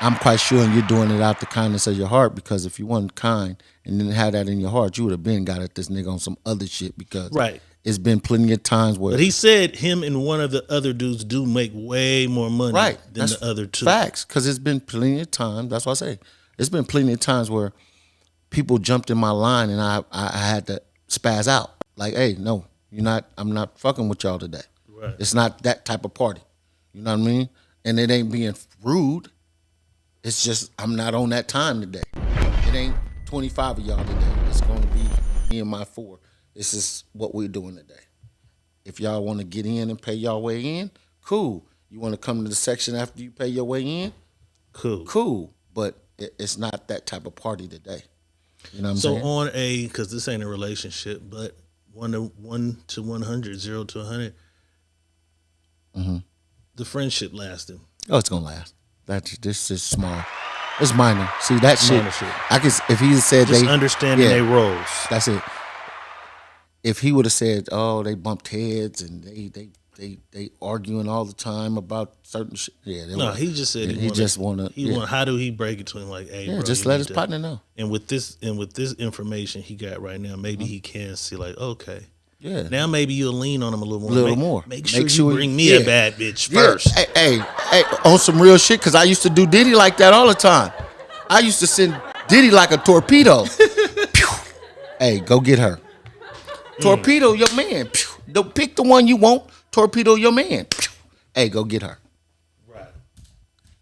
A: I'm quite sure you're doing it out the kindness of your heart, because if you weren't kind and didn't have that in your heart, you would have been got at this nigga on some other shit, because it's been plenty of times where.
B: But he said him and one of the other dudes do make way more money than the other two.
A: Facts, because it's been plenty of times. That's what I say. It's been plenty of times where people jumped in my line and I had to spaz out. Like, hey, no, I'm not fucking with y'all today.
B: Right.
A: It's not that type of party. You know what I mean? And it ain't being rude. It's just I'm not on that time today. It ain't 25 of y'all today. It's going to be me and my 4. This is what we're doing today. If y'all want to get in and pay y'all way in, cool. You want to come to the section after you pay your way in? Cool. But it's not that type of party today. You know what I'm saying?
B: So on because this ain't a relationship, but 1 to 100, 0 to 100, the friendship lasting.
A: Oh, it's gonna last. This is small. It's minor. See that shit. I could if he said
B: just
A: they
B: understanding their roles.
A: That's it. If he would have said, "Oh, they bumped heads and they arguing all the time about certain shit,"
B: he just said
A: he just wanna.
B: How do he break it to him? Like, hey, bro,
A: just let his partner know.
B: And with this information he got right now, maybe he can see like, okay.
A: Yeah.
B: Now maybe you'll lean on him a little more. Make sure you bring me a bad bitch first.
A: Hey, on some real shit, because I used to do Diddy like that all the time. I used to send Diddy like a torpedo. Hey, go get her. Torpedo your man. Pick the one you want. Torpedo your man. Hey, go get her.
B: Right.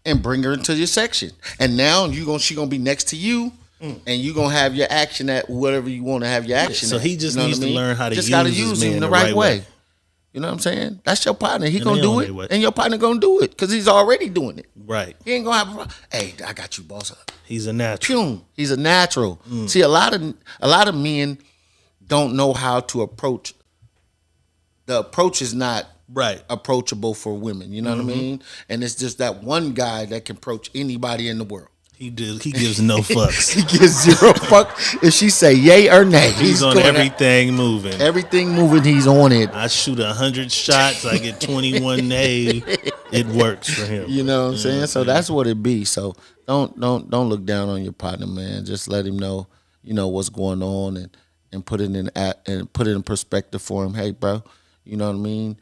A: and bring her into your section. And now she gonna be next to you, and you gonna have your action at whatever you want to have your action.
B: So
A: at,
B: he just
A: you know
B: needs
A: what I
B: to
A: mean?
B: learn how to
A: just
B: use
A: gotta
B: his
A: use
B: man
A: him the
B: the
A: right
B: right
A: way.
B: way.
A: You know what I'm saying? That's your partner. He
B: And
A: gonna
B: they
A: do
B: on
A: it,
B: their way.
A: and your partner gonna do it because he's already doing it.
B: Right.
A: He ain't gonna have a problem. Hey, I got you, boss up.
B: He's a natural.
A: Boom. He's a natural. See, a lot of men don't know how to approach. The approach is not
B: right
A: approachable for women. You know what I mean? And it's just that one guy that can approach anybody in the world.
B: He gives no fucks.
A: He gives zero fuck if she say yay or nay.
B: He's on everything moving.
A: Everything moving, he's on it.
B: I shoot 100 shots, I get 21 nay. It works for him.
A: You know what I'm saying? So that's what it be. So don't look down on your partner, man. Just let him know, what's going on and put it in perspective for him. Hey, bro, you know what I mean?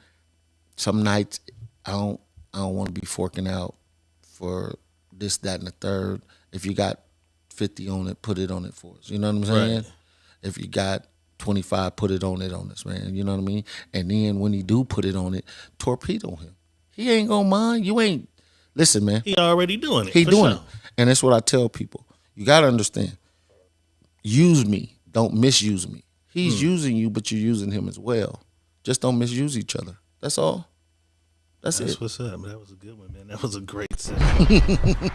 A: Some nights I don't want to be forking out for this, that, and the third. If you got 50 on it, put it on it for us. You know what I'm saying?
B: Right.
A: If you got 25, put it on us, man. You know what I mean? And then when he do put it on it, torpedo him. He ain't gonna mind. You ain't. Listen, man.
B: He already doing it.
A: He
B: for
A: doing
B: sure.
A: it. And that's what I tell people. You got to understand. Use me. Don't misuse me. He's using you, but you're using him as well. Just don't misuse each other. That's all. That's it.
B: What's up. That was a good one, man. That was a great set.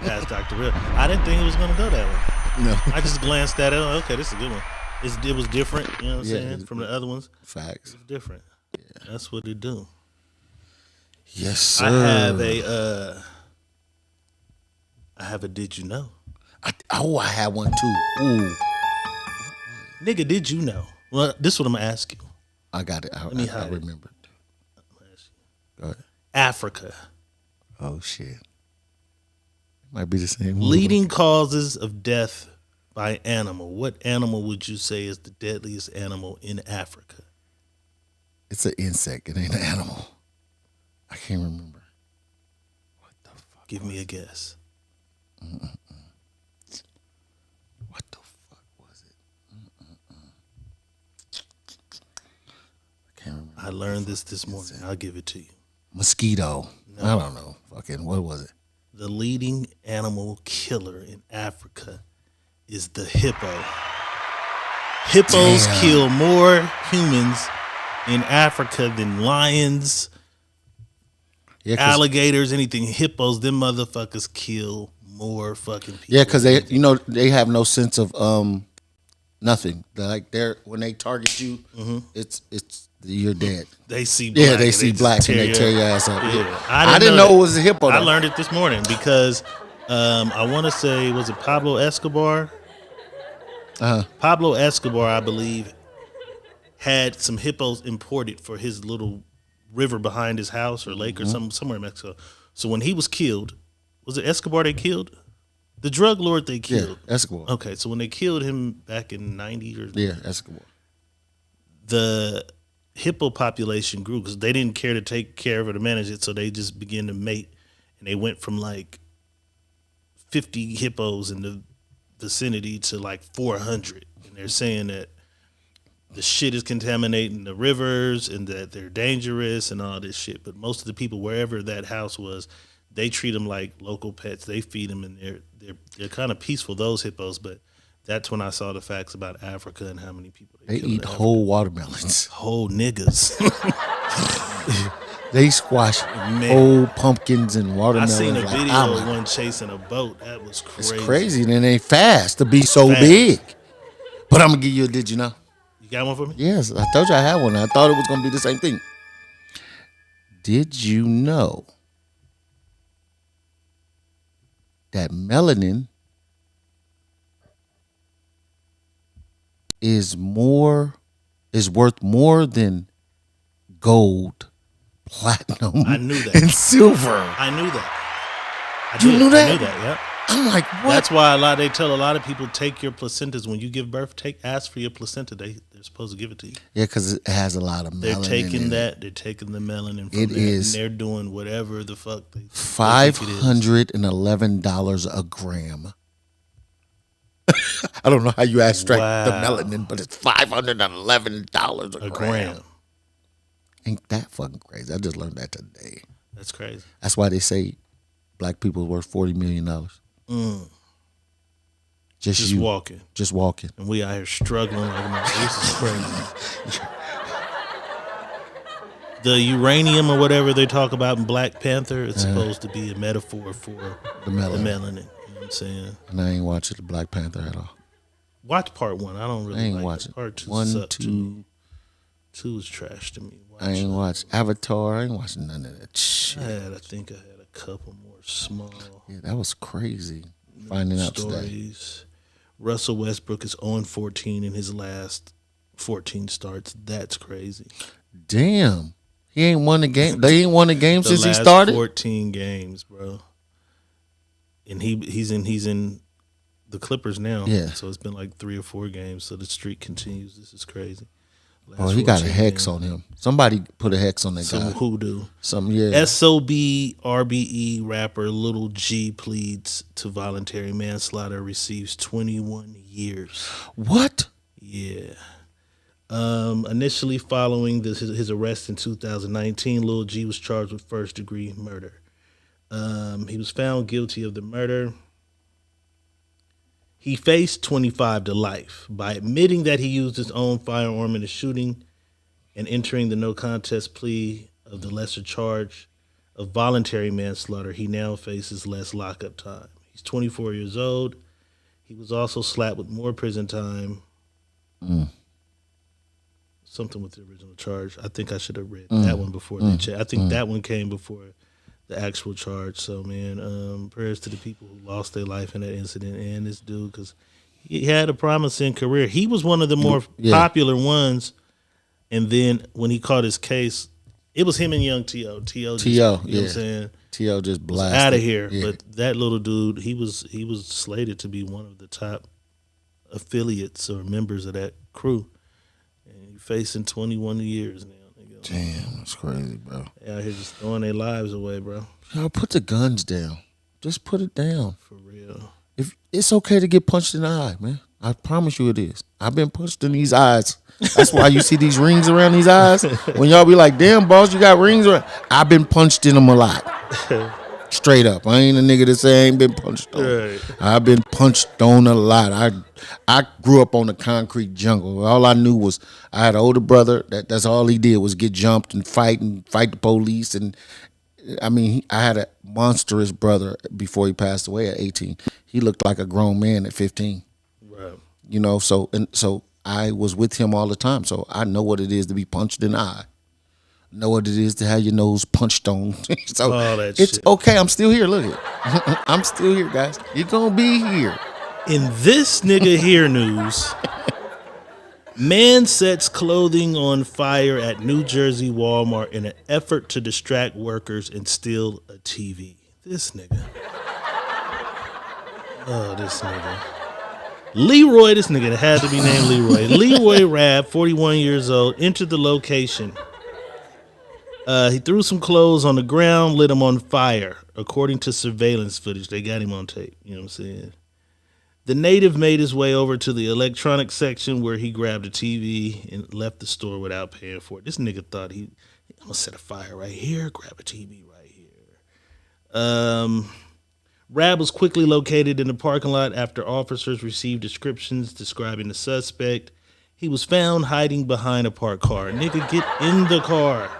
B: That's Dr. Real. I didn't think it was going to go that way.
A: No.
B: I just glanced at it. Okay, this is a good one. It was different, you know what I'm saying, from the other ones.
A: Facts.
B: It was different. Yeah. That's what it do.
A: Yes, sir.
B: I have a did you know?
A: I had one too. Ooh.
B: Nigga, did you know? Well, this is what I'm going to ask you.
A: I got it. I remembered. Go ahead.
B: Africa.
A: Oh, shit. Might be the same.
B: Leading causes of death by animal. What animal would you say is the deadliest animal in Africa?
A: It's an insect. It ain't an animal. I can't remember. What the fuck?
B: Give me a guess.
A: What the fuck was it? I can't remember.
B: I learned this morning. I'll give it to you.
A: Mosquito.
B: No.
A: I don't know. Fucking, what was it?
B: The leading animal killer in Africa is the hippo. Hippos kill more humans in Africa than lions, alligators, anything. Hippos, them motherfuckers kill more fucking people.
A: Yeah, because they have no sense of nothing. When they target you, it's you're dead.
B: They see black.
A: Yeah, they see black and they tear your ass up.
B: Yeah.
A: I didn't know it was a hippo.
B: I learned it this morning because I want to say, was it Pablo Escobar? Pablo Escobar, I believe, had some hippos imported for his little river behind his house or lake or somewhere in Mexico. So when he was killed, was it Escobar they killed? The drug lord they killed.
A: Yeah, Escobar.
B: Okay, so when they killed him back in 90 or
A: Escobar.
B: The hippo population grew because they didn't care to take care of it or manage it, so they just began to mate, and they went from like 50 hippos in the vicinity to like 400. And they're saying that the shit is contaminating the rivers and that they're dangerous and all this shit. But most of the people, wherever that house was, they treat them like local pets. They feed them, and they're kind of peaceful, those hippos. But that's when I saw the facts about Africa and how many people
A: they eat whole watermelons.
B: Whole niggas.
A: They squash whole pumpkins and watermelons.
B: I seen a
A: like,
B: video of one chasing a boat. That was crazy.
A: It's crazy, and it ain't fast to be so big. But I'm gonna give you a did you know?
B: You got one for me?
A: Yes, I told you I had one. I thought it was gonna be the same thing. Did you know that melanin is worth more than gold, platinum,
B: I knew that.
A: and silver?
B: I knew that.
A: You knew that?
B: I knew that, yeah.
A: I'm like, what?
B: That's why they tell a lot of people, take your placentas when you give birth. Ask for your placenta. They're supposed to give it to you.
A: Yeah, because it has a lot of melanin.
B: They're taking
A: in
B: that.
A: it.
B: They're taking the melanin from
A: It
B: that,
A: is
B: and they're doing whatever the fuck they
A: $511 a gram. I don't know how you extract the melanin, but it's $511 a gram. Ain't that fucking crazy? I just learned that today.
B: That's crazy.
A: That's why they say Black people worth $40 million. Just you
B: walking.
A: Just walking.
B: And we out here struggling like this is crazy. The uranium or whatever they talk about in Black Panther, it's supposed to be a metaphor for the melanin. You know what I'm saying?
A: And I ain't watching the Black Panther at all.
B: Watch part 1. I don't really
A: I ain't
B: like
A: watching.
B: it. Part 2
A: 1,
B: sucked
A: 2.
B: to me. 2 is trash to me.
A: I ain't watched Avatar. I ain't watching none of that shit.
B: I think I had a couple more small.
A: Yeah, that was crazy. Finding out today.
B: Stories. Russell Westbrook is 0-14 in his last 14 starts. That's crazy.
A: Damn. He ain't won a game. They ain't won a game
B: The
A: since he
B: last
A: started.
B: 14 games, bro. And he's in the Clippers now.
A: Yeah.
B: So it's been like 3 or 4 games. So the streak continues. This is crazy.
A: Oh, he got a hex on him. Somebody put a hex on that guy.
B: Some hoodoo.
A: Yeah.
B: SOB RBE rapper Little G pleads to voluntary manslaughter, receives 21 years.
A: What?
B: Yeah. Initially following his arrest in 2019, Lil G was charged with first-degree murder. He was found guilty of the murder. He faced 25 to life. By admitting that he used his own firearm in the shooting and entering the no contest plea of the lesser charge of voluntary manslaughter, he now faces less lockup time. He's 24 years old. He was also slapped with more prison time. Something with the original charge. I think I should have read that one before they checked. I think that one came before the actual charge. So, man, prayers to the people who lost their life in that incident and this dude, because he had a promising career. He was one of the more popular ones. And then when he caught his case, it was him and young T.O. T.O. You know what I'm saying?
A: T.O. just blasted.
B: Out of here.
A: Yeah.
B: But that little dude, he was slated to be one of the top affiliates or members of that crew. And he's facing 21 years now.
A: Damn, that's crazy, bro.
B: Out here just throwing their lives away, bro.
A: Y'all put the guns down. Just put it down.
B: For real.
A: If it's okay to get punched in the eye, man. I promise you it is. I've been punched in these eyes. That's why you see these rings around these eyes. When y'all be like, damn, boss, you got rings around. I've been punched in them a lot. Straight up. I ain't a nigga that say I ain't been punched on.
B: Right.
A: I've been punched on a lot. I grew up on the concrete jungle. All I knew was I had an older brother. That's all he did was get jumped and fight the police. And I mean, I had a monstrous brother before he passed away at 18. He looked like a grown man at 15.
B: Right.
A: You know, so I was with him all the time. So I know what it is to be punched in the eye. Know what it is to have your nose punched on. So
B: all that
A: it's
B: shit.
A: okay. I'm still here. Look it. I'm still here, guys. You're gonna be here.
B: In this nigga here news, man sets clothing on fire at New Jersey Walmart in an effort to distract workers and steal a TV. This nigga. Oh, this nigga. Leroy, this nigga had to be named Leroy. Leroy Rabb, 41 years old, entered the location. He threw some clothes on the ground, lit them on fire, according to surveillance footage. They got him on tape, you know what I'm saying? The native made his way over to the electronics section where he grabbed a TV and left the store without paying for it. This nigga thought I'm gonna set a fire right here, grab a TV right here. Rabb was quickly located in the parking lot after officers received descriptions describing the suspect. He was found hiding behind a parked car. Nigga, get in the car.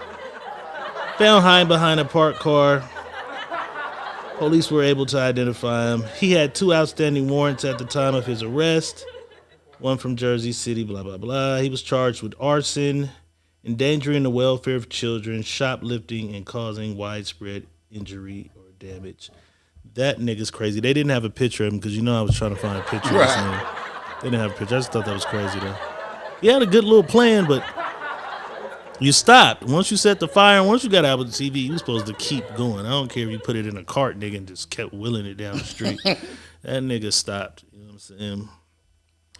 B: Found hiding behind a parked car. Police were able to identify him. He had 2 outstanding warrants at the time of his arrest. One from Jersey City, blah, blah, blah. He was charged with arson, endangering the welfare of children, shoplifting, and causing widespread injury or damage. That nigga's crazy. They didn't have a picture of him because, you know, I was trying to find a picture of this nigga. They didn't have a picture. I just thought that was crazy, though. He had a good little plan, but you stopped. Once you set the fire, once you got out with the TV, you were supposed to keep going. I don't care if you put it in a cart, nigga, and just kept wheeling it down the street. That nigga stopped. You know what I'm saying?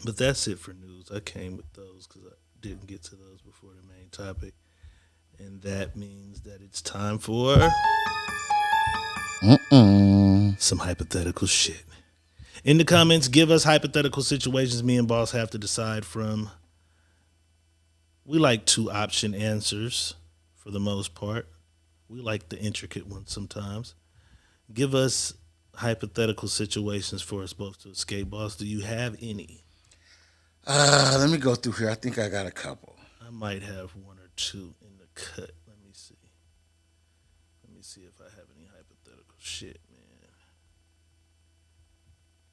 B: But that's it for news. I came with those because I didn't get to those before the main topic. And that means that it's time for some hypothetical shit. In the comments, give us hypothetical situations me and Boss have to decide from. We like 2-option answers for the most part. We like the intricate ones sometimes. Give us hypothetical situations for us both to escape. Boss, do you have any?
A: Let me go through here. I think I got a couple.
B: I might have one or two in the cut. Let me see. Let me see if I have any hypothetical shit, man.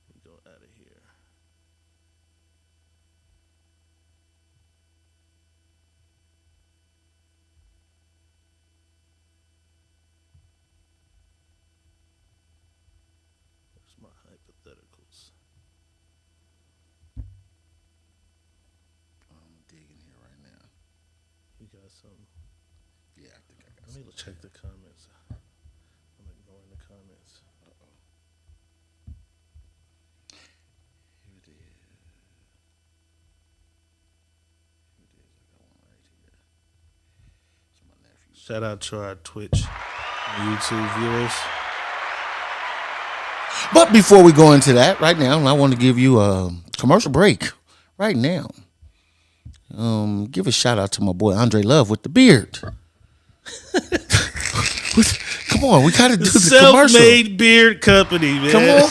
B: Let me go out of here. Where's my hypotheticals?
A: I'm digging here right now.
B: You got something?
A: Yeah, I think I got
B: Let me check the comments. I'm ignoring the comments.
A: Uh-oh. Here it is. Here it is. I got one right here. It's my nephew.
B: Shout out to our Twitch and YouTube viewers.
A: But before we go into that, right now, I want to give you a commercial break. Right now, give a shout out to my boy Andre Love with the beard. Come on, we gotta do the commercial.
B: Self-made beard company, man.
A: Come on,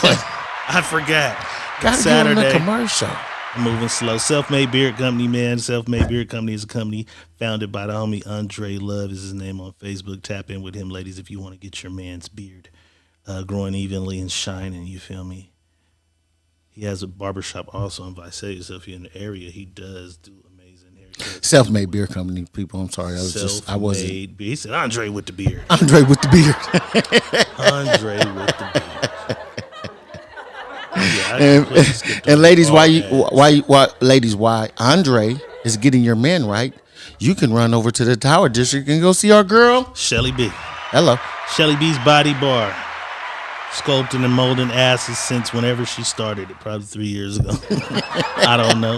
B: I forgot.
A: gotta
B: Saturday.
A: give him the commercial.
B: I'm moving slow. Self-made beard company, man. Self-made beard company is a company founded by the homie Andre Love. Is his name on Facebook. Tap in with him, ladies, if you want to get your man's beard growing evenly and shining. You feel me? He has a barbershop also in Visalia, so if you're in the area, he does do amazing haircuts.
A: Self-made beer company, people. I'm sorry, I wasn't.
B: Beard. He said Andre with the beard.
A: Andre with the beard.
B: Andre with the beard. Yeah,
A: and ladies, why Andre is getting your men right? You can run over to the Tower District and go see our girl
B: Shelly B.
A: Hello,
B: Shelly B's Body Bar. Sculpting and molding asses since whenever she started it, probably 3 years ago. I don't know.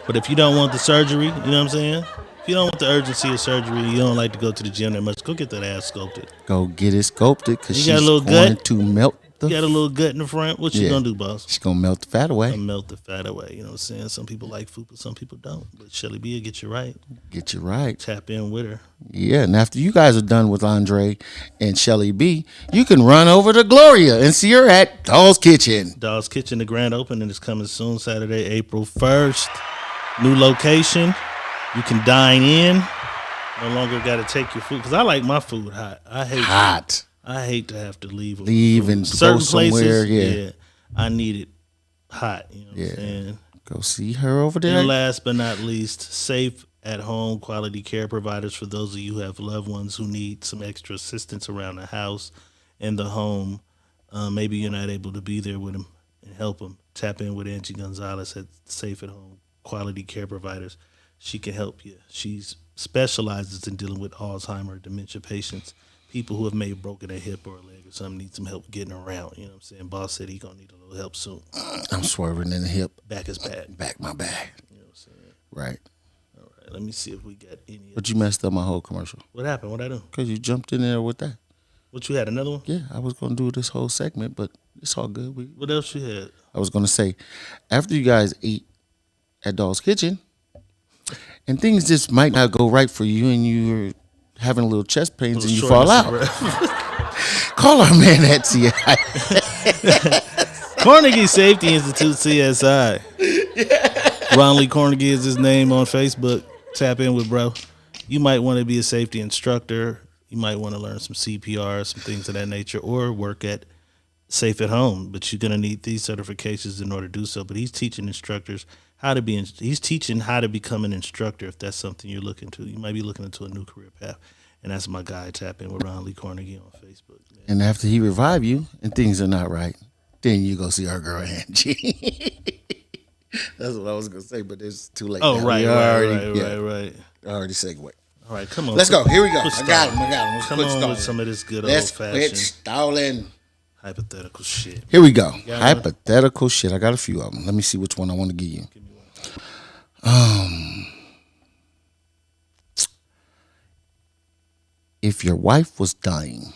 B: But if you don't want the surgery, you know what I'm saying? If you don't want the urgency of surgery, you don't like to go to the gym that much, go get that ass sculpted.
A: go get it sculpted because
B: You
A: she's
B: got a little
A: going
B: gut?
A: to melt the.
B: You got a little gut in the front. What you gonna do, boss?
A: She's gonna melt the fat away.
B: Melt the fat away. You know what I'm saying? Some people like food, but some people don't. But Shelly B will get you right.
A: Get you right.
B: Tap in with her.
A: Yeah, and after you guys are done with Andre and Shelly B, you can run over to Gloria and see her at Doll's Kitchen.
B: Doll's Kitchen, the grand opening is coming soon, Saturday, April 1st. New location. You can dine in. No longer got to take your food because I like my food hot. I hate to have to leave.
A: And
B: certain
A: go somewhere.
B: places.
A: Yeah.
B: I need it hot. You know what I'm saying?
A: Go see her over there.
B: And last but not least, safe at home quality care providers for those of you who have loved ones who need some extra assistance around the house and the home. Maybe you're not able to be there with them and help them. Tap in with Angie Gonzalez at Safe at Home Quality Care Providers. She can help you. She specializes in dealing with Alzheimer, dementia patients, people who have maybe broken a hip or a leg or something, need some help getting around. You know what I'm saying? Boss said he's going to need a little help soon.
A: I'm swerving in the hip.
B: Back is bad.
A: Back my back.
B: You know what I'm saying?
A: Right.
B: All right. Let me see if we got any.
A: But you messed up my whole commercial.
B: What happened? What'd I do?
A: Because you jumped in there with that.
B: What you had? Another one?
A: Yeah, I was going to do this whole segment, but it's all good.
B: What else you had?
A: I was going to say, after you guys eat at Doll's Kitchen, and things just might not go right for you, and you're having a little chest pains and you fall out. Call our man at CI.
B: Carnegie Safety Institute, CSI. Ron Lee Carnegie is his name on Facebook. Tap in with bro. You might want to be a safety instructor. You might want to learn some CPR, some things of that nature, or work at Safe at Home. But you're going to need these certifications in order to do so. But he's teaching instructors how to be. He's teaching how to become an instructor if that's something you're looking to. You might be looking into a new career path. And that's my guy. Tap in with Ron Lee Carnegie on Facebook. Man.
A: And after he revive you and things are not right, then you go see our girl Angie. That's what I was going to say, but it's too late.
B: Oh,
A: now.
B: right.
A: I already segued.
B: All right, come on.
A: Let's go. Here we go.
B: Let's
A: I got him.
B: Let's come on with some of this good
A: Let's
B: old-fashioned
A: quit stalling.
B: hypothetical shit.
A: Here we go.
B: You got
A: Hypothetical shit. I got a few of them. Let me see which one I want to give you.
B: Give me one.
A: If your wife was dying.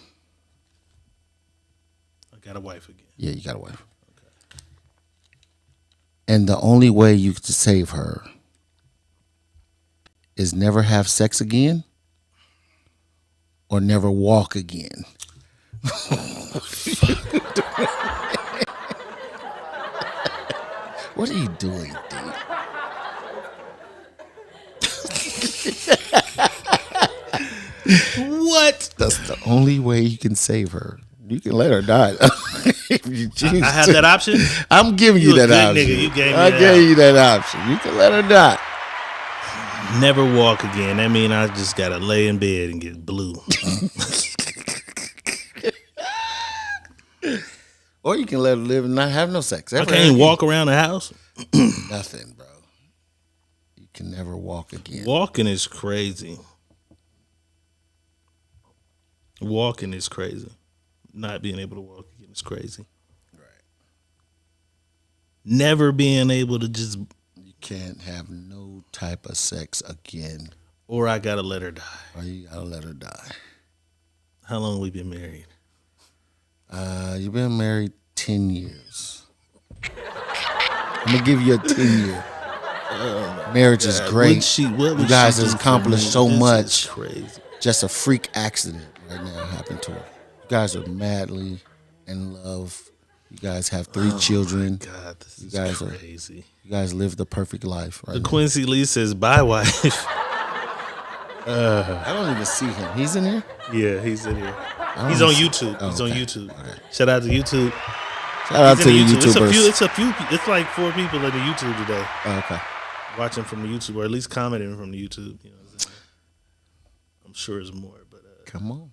B: I got a wife again.
A: Yeah, you got a wife. Okay. And the only way you could save her is never have sex again or never walk again. are you doing, D?
B: What?
A: That's the only way you can save her. You can let her die if you choose.
B: I have
A: to.
B: that option.
A: I'm giving you
B: You a
A: that
B: good
A: option.
B: nigga. You gave me
A: I
B: that
A: gave you that option. You can let her die.
B: Never walk again. That mean I just gotta lay in bed and get blue.
A: Or you can let her live and not have no sex.
B: I can't walk around the house.
A: Nothing, bro. You can never walk again.
B: Walking is crazy. Walking is crazy. Not being able to walk again is crazy.
A: Right.
B: Never being able to just.
A: You can't have no type of sex again.
B: Or I gotta let her die.
A: Or you gotta let her die.
B: How long we been married?
A: You've been married 10 years. I'm gonna give you a 10-year. Marriage is great. You guys have accomplished so much.
B: Crazy.
A: Just a freak accident right now happened to her. You guys are madly in love. You guys have 3 children.
B: God, this is crazy.
A: You guys live the perfect life right
B: The
A: now.
B: Quincy Lee says, bye, wife.
A: I don't even see him. He's in here?
B: Yeah, he's in here.
A: I
B: He's
A: don't
B: on
A: see-
B: YouTube.
A: Oh,
B: He's on
A: okay.
B: YouTube.
A: Okay.
B: Shout out to YouTube.
A: Shout out
B: He's
A: to
B: in
A: the YouTubers.
B: It's a few. It's like 4 people in the YouTube today.
A: Oh, okay.
B: Watching from the YouTube, or at least commenting from the YouTube. You know what I'm saying? I'm sure it's more, but
A: Come on.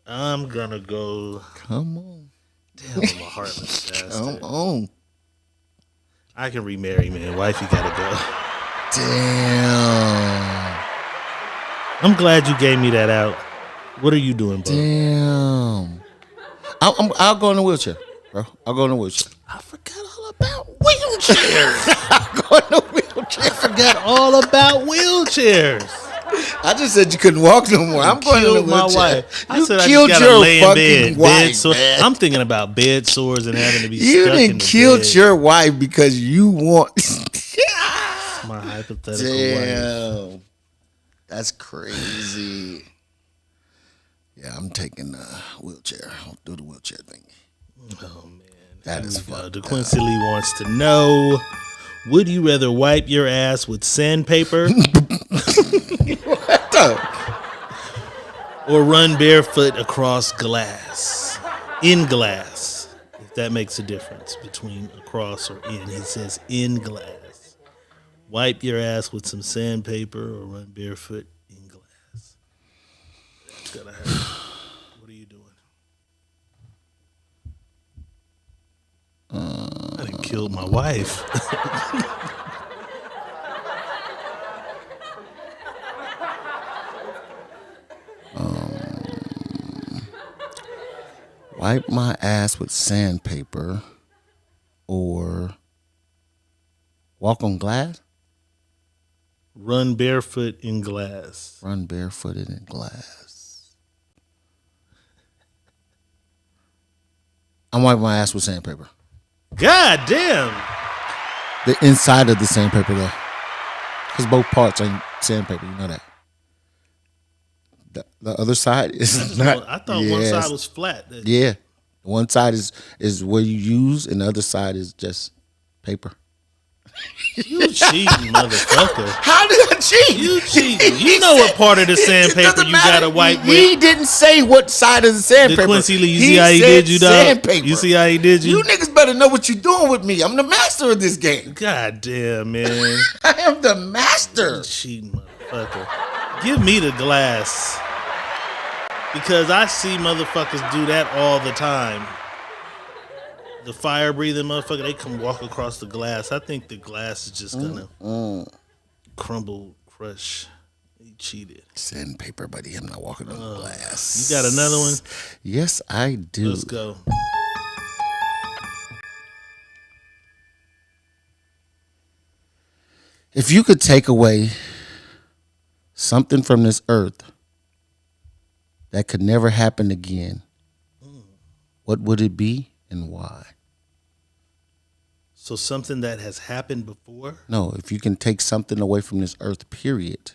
B: I'm gonna go.
A: Come on.
B: Damn, I'm a heartless bastard.
A: Come on.
B: I can remarry, man. Wifey gotta go.
A: Damn.
B: I'm glad you gave me that out. What are you doing, bro?
A: Damn. I'll go in the wheelchair, bro. I'll go in the wheelchair.
B: I forgot all about wheelchairs.
A: I'll go in the wheelchair.
B: I forgot all about wheelchairs.
A: I just said you couldn't walk no more. I'm going in the
B: Killed my
A: wheelchair.
B: wife. I
A: You
B: said
A: killed
B: I just gotta
A: your
B: lay in
A: fucking
B: bed.
A: wife,
B: sore.
A: man.
B: I'm thinking about bed sores and having to be
A: You
B: stuck in
A: didn't
B: the
A: kill
B: bed.
A: your wife because you want.
B: My hypothetical wife.
A: Damn. That's crazy. Yeah, I'm taking the wheelchair. I'll do the wheelchair thing.
B: Oh man,
A: That is fucked
B: The Quincy Lee wants to know: would you rather wipe your ass with sandpaper, or run barefoot across glass? In glass, if that makes a difference between across or in. He says in glass. Wipe your ass with some sandpaper or run barefoot in glass. It's gotta hurt. What are you doing? I done killed my wife.
A: Wipe my ass with sandpaper or walk on glass?
B: Run barefoot in glass.
A: Run barefooted in glass. I'm wiping my ass with sandpaper.
B: God damn.
A: The inside of the sandpaper, though. Because both parts are sandpaper. You know that. The other side is not.
B: I thought one side was flat.
A: Yeah. One side is where you use, and the other side is just paper.
B: You cheating, motherfucker.
A: How did I cheat?
B: You cheating. You know what part of the sandpaper you gotta wipe with.
A: He didn't say what side of the sandpaper.
B: The Quincy Lee, you see how he did you, dog?
A: Sandpaper.
B: You see how he did you?
A: You niggas better know what you're doing with me. I'm the master of this game.
B: God damn, man.
A: I am the master.
B: You cheating, motherfucker. Give me the glass. Because I see motherfuckers do that all the time. The fire breathing motherfucker, they come walk across the glass. I think the glass is just gonna crumble, crush. He cheated.
A: Sandpaper, buddy. I'm not walking on the glass.
B: You got another one?
A: Yes, I do.
B: Let's go.
A: If you could take away something from this earth that could never happen again, what would it be and why?
B: So something that has happened before?
A: No, if you can take something away from this earth, period,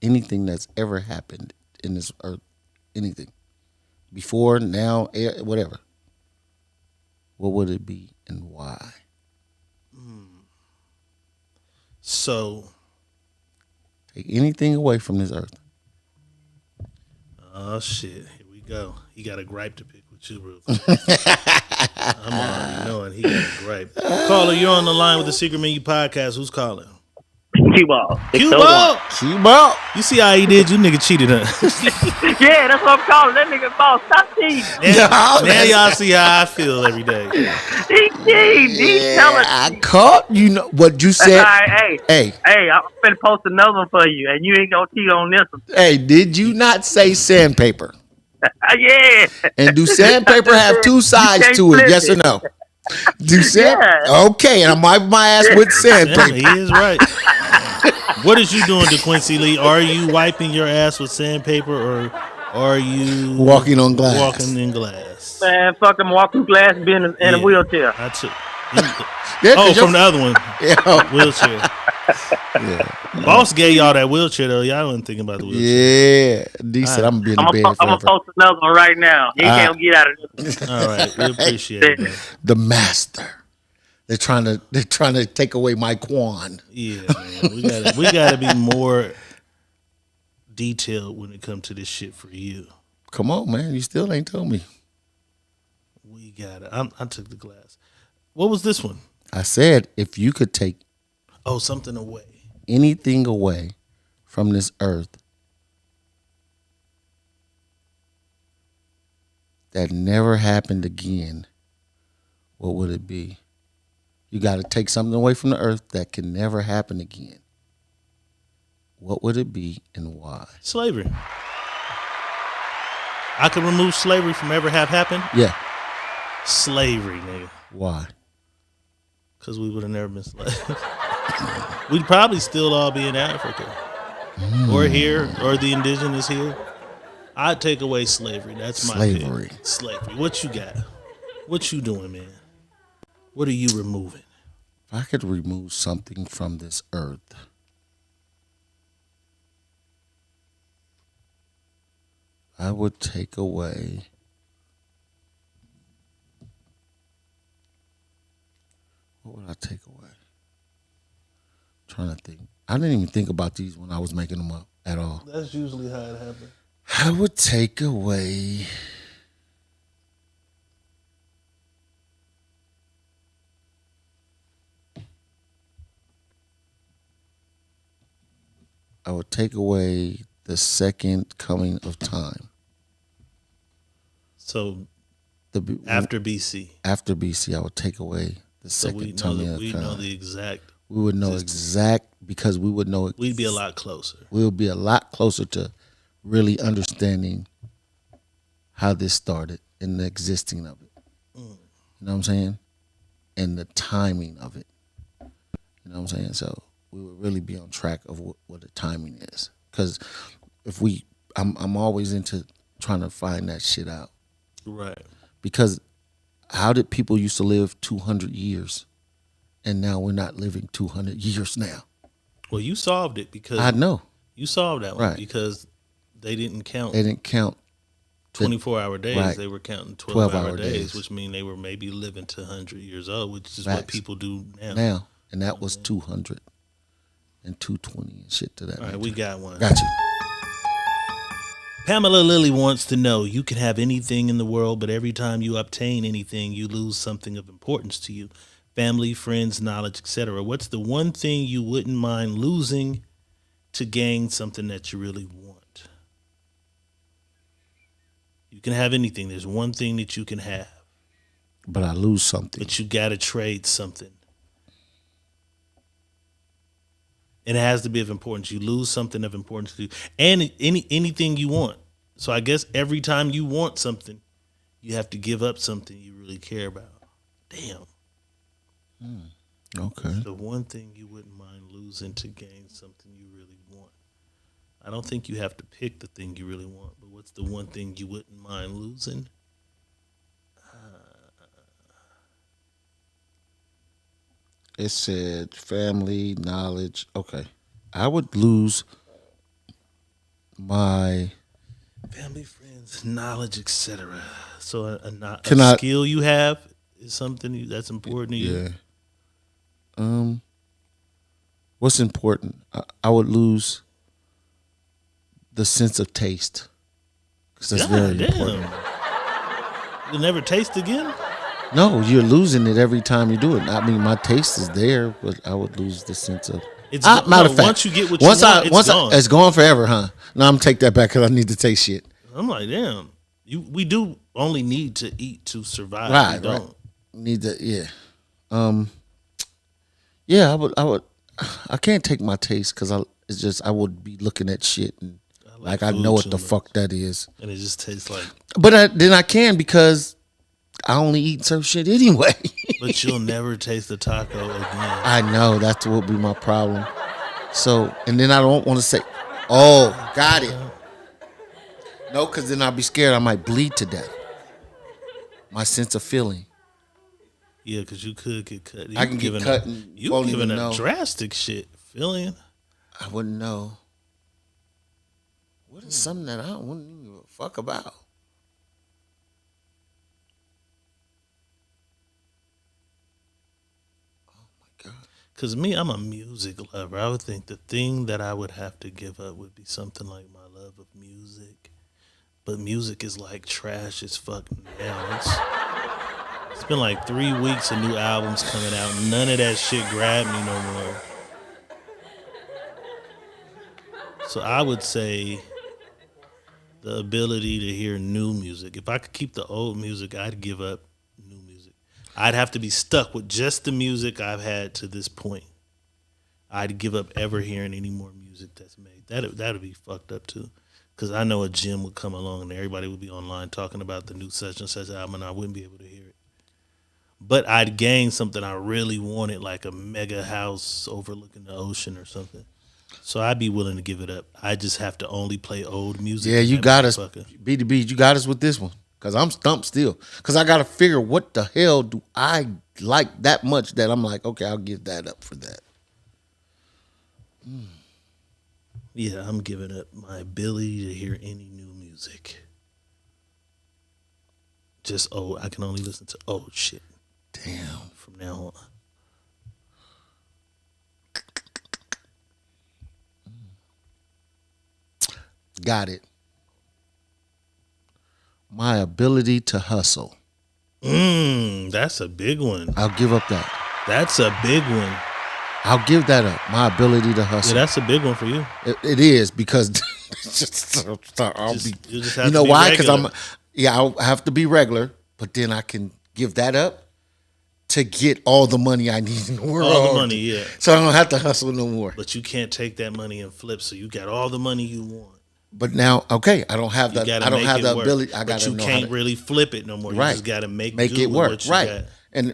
A: anything that's ever happened in this earth, anything, before, now, whatever, what would it be and why?
B: So,
A: take anything away from this earth.
B: Oh shit! Here we go. He got a gripe to pick with you, real fast. I'm already knowing he got a gripe. Caller, you're on the line with the Secret Menu Podcast. Who's calling?
C: Q-Ball.
B: Q-Ball.
A: Q-Ball.
B: You see how he did? You nigga cheated, huh?
C: Yeah, that's what I'm calling. That nigga ball. Stop cheating.
B: Now y'all see how I feel every day.
C: He cheated. He telling.
A: I caught you know what you said.
C: All right,
A: Hey,
C: I'm finna post another one for you, and you ain't gonna cheat on this one.
A: hey, did you not say sandpaper?
C: Yeah.
A: And do sandpaper have two sides
C: can't
A: to it?
C: flip
A: Yes or
C: it.
A: no? Do sand?
C: Yeah.
A: Okay, and I'm wiping my ass with sandpaper.
B: He is right. What is you doing, DeQuincy Lee? Are you wiping your ass with sandpaper, or are you
A: Walking on glass?
B: Walking in glass.
C: Man, fuck them walking glass being in a wheelchair.
B: That's it.
A: Yeah,
B: from the other one.
A: Yeah.
B: Wheelchair.
A: Yeah.
B: Boss gave y'all that wheelchair though. Y'all wasn't thinking about the wheelchair.
A: Yeah. D said I'm gonna be in the
C: I'm
A: bed
C: gonna
A: forever.
C: post another one right now. He can't get out of this.
B: All right, we appreciate it. Man.
A: The master. They're trying to take away my Quan.
B: Yeah, man. We gotta be more detailed when it comes to this shit for you.
A: Come on, man. You still ain't told me.
B: We got it. I took the glass. What was this one?
A: I said if you could take
B: something away.
A: Anything away from this earth that never happened again, what would it be? You got to take something away from the earth that can never happen again. What would it be and why?
B: Slavery. I could remove slavery from ever have happened?
A: Yeah.
B: Slavery, nigga.
A: Why?
B: Because we would have never been slaves. We'd probably still all be in Africa. Or here, or the indigenous here. I'd take away slavery. That's my
A: Slavery.
B: pick. Slavery. What you got? What you doing, man? What are you removing?
A: If I could remove something from this earth, I would take away what would I take away? Trying to think. I didn't even think about these when I was making them up at all.
B: That's usually how it happens.
A: I would take away the second coming of time.
B: So after BC.
A: After BC, I would take away the second coming of time.
B: We know the exact.
A: We would know exact because we would know.
B: We'd be a lot closer.
A: We would be a lot closer to really understanding how this started and the existing of it. You know what I'm saying? And the timing of it. You know what I'm saying? So we would really be on track of what the timing is. Because I'm always into trying to find that shit out.
B: Right.
A: Because how did people used to live 200 years? And now we're not living 200 years now.
B: Well, you solved it because
A: I know.
B: You solved that one
A: Right.
B: because they didn't count.
A: They didn't count
B: 24-hour days.
A: Right.
B: They were counting 12-hour days,
A: days,
B: which means they were maybe living to 100 years old, which is
A: Facts.
B: what people do now.
A: Now, and that was 200 and 220 and shit to that.
B: All right, we got one.
A: Got you.
B: Pamela Lilly wants to know, you can have anything in the world, but every time you obtain anything, you lose something of importance to you. Family, friends, knowledge, etc. What's the one thing you wouldn't mind losing to gain something that you really want? You can have anything. There's one thing that you can have.
A: But I lose something.
B: But you got to trade something. And it has to be of importance. You lose something of importance to you. And anything you want. So I guess every time you want something, you have to give up something you really care about. Damn.
A: Okay.
B: It's the one thing you wouldn't mind losing to gain something you really want. I don't think you have to pick the thing you really want, but what's the one thing you wouldn't mind losing?
A: It said family, knowledge. Okay. I would lose my
B: family, friends, knowledge, etc. So a
A: I-
B: skill you have is something that's important to you.
A: Yeah. What's important? I would lose the sense of taste because that's
B: God
A: very important.
B: You'll never taste again?
A: No, you're losing it every time you do it. I mean, my taste is there, but I would lose the sense of. Matter of fact,
B: once you get what you want, it's gone.
A: It's gone forever, huh? No, I'm gonna take that back because I need to taste shit.
B: I'm like, damn. We do only need to eat to survive.
A: Right,
B: we don't.
A: right. Need to, yeah. Yeah, I would. I can't take my taste because it's just I would be looking at shit and like I know what the fuck that is.
B: And it just tastes like.
A: But then I can because I only eat certain shit anyway.
B: But you'll never taste the taco again.
A: I know that's what would be my problem. So and then I don't want to say, "Oh, got it." No, because then I'll be scared I might bleed to death. My sense of feeling.
B: Yeah, because you could get cut.
A: I can get cut.
B: You giving up drastic shit. Feeling.
A: I wouldn't know. What is something that I wouldn't even give a fuck about?
B: Because me, I'm a music lover. I would think the thing that I would have to give up would be something like my love of music. But music is like trash as fuck now. It's been like 3 weeks of new albums coming out. None of that shit grabbed me no more. So I would say the ability to hear new music. If I could keep the old music, I'd give up new music. I'd have to be stuck with just the music I've had to this point. I'd give up ever hearing any more music that's made. That'd be fucked up too. Because I know a gym would come along and everybody would be online talking about the new such and such album and I wouldn't be able to hear it. But I'd gain something I really wanted, like a mega house overlooking the ocean or something. So I'd be willing to give it up. I just have to only play old music.
A: Yeah, you got us. B2B, you got us with this one. Because I'm stumped still. Because I got to figure what the hell do I like that much that I'm like, okay, I'll give that up for that.
B: Yeah, I'm giving up my ability to hear any new music. Just old. I can only listen to old shit.
A: Damn.
B: From now on.
A: Got it. My ability to hustle.
B: That's a big one.
A: I'll give up that.
B: That's a big one.
A: I'll give that up. My ability to hustle.
B: Yeah, that's a big one for you.
A: It is because I'll be. You know why? Because I'll have to be regular, but then I can give that up to get all the money I need in the world.
B: All the money, yeah.
A: So I don't have to hustle no more.
B: But you can't take that money and flip. So you got all the money you want.
A: But now, okay, I don't have the. I don't have the ability. I got to know.
B: But you can't really flip it no more.
A: Right.
B: You just got to make
A: it work.
B: What you
A: right.
B: got.
A: And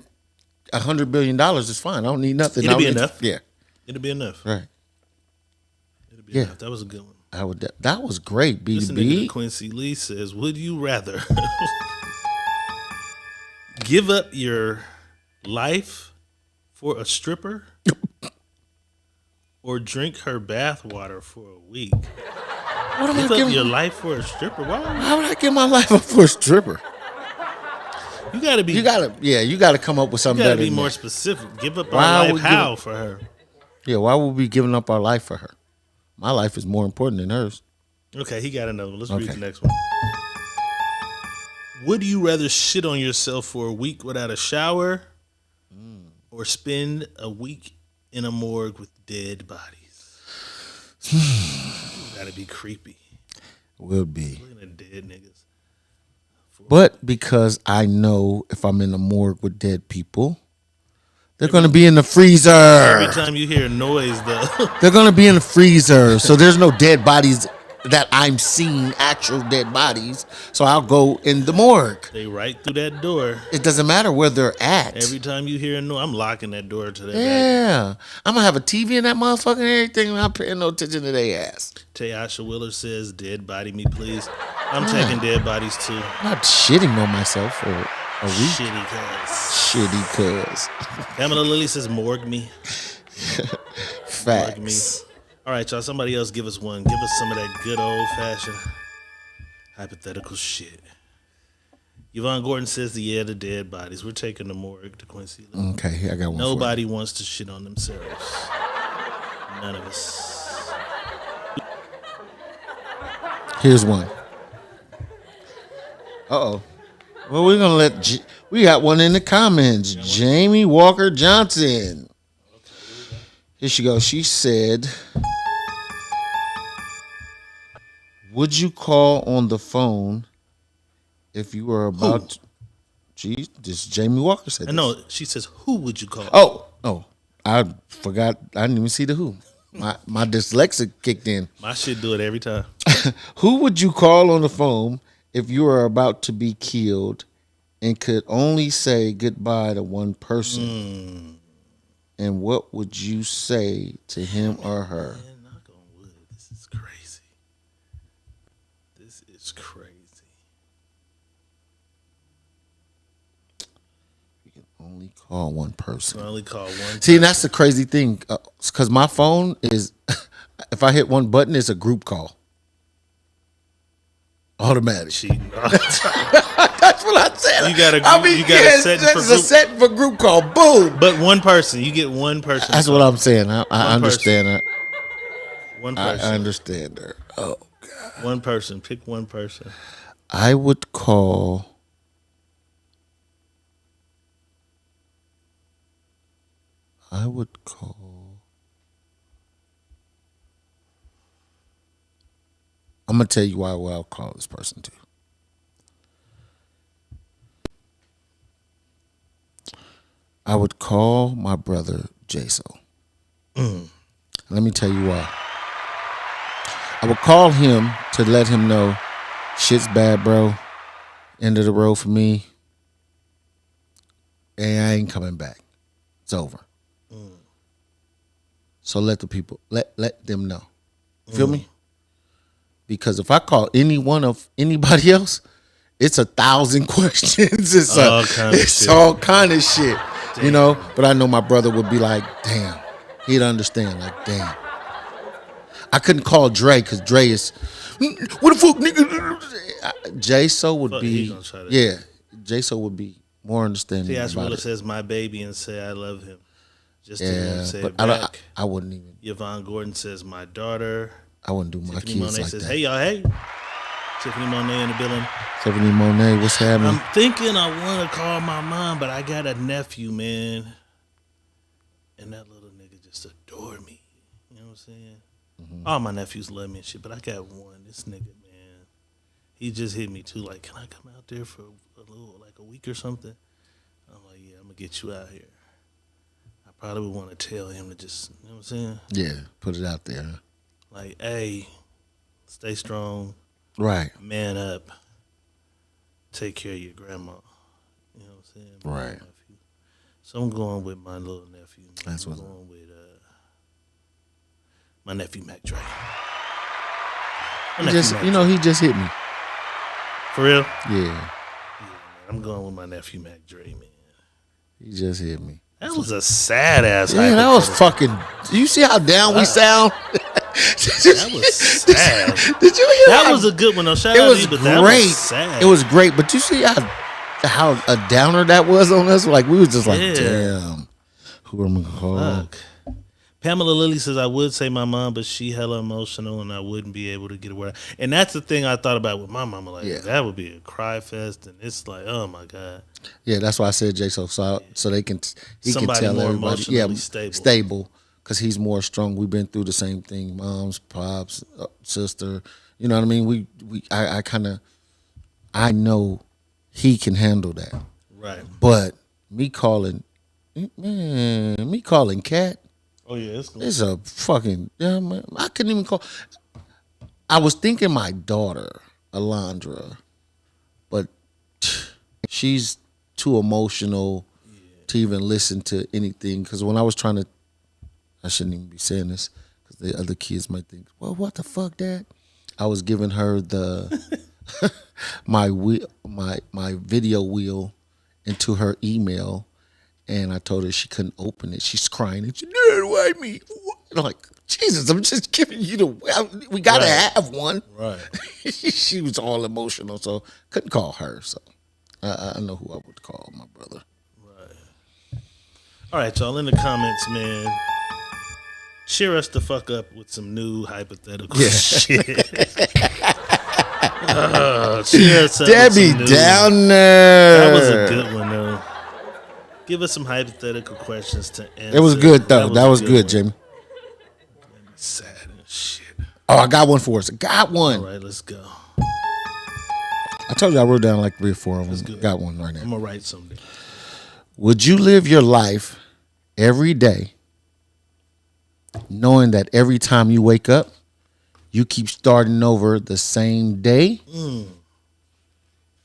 A: $100 billion is fine. I don't need nothing.
B: It'll be enough.
A: Yeah.
B: It'll be enough.
A: Right.
B: It'll be enough. That was a good one.
A: That was great, B2B.
B: Listen to Quincy Lee says, would you rather give up your life for a stripper or drink her bath water for a week?
A: What am
B: give
A: I
B: up your life for a stripper?
A: Why would I give my life up for a stripper?
B: You gotta be.
A: You gotta come up with something better.
B: You gotta be more specific. Give up our life how for her?
A: Yeah, why would we be giving up our life for her? My life is more important than hers.
B: Okay, he got another one. Let's read the next one. Would you rather shit on yourself for a week without a shower or spend a week in a morgue with dead bodies? Gotta be creepy.
A: Will be.
B: Looking at dead niggas.
A: But because I know if I'm in a morgue with dead people, they're going to be in the freezer.
B: Every time you hear a noise, though.
A: They're going to be in the freezer. So there's no dead bodies that I'm seeing, actual dead bodies. So I'll go in the morgue.
B: They right through that door.
A: It doesn't matter where they're at.
B: Every time you hear a noise, I'm locking that door to that.
A: Yeah. I'm going to have a TV in that motherfucker and everything. And I'm paying no attention to their ass.
B: Tayasha Willer says, dead body me, please. I'm taking dead bodies, too.
A: I'm not shitting on myself for a week.
B: Shitty cuz. Pamela Lily says, morgue me.
A: Facts.
B: Morgue me. All right, y'all. Somebody else give us one. Give us some of that good old-fashioned hypothetical shit. Yvonne Gordon says, the dead bodies. We're taking the morgue to Quincy Lee.
A: Okay, I got one.
B: Nobody wants to shit on themselves. None of us.
A: Here's one. Uh-oh. Well, we're going to let... we got one in the comments. Jamie Walker Johnson. Here she goes. She said, would you call on the phone if you were about to... Geez, this Jamie Walker said this.
B: No, she says, who would you call?
A: Oh. I forgot. I didn't even see the who. My dyslexic kicked in.
B: My shit do it every time.
A: Who would you call on the phone if you were about to be killed and could only say goodbye to one person? And what would you say to him or her?
B: Man, knock on wood. This is crazy. This is crazy.
A: You can only call one person.
B: Only call one.
A: See, and that's the crazy thing, because my phone is, if I hit one button, it's a group call. Automatic. That's what I said.
B: You got a setting
A: for group call. Boom.
B: But one person, you get one person.
A: That's what I'm saying. I understand that.
B: One person.
A: I understand her. Oh God.
B: One person. Pick one person.
A: I would call. I'm gonna tell you why I'll call this person too. I would call my brother Jaso. Let me tell you why. I would call him to let him know shit's bad, bro. End of the road for me. And I ain't coming back. It's over. So let the people let them know. Feel me? Because if I call anybody else, it's 1,000 questions. It's all kind of shit. Damn. You know, but I know my brother would be like, damn. He'd understand, like, damn. I couldn't call Dre because Dre is, what the fuck, nigga? J-So would be, J-So would be more understanding.
B: See, Asperilla says my baby and say I love him. Just to him say it back.
A: I wouldn't even.
B: Yvonne Gordon says my daughter.
A: I wouldn't do my
B: Tiffany
A: kids
B: Monet
A: like
B: says,
A: that.
B: hey, y'all, hey. Tiffany Monet in the building.
A: Tiffany Monet, what's happening?
B: I'm thinking I want to call my mom, but I got a nephew, man. And that little nigga just adore me. You know what I'm saying? All my nephews love me and shit, but I got one. This nigga, man, he just hit me too. Like, can I come out there for a week or something? I'm like, yeah, I'm going to get you out here. I probably would want to tell him to just, you know what I'm saying?
A: Yeah, put it out there. Huh?
B: Like, hey, stay strong.
A: Right.
B: Man up. Take care of your grandma. You know what I'm saying?
A: Right.
B: Nephew. So I'm going with my little nephew.
A: That's what's
B: going with my nephew Mac Dre.
A: He just hit me.
B: For real?
A: Yeah.
B: I'm going with my nephew Mac Dre, man.
A: He just hit me.
B: That was a sad ass.
A: Yeah, that was fucking. Do you see how down we sound?
B: That was sad.
A: Did you hear
B: that? Was a good one. Though. Shout out to you, but that was sad.
A: It was great, but you see how a downer that was on us? Like we was just like, damn. Who am I gonna call?
B: Fuck. Pamela Lilly says I would say my mom, but she hella emotional and I wouldn't be able to get a word. And that's the thing I thought about with my mama. Like that would be a cry fest, and it's like, oh my god.
A: Yeah, that's why I said J-So, so they can
B: Somebody
A: can tell
B: more
A: everybody,
B: emotionally
A: stable, because he's more strong. We've been through the same thing, moms, pops, sister. You know what I mean? I know he can handle that.
B: Right.
A: But me calling Cat.
B: Oh yeah,
A: it's a fucking. Yeah, man, I couldn't even call. I was thinking my daughter, Alondra, but she's too emotional to even listen to anything. Because when I was trying to, I shouldn't even be saying this because the other kids might think, well, what the fuck, Dad? I was giving her the my video wheel into her email. And I told her she couldn't open it. She's crying. And she, Dad, why me? And I'm like, Jesus, I'm just giving you we got to have one.
B: Right.
A: She was all emotional, so couldn't call her. So I know who I would call, my brother.
B: Right. All right, y'all, in the comments, man. cheer us the fuck up with some new hypothetical shit. Cheer us up
A: Debbie
B: with some new.
A: Downer.
B: That was a good one, though. Give us some hypothetical questions to answer.
A: It was good, though. That was good,
B: one.
A: Jamie.
B: Sad and shit.
A: Oh, I got one for us. I got one.
B: All right, let's go.
A: I told you I wrote down like 3 or 4 of them. Got one right now.
B: I'm going to write something.
A: Would you live your life every day knowing that every time you wake up, you keep starting over the same day?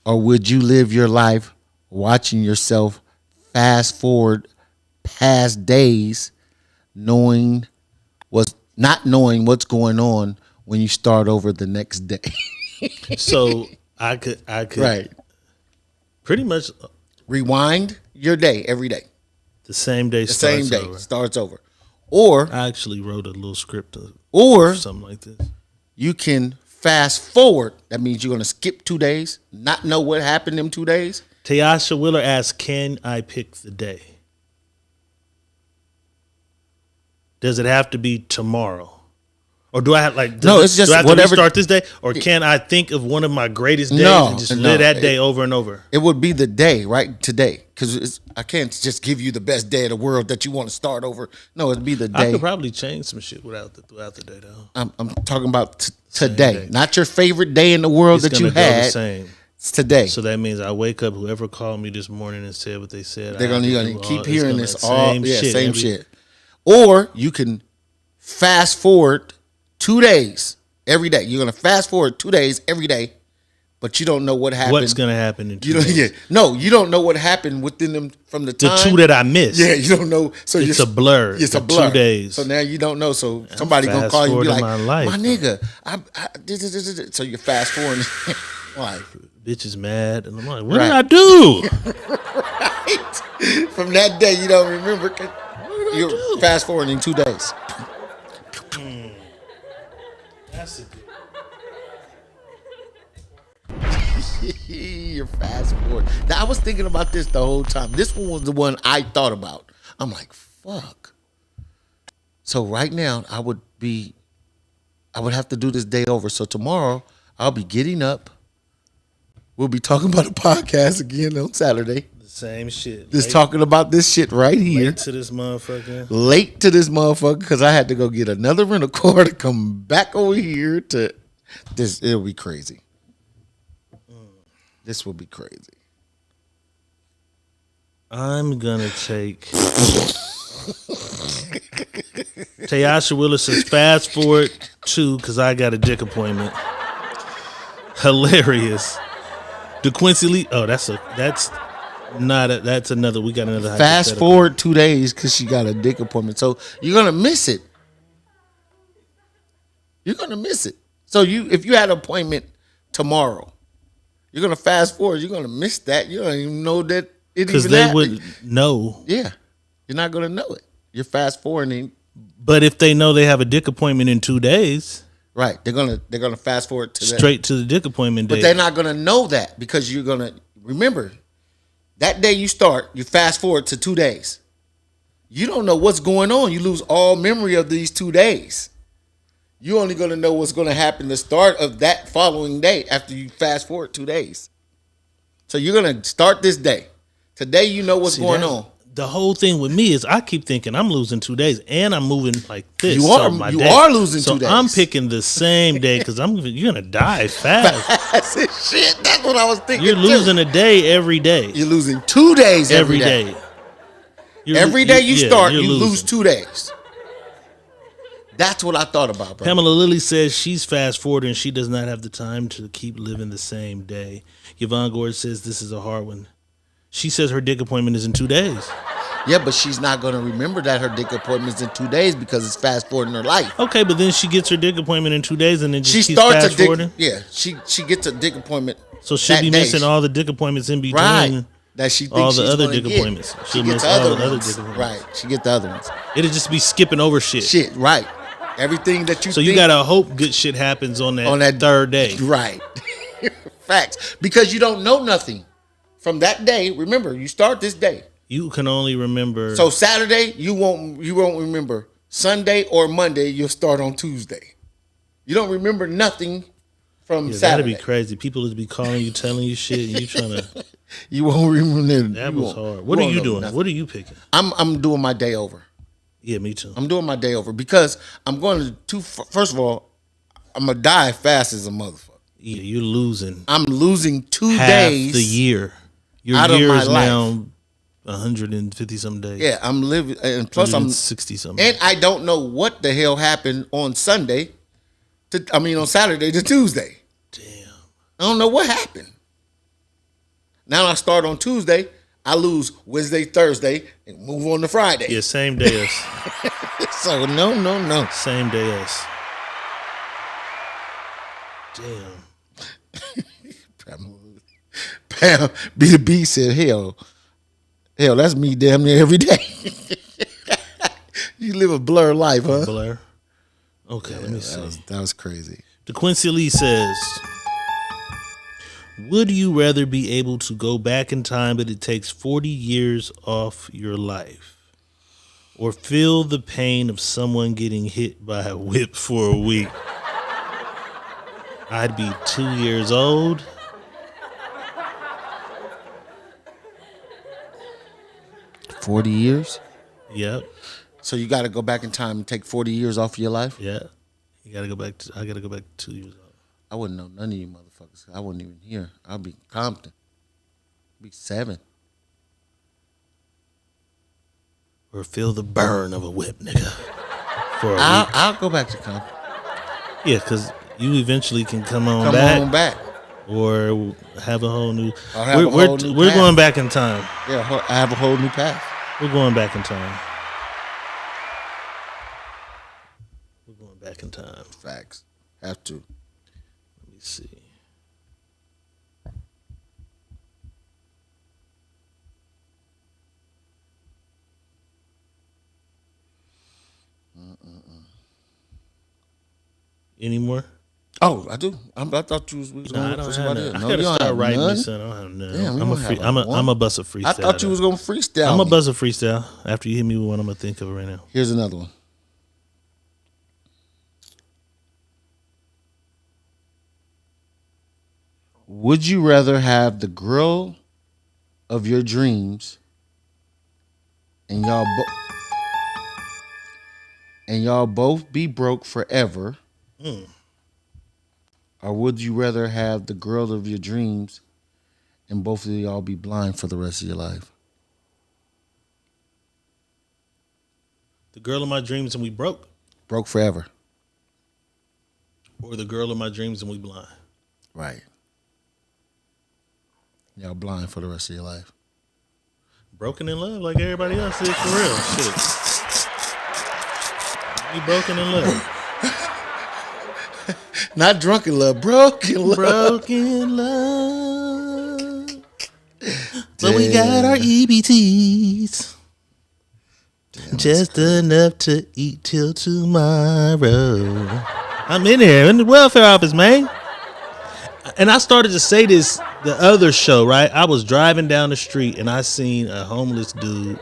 A: Or would you live your life watching yourself fast forward past days, not knowing what's going on when you start over the next day?
B: So I could
A: right.
B: Pretty much
A: rewind your day every day.
B: The same day
A: starts over. Or
B: I actually wrote a little script
A: or
B: something like this.
A: You can fast forward. That means you're going to skip 2 days, not know what happened in 2 days.
B: Tayasha Willer asks, can I pick the day? Does it have to be tomorrow? Or do I have
A: it's just
B: do I have
A: whatever.
B: To restart this day? Or can I think of one of my greatest days and just live that day over and over?
A: It would be the day, right? Today. Because I can't just give you the best day of the world that you want to start over. No, it'd be the day.
B: I could probably change some shit throughout the day, though.
A: I'm talking about today. Not your favorite day in the world that you had. The same. It's today.
B: So that means I wake up, whoever called me this morning and said what they said.
A: They're going to keep hearing this all. Same shit.
B: Or
A: Or you can fast forward 2 days every day. You're going to fast forward 2 days every day, but you don't know what happened.
B: What's going to happen in 2 days?
A: Yeah. No, you don't know what happened within them from the time.
B: The 2 that I missed.
A: Yeah, you don't know. So
B: it's a blur.
A: It's a blur.
B: 2 days.
A: So now you don't know. So somebody going to call you and be like,
B: my
A: nigga, so you fast forward. Like,
B: bitch is mad. And I'm like, what did I do?
A: Right. From that day, you don't remember. You're fast forwarding 2 days.
B: That's a good.
A: You're fast forward. Now, I was thinking about this the whole time. This one was the one I thought about. I'm like, fuck. So right now, I would have to do this day over. So tomorrow, I'll be getting up. We'll be talking about a podcast again on Saturday.
B: The same shit.
A: Just talking about this shit right here.
B: Late to this
A: motherfucker because I had to go get another rental car to come back over here to this. It'll be crazy. This will be crazy.
B: I'm gonna take Tayasha Willis says fast forward 2 because I got a dick appointment. Hilarious. DeQuincy Lee. Oh, that's another. We got another.
A: Fast forward 2 days because she got a dick appointment. So you're gonna miss it. You're gonna miss it. So if you had an appointment tomorrow, you're gonna fast forward. You're gonna miss that. You don't even know that it even happened. Because
B: they would know.
A: Yeah, you're not gonna know it. You're fast forwarding.
B: But if they know they have a dick appointment in 2 days.
A: Right, they're gonna fast forward to
B: straight to the dick appointment day.
A: But they're not gonna know that because you're gonna remember that day you start. You fast forward to 2 days. You don't know what's going on. You lose all memory of these 2 days. You're only gonna know what's gonna happen the start of that following day after you fast forward 2 days. So you're gonna start this day. Today you know what's going on.
B: The whole thing with me is I keep thinking I'm losing 2 days and I'm moving like this.
A: You are losing 2 days.
B: So I'm picking the same day because you're gonna die fast.
A: Shit, that's what I was thinking.
B: You're losing a day every day.
A: You're losing 2 days every day. Every day you start, you lose 2 days. That's what I thought about, bro.
B: Pamela Lilly says she's fast forwarding and she does not have the time to keep living the same day. Yvonne Gord says this is a hard one. She says her dick appointment is in 2 days.
A: Yeah, but she's not going to remember that her dick appointment is in 2 days because it's fast forwarding her life.
B: Okay, but then she gets her dick appointment in 2 days and then just
A: she
B: keeps
A: starts
B: fast forwarding?
A: Yeah, she gets a dick appointment.
B: So she'll be missing all the dick appointments in between.
A: Right. That she thinks
B: all the
A: she's
B: other
A: gonna
B: dick
A: get.
B: appointments.
A: She gets other dick appointments. Right. She gets the other ones.
B: It'll just be skipping over shit.
A: Shit, right. Everything that you
B: So you gotta hope good shit happens on that third day.
A: Right. Facts. Because you don't know nothing. From that day, remember, you start this day.
B: You can only remember.
A: So Saturday, you won't remember Sunday or Monday, you'll start on Tuesday. You don't remember nothing from Saturday.
B: That'd be crazy. People would be calling you, telling you shit, and you trying to.
A: You won't remember.
B: That was hard. What are you doing? What are you picking?
A: I'm doing my day over.
B: Yeah, me too.
A: I'm doing my day over because I'm going to first of all, I'm gonna die fast as a motherfucker.
B: Yeah, you're losing.
A: I'm losing 2
B: half
A: days
B: the year. Your
A: out
B: year
A: of my
B: is
A: life.
B: now 150 some days.
A: Yeah, I'm living, and plus I'm
B: 60 something.
A: and I don't know what the hell happened on Sunday. On Saturday to Tuesday. Damn. I don't know what happened. Now I start on Tuesday. I lose Wednesday, Thursday, and move on to Friday.
B: Yeah, same day as.
A: So no.
B: Same day as. Damn.
A: Pam B2B said, hell, that's me damn near every day. You live a blur life, huh?
B: Blur. Okay, let me see.
A: That was crazy.
B: DeQuincy Lee says, would you rather be able to go back in time but it takes 40 years off your life, or feel the pain of someone getting hit by a whip for a week? I'd be 2 years old.
A: $40 years?
B: Yep.
A: So you got to go back in time and take 40 years off of your life?
B: Yeah. You got to go back. I got to go back 2 years old.
A: I wouldn't know none of you motherfuckers. I wasn't even here. I'd be in Compton. I'd be 7.
B: Or feel the burn of a whip, nigga. For a week.
A: I'll go back to Compton.
B: Yeah, because you eventually can come on back. Or have a whole new. We're going back in time.
A: Yeah, I have a whole new path.
B: We're going back in time. We're going back in time.
A: Facts. Have to.
B: Let me see. Any more?
A: Oh, I do. I thought you was going
B: I
A: to
B: don't
A: put
B: have
A: somebody
B: none.
A: else.
B: I gotta
A: you
B: start writing
A: none?
B: this. I don't have none.
A: Damn,
B: I'm a bust a freestyle.
A: I thought you was going to freestyle.
B: I'm a bust a freestyle. After you hit me with one, I'm gonna think of it right now.
A: Here's another one. Would you rather have the girl of your dreams and y'all both be broke forever? Or would you rather have the girl of your dreams and both of y'all be blind for the rest of your life?
B: The girl of my dreams and we broke?
A: Broke forever.
B: Or the girl of my dreams and we blind?
A: Right. Y'all blind for the rest of your life.
B: Broken in love like everybody else is, for real. Shit. We broken in love.
A: Not drunk in love, broken love.
B: Broken love. But we got our EBTs. Just enough to eat till tomorrow. I'm in here in the welfare office, man. And I started to say this the other show, right? I was driving down the street and I seen a homeless dude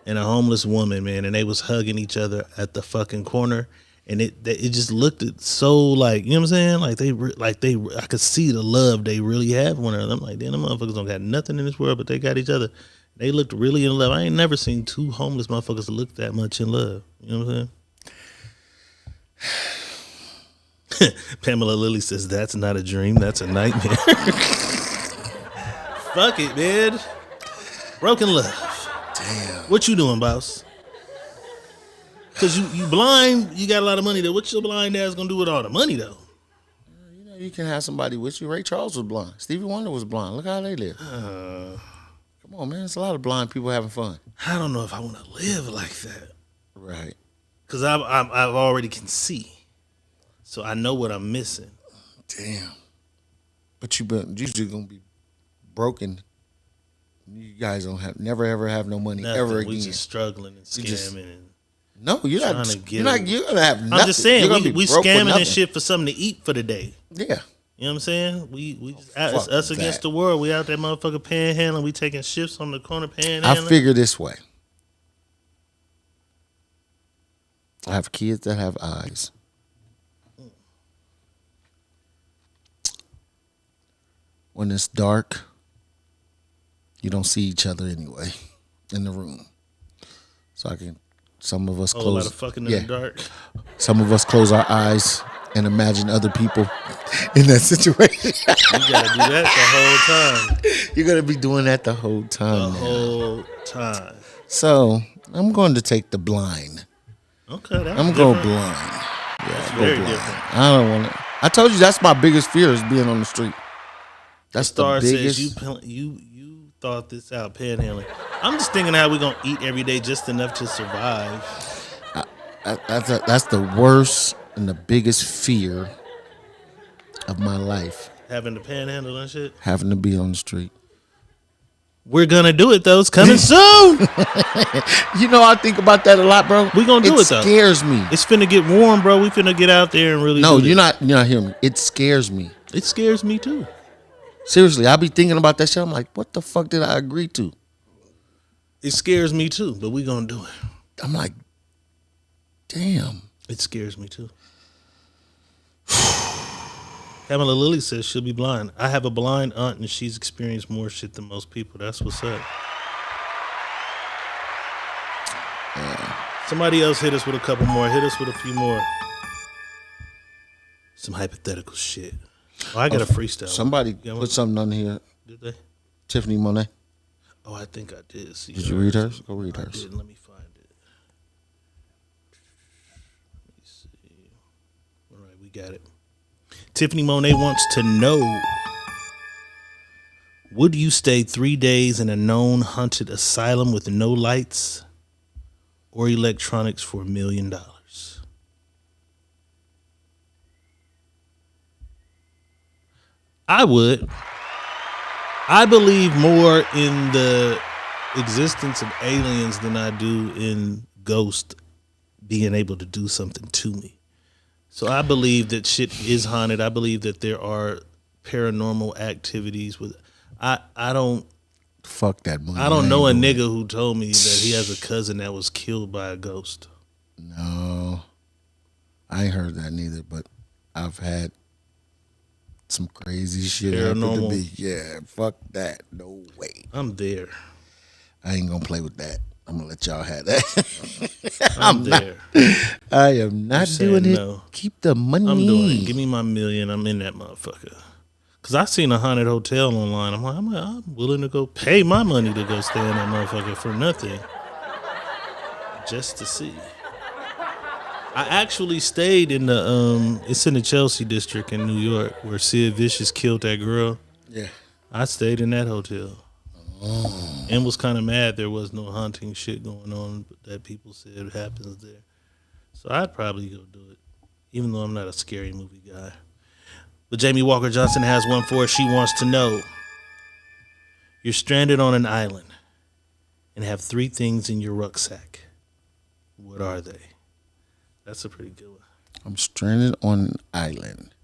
B: and a homeless woman, man, and they was hugging each other at the fucking corner. And it just looked so like, you know what I'm saying? I could see the love they really have one another. I'm like, damn, them motherfuckers don't got nothing in this world, but they got each other. They looked really in love. I ain't never seen two homeless motherfuckers look that much in love. You know what I'm saying? Pamela Lilly says, that's not a dream, that's a nightmare. Fuck it, man. Broken love.
A: Damn.
B: What you doing, boss? Because you blind, you got a lot of money though. What your blind ass gonna do with all the money though?
A: You know, you can have somebody with you. Ray Charles was blind. Stevie Wonder was blind. Look how they live. Come on, man. There's a lot of blind people having fun.
B: I don't know if I want to live like that.
A: Right.
B: Because I've already can see. So I know what I'm missing.
A: Damn. But you usually gonna be broken. You guys don't never ever have no money ever again.
B: We just struggling and scamming
A: no, you're not gonna have nothing.
B: I'm just saying we scamming and shit for something to eat for the day.
A: Yeah.
B: You know what I'm saying? We just it's us against the world. We out there motherfucker panhandling. We taking shifts on the corner panhandling.
A: I figure this way. I have kids that have eyes. When it's dark, you don't see each other anyway in the room. So some of us
B: Whole
A: close.
B: lot of fucking in the dark.
A: Some of us close our eyes and imagine other people in that situation.
B: You gotta do that the whole time.
A: You're gonna be doing that the whole time.
B: Whole time.
A: So I'm going to take the blind.
B: Okay, that's
A: I'm
B: different.
A: going blind. Yeah,
B: That's
A: go
B: very
A: blind.
B: different.
A: I don't want to. I told you that's my biggest fear is being on the street. That's the
B: Star
A: biggest.
B: says you thought this out, panhandling. I'm just thinking how we gonna eat every day just enough to survive.
A: That's the worst and the biggest fear of my life.
B: Having to panhandle and shit.
A: Having to be on the street.
B: We're gonna do it though. It's coming soon.
A: You know, I think about that a lot, bro.
B: We gonna do it though.
A: It scares me.
B: It's finna get warm, bro. We finna get out there and really.
A: No,
B: do
A: you're
B: this.
A: not hearing me. It scares me.
B: It scares me too.
A: Seriously, I be thinking about that shit. I'm like, what the fuck did I agree to?
B: It scares me too, but we gonna do it.
A: I'm like, damn.
B: It scares me too. Pamela Lilly says she'll be blind. I have a blind aunt and she's experienced more shit than most people. That's what's up. Somebody else hit us with a couple more. Hit us with a few more. Some hypothetical shit. Oh, I got a freestyle.
A: Somebody put something on here.
B: Did they?
A: Tiffany Monet.
B: Oh, I think I did see.
A: Did you read hers? Go read
B: I
A: hers.
B: did. Let me find it. Let me see. All right, we got it. Tiffany Monet wants to know: would you stay 3 days in a known haunted asylum with no lights or electronics for $1 million? I would. I believe more in the existence of aliens than I do in ghosts being able to do something to me. So I believe that shit is haunted. I believe that there are paranormal activities with. I don't.
A: Fuck that movie.
B: I don't know a nigga who told me that he has a cousin that was killed by a ghost.
A: No, I ain't heard that neither. But I've had some crazy shit happen to
B: Paranormal.
A: me. Yeah, fuck that. No way.
B: I'm there.
A: I ain't gonna play with that. I'm gonna let y'all have that.
B: I'm there.
A: I am not doing it.
B: No.
A: Keep the money.
B: I'm doing it. Give me my $1 million. I'm in that motherfucker. Cause I seen a haunted hotel online. I'm willing to go pay my money to go stay in that motherfucker for nothing, just to see. I actually stayed in the it's in the Chelsea district in New York where Sid Vicious killed that girl.
A: Yeah.
B: I stayed in that hotel. And was kind of mad there was no haunting shit going on that people said happens there. So I'd probably go do it, even though I'm not a scary movie guy. But Jamie Walker Johnson has one for us. She wants to know: you're stranded on an island and have 3 things in your rucksack. What are they? That's a pretty good one.
A: I'm stranded on an island.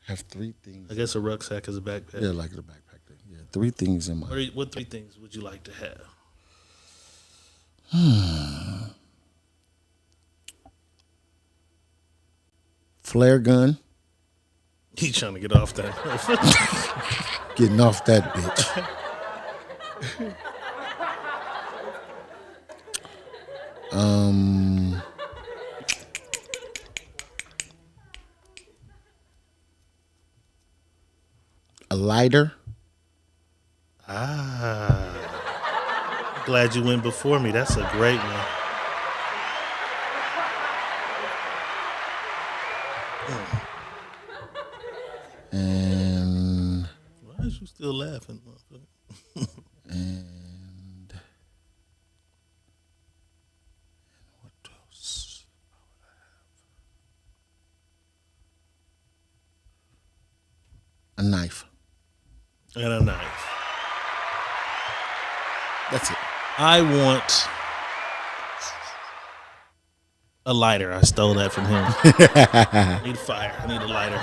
A: Have 3 things.
B: I guess a rucksack is a backpack.
A: Yeah, like a backpack thing. Yeah, 3 things in my.
B: What 3 things would you like to have?
A: Flare gun.
B: He trying to get off that.
A: Getting off that bitch. A lighter.
B: Glad you went before me. That's a great one.
A: And
B: why is you still laughing, motherfucker?
A: and what else? A knife.
B: And a knife.
A: That's it.
B: I want a lighter. I stole that from him. I need fire. I need a lighter.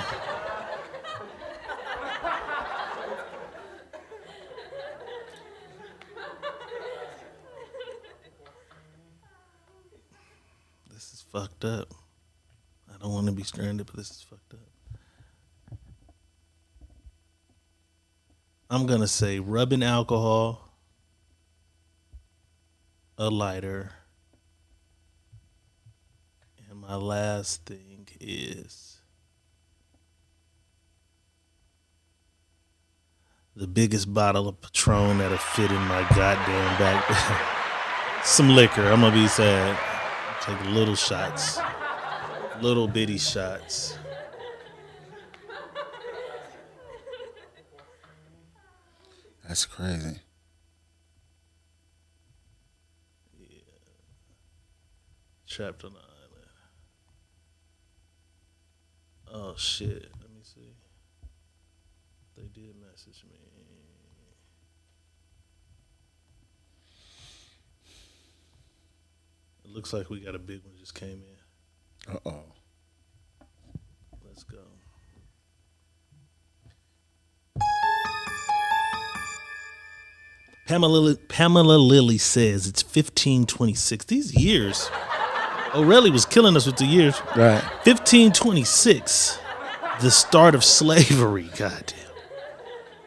B: This is fucked up. I don't want to be stranded, but this is fucked up. I'm going to say rubbing alcohol, a lighter, and my last thing is the biggest bottle of Patron that'll fit in my goddamn back. Some liquor. I'm going to be sad. Take little shots. Little bitty shots.
A: That's crazy.
B: Yeah. Trapped on the island. Oh shit. Let me see. They did message me. It looks like we got a big one just came in.
A: Uh-oh.
B: Let's go. Pamela Lilly says it's 1526. These years. O'Reilly was killing us with the years.
A: Right.
B: 1526. The start of slavery. Goddamn.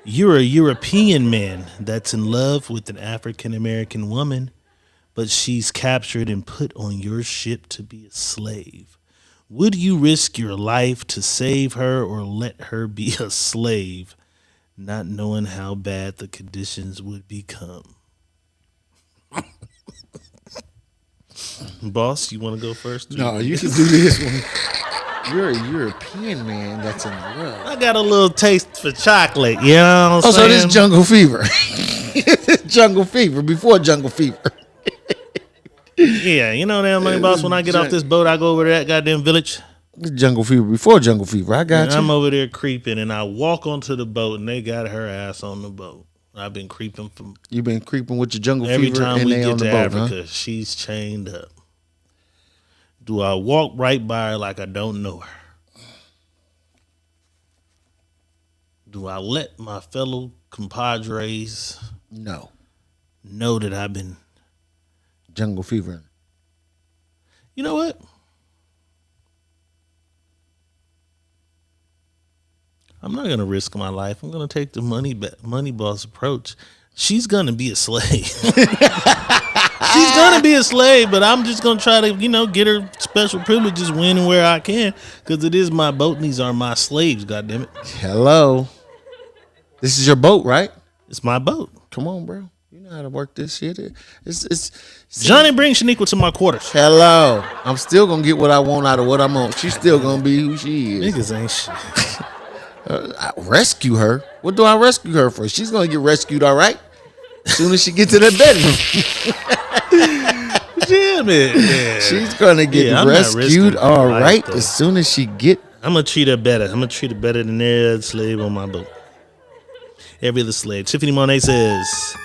B: You're a European man that's in love with an African American woman, but she's captured and put on your ship to be a slave. Would you risk your life to save her or let her be a slave, not knowing how bad the conditions would become? Boss, you want to go first?
A: No, you can do this one. You're a European man that's in love.
B: I got a little taste for chocolate, you know what I'm saying?
A: So this is Jungle Fever. Jungle Fever, before Jungle Fever.
B: Yeah, you know that, man, boss, when I get off this boat, I go over to that goddamn village.
A: Jungle Fever, before Jungle Fever. I got
B: And
A: you.
B: I'm over there creeping, and I walk onto the boat, and they got her ass on the boat. I've been creeping from
A: You've been creeping with your Jungle
B: every
A: Fever
B: time
A: and
B: we
A: they
B: get
A: on the
B: to
A: boat,
B: Africa.
A: huh?
B: She's chained up. Do I walk right by her like I don't know her? Do I let my fellow compadres
A: know
B: that I've been
A: Jungle Fever?
B: You know what? I'm not gonna risk my life. I'm gonna take the money boss approach. She's gonna be a slave. She's gonna be a slave, but I'm just gonna try to, get her special privileges when and where I can, because it is my boat and these are my slaves. God damn it!
A: Hello, this is your boat, right?
B: It's my boat.
A: Come on, bro. You know how to work this shit. It's
B: Johnny, bring Shaniqua to my quarters.
A: Hello, I'm still gonna get what I want out of what I'm on. She's still gonna be who she is.
B: Niggas ain't shit.
A: I rescue her. What do I rescue her for? She's gonna get rescued, all right. As soon as she gets to that bedroom.
B: Damn it. Yeah.
A: She's gonna get
B: I'm not
A: rescued,
B: risking
A: all
B: her life,
A: right.
B: though.
A: As soon as she get.
B: I'm gonna treat her better. I'm gonna treat her better than every other slave on my boat. Every other slave. Tiffany Monet says,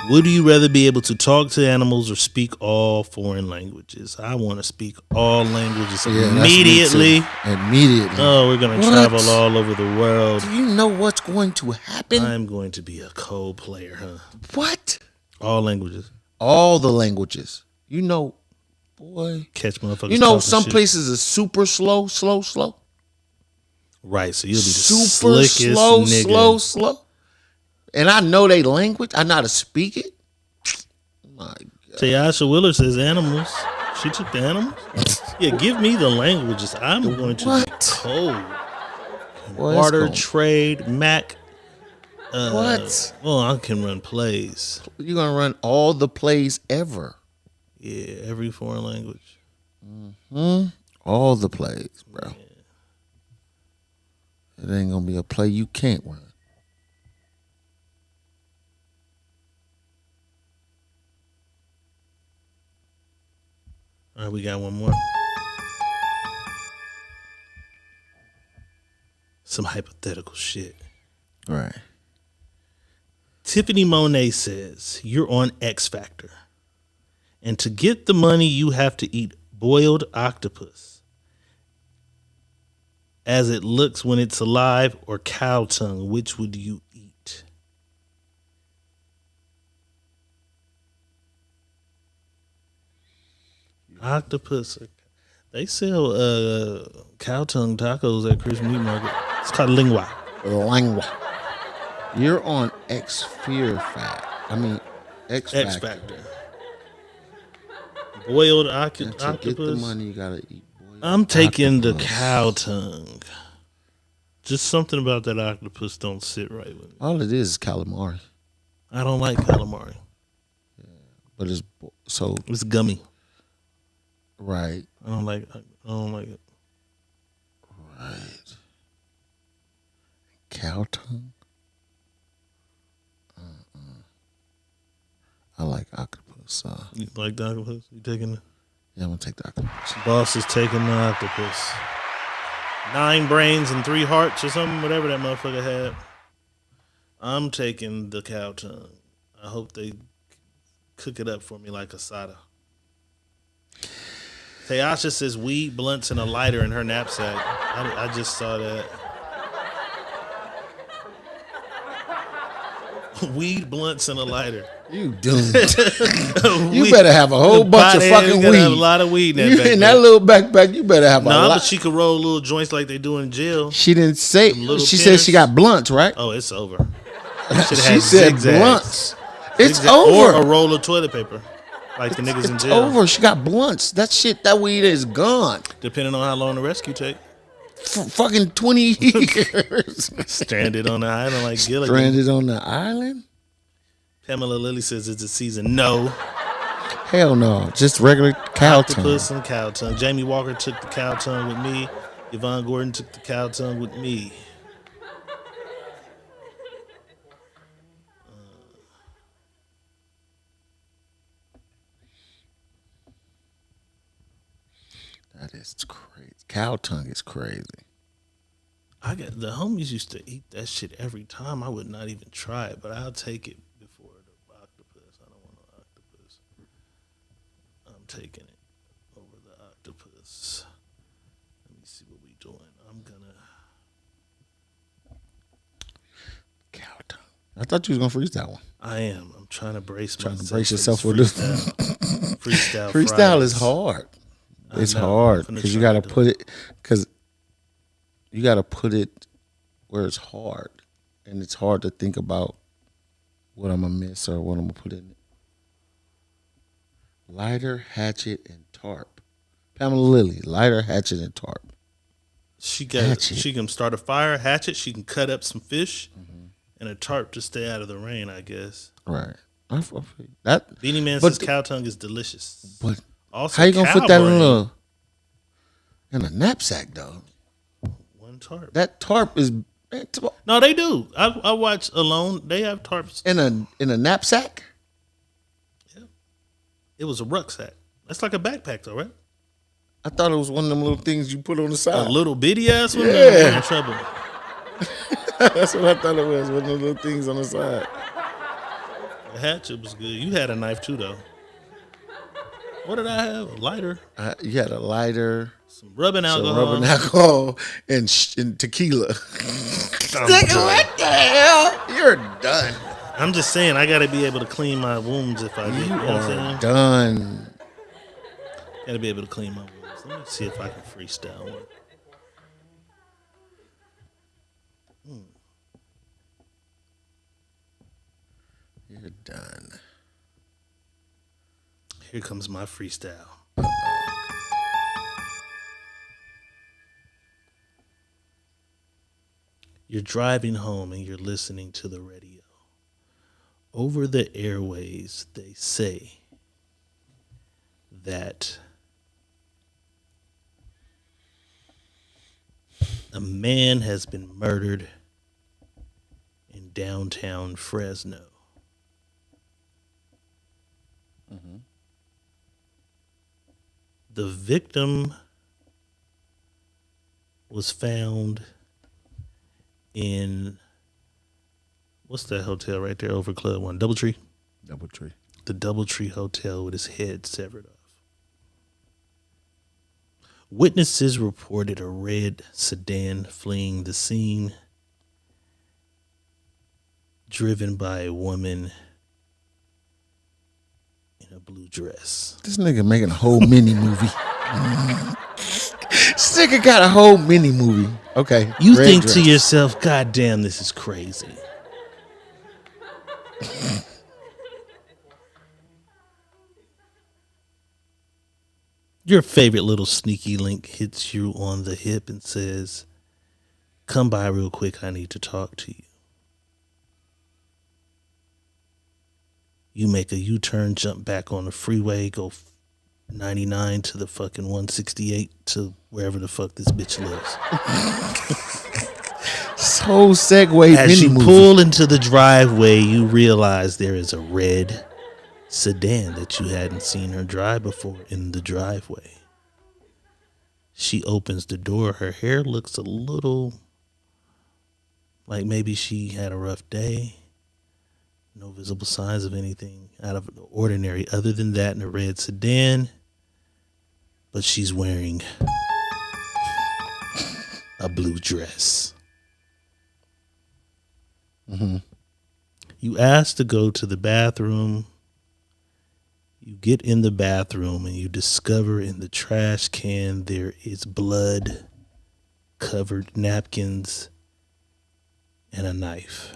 B: would you rather be able to talk to animals or speak all foreign languages? I want to speak all languages immediately.
A: Immediately.
B: Oh, we're going to travel all over the world.
A: Do you know what's going to happen?
B: I'm going to be a co-player, huh?
A: What?
B: All languages.
A: All the languages. Boy.
B: Catch motherfuckers.
A: Some
B: shit.
A: places are super slow.
B: Right, so you'll be the
A: super
B: slickest nigga.
A: slow. And I know they language. I know how to speak it. My God.
B: Tayasha Willer says animals. She took the animals? Yeah, give me the languages. I'm going to be cold. Barter, trade, Mac.
A: What?
B: Well, I can run plays.
A: You're going to run all the plays ever.
B: Yeah, every foreign language.
A: Mm-hmm. All the plays, bro. Yeah. It ain't going to be a play you can't run.
B: All right, we got one more. Some hypothetical shit.
A: All right.
B: Tiffany Monet says, you're on X Factor. And to get the money, you have to eat boiled octopus as it looks when it's alive, or cow tongue. Which would you eat? Octopus. They sell cow tongue tacos at Chris Meat Market. It's called lingua.
A: Lingua. You're on X Factor.
B: X Factor. Boiled octopus.
A: To get the money, you gotta eat boiled
B: I'm taking
A: octopus.
B: the cow tongue. Just something about that octopus don't sit right with me.
A: All it is calamari.
B: I don't like calamari.
A: Yeah, but it's
B: gummy.
A: Right.
B: I don't like it.
A: Right. Cow tongue. I like octopus.
B: You like the octopus? You taking it?
A: Yeah, I'm gonna take the octopus.
B: Boss is taking the octopus. 9 brains and 3 hearts or something, whatever that motherfucker had. I'm taking the cow tongue. I hope they cook it up for me like asada. Tayasha says weed, blunts, and a lighter in her knapsack. I just saw that. Weed, blunts, and a lighter.
A: You doomed. You better have a whole bunch of fucking weed.
B: Have a lot of weed in that backpack.
A: In that little backpack, you better have a lot.
B: But she could roll little joints like they do in jail.
A: She didn't say. She said she got blunts, right?
B: Oh, it's over.
A: She said blunts. It's over.
B: Or a roll of toilet paper, like the niggas in
A: It's
B: jail.
A: over. She got blunts. That weed is gone.
B: Depending on how long the rescue take.
A: Fucking 20 years.
B: Stranded on the island like Gilligan.
A: Stranded on the island?
B: Pamela Lilly says it's a season. No.
A: Hell no. Just regular cow tongue.
B: Octopus and cow tongue. Jamie Walker took the cow tongue with me. Yvonne Gordon took the cow tongue with me.
A: That is crazy. Cow tongue is crazy.
B: The homies used to eat that shit every time. I would not even try it, but I'll take it before the octopus. I don't want no octopus. I'm taking it over the octopus. Let me see what we doing. I'm gonna
A: cow tongue. I thought you was gonna freestyle one.
B: I am. I'm trying to brace myself.
A: Trying to brace yourself for
B: this
A: this.
B: freestyle.
A: Freestyle is hard. It's hard because you got to put it where it's hard, and it's hard to think about what I'm gonna miss or what I'm gonna put in it. Lighter, hatchet, and tarp. Pamela Lilly, lighter, hatchet, and tarp.
B: She can start a fire, hatchet. She can cut up some fish, and a tarp to stay out of the rain. I guess.
A: Right.
B: Beanie Man says cow tongue is delicious.
A: But
B: also,
A: how you gonna put that
B: brain.
A: in a knapsack though?
B: One tarp.
A: That tarp is.
B: No, they do. I watch Alone. They have tarps
A: in a knapsack.
B: Yeah, it was a rucksack. That's like a backpack, though, right?
A: I thought it was one of them little things you put on the side.
B: A little bitty ass one.
A: Yeah.
B: I'm in trouble.
A: That's what I thought it was. One of the little things on the side.
B: The hatchet was good. You had a knife too, though. What did I have? A lighter.
A: You had a lighter.
B: Some rubbing alcohol.
A: And tequila. What the hell? You're done.
B: I'm just saying, I got to be able to clean my wounds if I get. You know what I'm saying?
A: Done.
B: Got to be able to clean my wounds. Let me see if I can freestyle one.
A: You're done.
B: Here comes my freestyle. You're driving home and you're listening to the radio. Over the airways, they say that a man has been murdered in downtown Fresno.
A: Mm-hmm.
B: The victim was found in, what's that hotel right there over Club One? Doubletree?
A: Doubletree.
B: The Doubletree Hotel with his head severed off. Witnesses reported a red sedan fleeing the scene, driven by a woman in a blue dress.
A: This nigga making a whole mini movie. Nigga got a whole mini movie. Okay.
B: You
A: Red
B: think
A: dress.
B: to yourself, God damn, this is crazy. Your favorite little sneaky link hits you on the hip and says, come by real quick, I need to talk to you. You make a U-turn, jump back on the freeway, go 99 to the fucking 168 to wherever the fuck this bitch lives.
A: This whole segue
B: As
A: mini
B: you
A: movie.
B: pull into the driveway, you realize there is a red sedan that you hadn't seen her drive before in the driveway. She opens the door. Her hair looks a little like maybe she had a rough day. No visible signs of anything out of the ordinary other than that in a red sedan. But she's wearing a blue dress.
A: Mm-hmm.
B: You ask to go to the bathroom. You get in the bathroom and you discover in the trash can there is blood-covered napkins and a knife.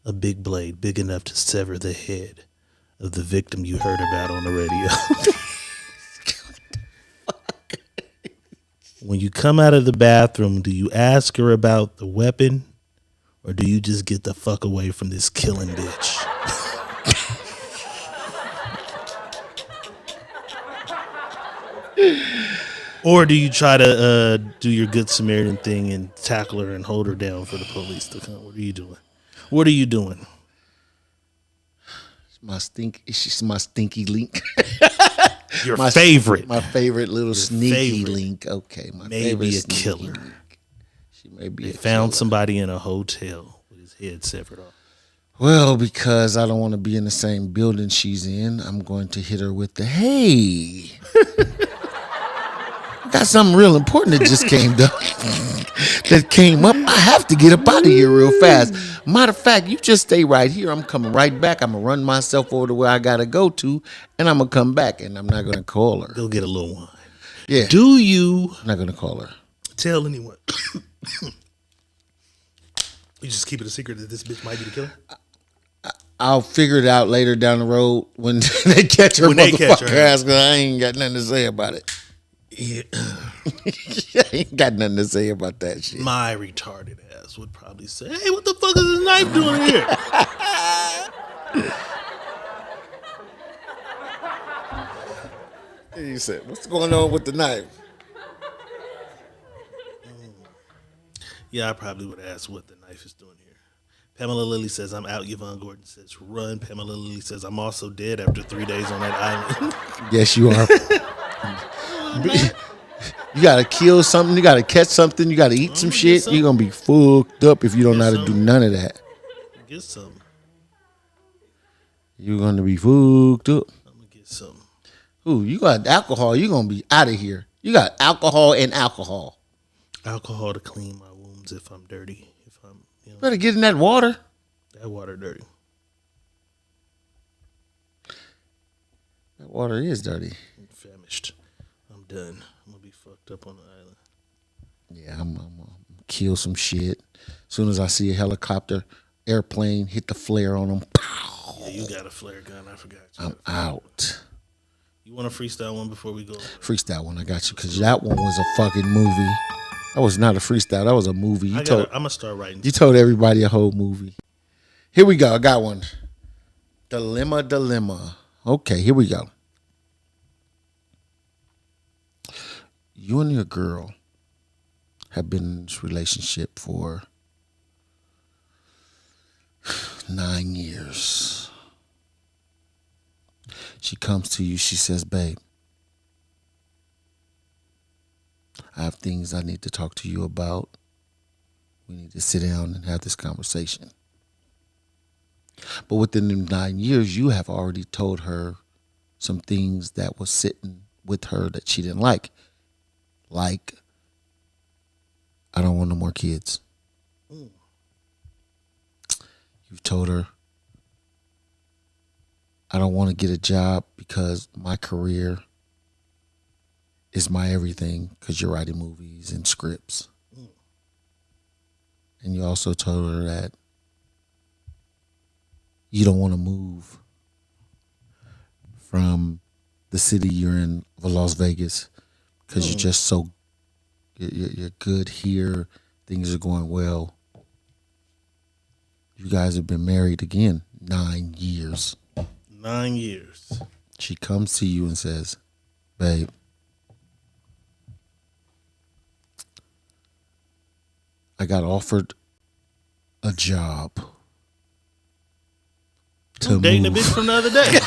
B: A big blade, big enough to sever the head of the victim you heard about on the radio. When you come out of the bathroom, do you ask her about the weapon? Or do you just get the fuck away from this killing bitch? Or do you try to do your good Samaritan thing and tackle her and hold her down for the police to come? What are you doing? What are you doing?
A: She's my stinky link.
B: Your favorite.
A: My favorite little
B: Your
A: sneaky
B: favorite.
A: link. Okay, my
B: Maybe
A: favorite
B: a
A: sneaky
B: killer.
A: link. She may be
B: They
A: a
B: found
A: killer.
B: somebody in a hotel with his head severed off.
A: Well, because I don't want to be in the same building she's in, I'm going to hit her with the hey. Got something real important that just came up. That came up. I have to get up out of here real fast. Matter of fact, you just stay right here. I'm coming right back. I'm gonna run myself over to where I gotta go to, and I'm gonna come back, and I'm not gonna call her.
B: Go get a little wine.
A: Yeah.
B: Do you
A: I'm not gonna call her.
B: tell anyone? You just keep it a secret that this bitch might be the killer?
A: I'll figure it out later down the road when they catch her
B: When they catch her.
A: motherfucker ass, 'cause I ain't got nothing to say about it.
B: Yeah.
A: I ain't got nothing to say about that shit.
B: My retarded ass would probably say, hey, what the fuck is this knife doing here?
A: You said, what's going on with the knife?
B: Yeah, I probably would ask what the knife is doing here. Pamela Lilly says, I'm out. Yvonne Gordon says, run. Pamela Lilly says, I'm also dead after 3 days on that island.
A: Yes, you are. You gotta kill something. You gotta catch something. You gotta eat some shit. You're gonna be fucked up if you don't know how to do none of that.
B: Get some.
A: You're gonna be fucked up.
B: I'm going to get some.
A: Ooh, you got alcohol. You're gonna be out of here. You got alcohol and alcohol.
B: Alcohol to clean my wounds if I'm dirty. If I'm,
A: Better get in that water.
B: that water dirty.
A: That water is dirty.
B: I'm famished. I'm done. I'm going to be fucked up on the island.
A: Yeah, I'm gonna kill some shit. As soon as I see a helicopter, airplane, hit the flare on them. Pow!
B: Yeah, you got a flare gun. I forgot.
A: I'm out.
B: You want to freestyle one before we go?
A: Freestyle one, I got you, because that one was a fucking movie. That was not a freestyle. That was a movie.
B: I'm going to start writing.
A: You told everybody a whole movie. Here we go. I got one. Dilemma. Okay, here we go. You and your girl have been in this relationship for 9 years. She comes to you. She says, babe, I have things I need to talk to you about. We need to sit down and have this conversation. But within the 9 years, you have already told her some things that was sitting with her that she didn't like. Like, I don't want no more kids. You've told her, I don't want to get a job because my career is my everything because you're writing movies and scripts. And you also told her that you don't want to move from the city you're in, Las Vegas, because you're just so, you're good here. Things are going well. You guys have been married again 9 years.
B: 9 years.
A: She comes to you and says, babe, I got offered a job to
B: I'm dating
A: move.
B: a bitch from the other day.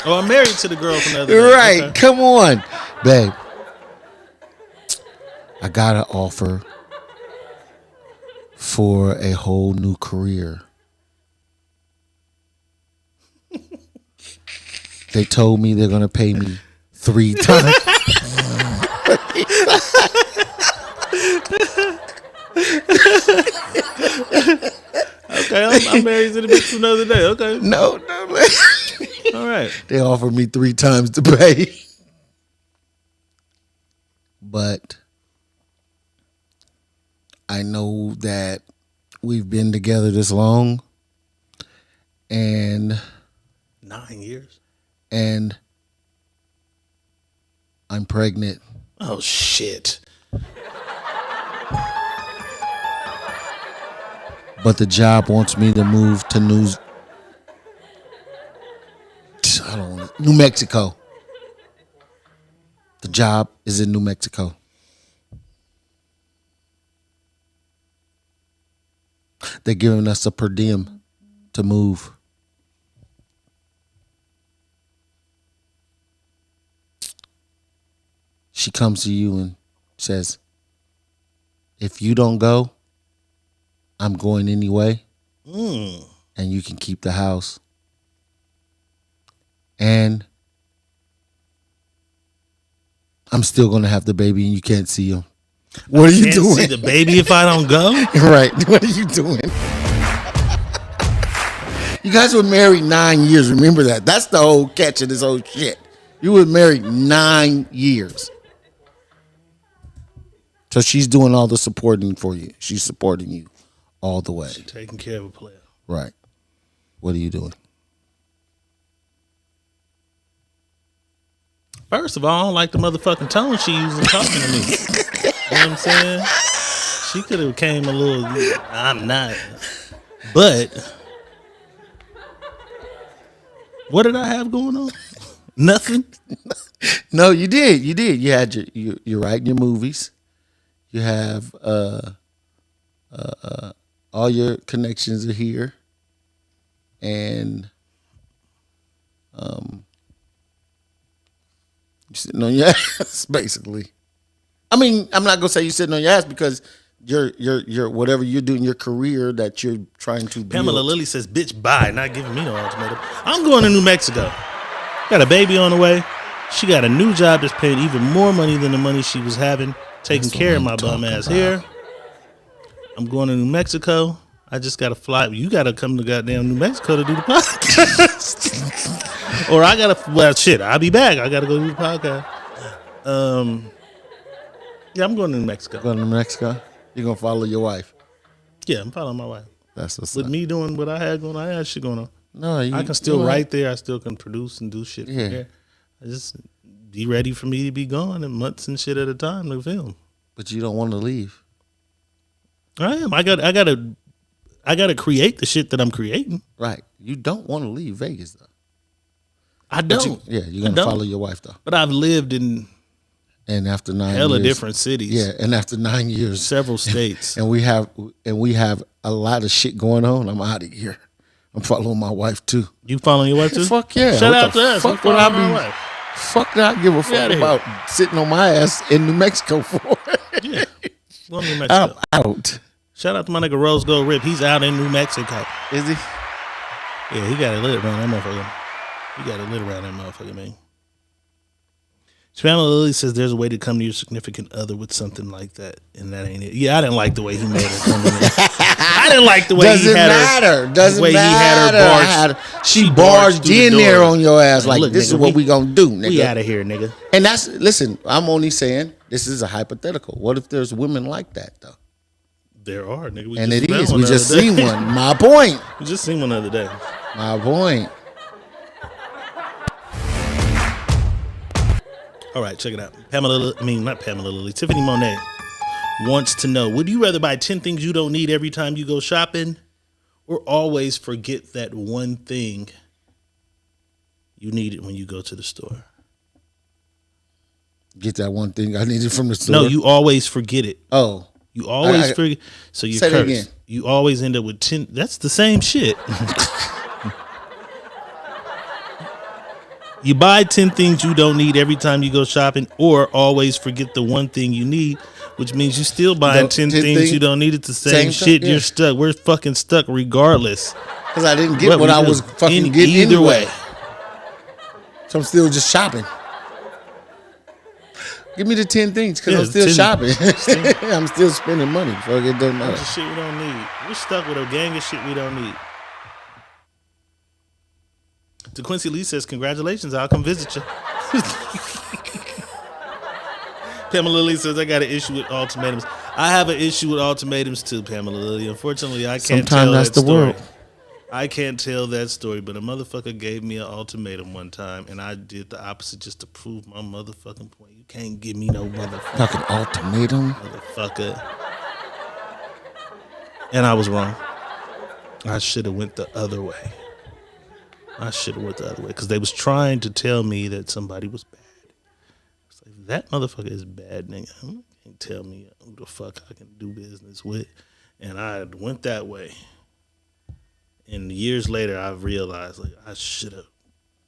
B: Oh, I'm married to the girl from the other day.
A: Right,
B: Okay.
A: come on, babe. I got an offer for a whole new career. They told me they're going to pay me 3 times.
B: Okay, I'm married to the bitch from the other day. Okay.
A: No.
B: All right.
A: They offered me 3 times the pay. But I know that we've been together this long. And
B: 9 years.
A: And I'm pregnant.
B: Oh, shit.
A: But the job wants me to move to New Mexico. The job is in New Mexico. They're giving us a per diem to move. She comes to you and says, if you don't go, I'm going anyway. And you can keep the house. And I'm still going to have the baby and you can't see him. What are you
B: Can't
A: doing?
B: see the baby if I don't go?
A: Right. What are you doing? You guys were married 9 years. Remember that. That's the whole catch of this whole shit. You were married 9 years. So she's doing all the supporting for you. She's supporting you all the way.
B: She's taking care of a player.
A: Right. What are you doing?
B: First of all, I don't like the motherfucking tone she using talking to me. You know what I'm saying? She could have came a little, I'm not. But what did I have going on? Nothing.
A: No, you did. You did. You had you're writing your movies. You have all your connections are here. And you're sitting on your ass, basically. I mean, I'm not gonna say you're sitting on your ass because you're whatever you're doing, your career that you're trying to build.
B: Pamela Lilly says, bitch, bye. Not giving me no ultimatum. I'm going to New Mexico. Got a baby on the way. She got a new job that's paying even more money than the money she was having, taking care of my bum ass here. I'm going to New Mexico. I just got to fly. You got to come to goddamn New Mexico to do the podcast. Or I got to, well, shit, I'll be back. I got to go do the podcast. Yeah, I'm going to New Mexico.
A: Going to New Mexico? You're going to follow your wife?
B: Yeah, I'm following my wife.
A: That's what's
B: With
A: up.
B: me doing what I had going on, I had shit going on.
A: No,
B: I can still write there. I still can produce and do shit from there. I just be ready for me to be gone in months and shit at a time to film.
A: But you don't want to leave.
B: I am. I gotta create the shit that I'm creating.
A: Right. You don't want to leave Vegas, though.
B: I don't.
A: You're going to follow your wife, though.
B: But I've lived in
A: and after 9
B: hella
A: years,
B: different cities.
A: Yeah, and after 9 years,
B: several states,
A: and we have a lot of shit going on. I'm out of here. I'm following my wife too.
B: You following your wife too?
A: Fuck yeah!
B: Shout
A: What
B: out
A: the
B: to us.
A: Fuck
B: We
A: would I
B: following our
A: be?
B: wife.
A: Fuck that! I give a fuck about sitting on my ass in New Mexico for.
B: Yeah, well, New Mexico.
A: I'm out.
B: Shout out to my nigga Rose Gold Rip. He's out in New Mexico.
A: Is he?
B: Yeah, he got it lit around that motherfucker. He got it lit around that motherfucker, man. Pamela Lilly says there's a way to come to your significant other with something like that, and that ain't it. Yeah, I didn't like the way he made it come to me. I didn't like the way
A: Doesn't
B: he had
A: matter.
B: her.
A: Doesn't
B: the way
A: matter.
B: He had her barged,
A: She barged
B: through the
A: in there
B: door.
A: on your ass like,
B: Look,
A: this
B: nigga,
A: is what we gonna do, nigga.
B: We out of here, nigga.
A: And listen, I'm only saying this is a hypothetical. What if there's women like that though?
B: There are, nigga.
A: And it is. We just seen one. My point.
B: We just seen one the other day.
A: My point.
B: All right, check it out. Not Pamela Lilly. Tiffany Monet wants to know, would you rather buy 10 things you don't need every time you go shopping or always forget that one thing you needed when you go to the store?
A: Get that one thing I needed from the store?
B: No, you always forget it.
A: Oh.
B: You always forget. So you
A: say
B: curse.
A: that again.
B: You always end up with 10. That's the same shit. You buy 10 things you don't need every time you go shopping, or always forget the one thing you need, which means you still buying 10 things you don't need. It's the same shit. You're stuck. We're fucking stuck regardless.
A: Because I didn't get what I was fucking getting
B: either
A: anyway.
B: way.
A: So I'm still just shopping. Give me the 10 things because I'm still shopping. I'm still spending money. Fuck, it doesn't matter.
B: Bunch of shit we don't need. We're stuck with a gang of shit we don't need. DeQuincy Lee says, congratulations, I'll come visit you. Pamela Lilly says, I got an issue with ultimatums. I have an issue with ultimatums too, Pamela Lilly. Unfortunately, I can't tell that story. I can't tell that story, but a motherfucker gave me an ultimatum one time, and I did the opposite just to prove my motherfucking point. You can't give me no motherfucking
A: Fucking ultimatum?
B: Motherfucker. And I was wrong. I should have went the other way. Because they was trying to tell me that somebody was bad. It's like, that motherfucker is bad, nigga. You can't tell me who the fuck I can do business with. And I went that way. And years later, I realized like I should have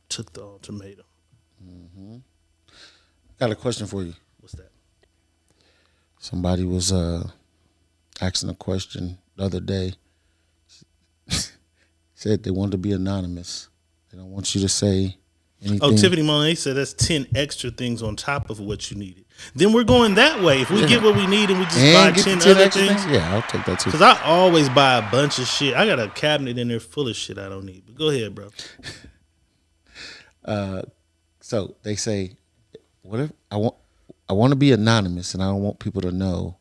B: took the ultimatum.
A: Mm-hmm. Got a question for you.
B: What's that?
A: Somebody was asking a question the other day. Said they wanted to be anonymous. They don't want you to say anything.
B: Oh, Tiffany Monet said that's 10 extra things on top of what you needed. Then we're going that way. If we get what we need and we just buy 10 other things.
A: Yeah, I'll take that too.
B: Because I always buy a bunch of shit. I got a cabinet in there full of shit I don't need. But go ahead, bro.
A: So they say, what if I want to be anonymous and I don't want people to know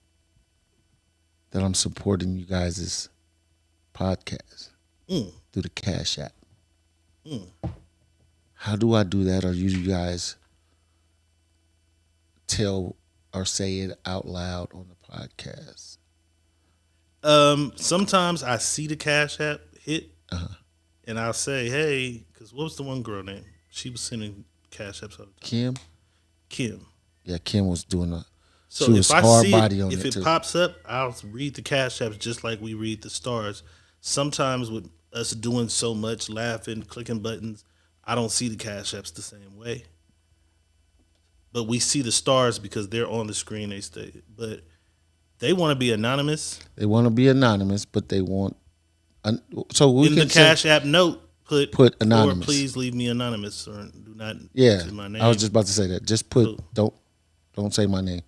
A: that I'm supporting you guys' podcast through the Cash App. How do I do that? Or you guys tell or say it out loud on the podcast?
B: Sometimes I see the Cash App hit, and I'll say, "Hey," because what was the one girl name? She was sending Cash Apps all the time. Kim.
A: Yeah, Kim was doing a.
B: So
A: she was
B: if I
A: hard
B: see
A: body
B: it,
A: on
B: if it
A: too.
B: pops up, I'll read the Cash Apps just like we read the stars. Sometimes with us doing so much, laughing, clicking buttons, I don't see the Cash Apps the same way. But we see the stars because they're on the screen. They stay, but they want to be anonymous.
A: They want to be anonymous, but they want. So we
B: in
A: can
B: the Cash App note, put
A: anonymous.
B: Or please leave me anonymous, or do not.
A: Yeah,
B: say my name.
A: I was just about to say that. Just put don't say my name.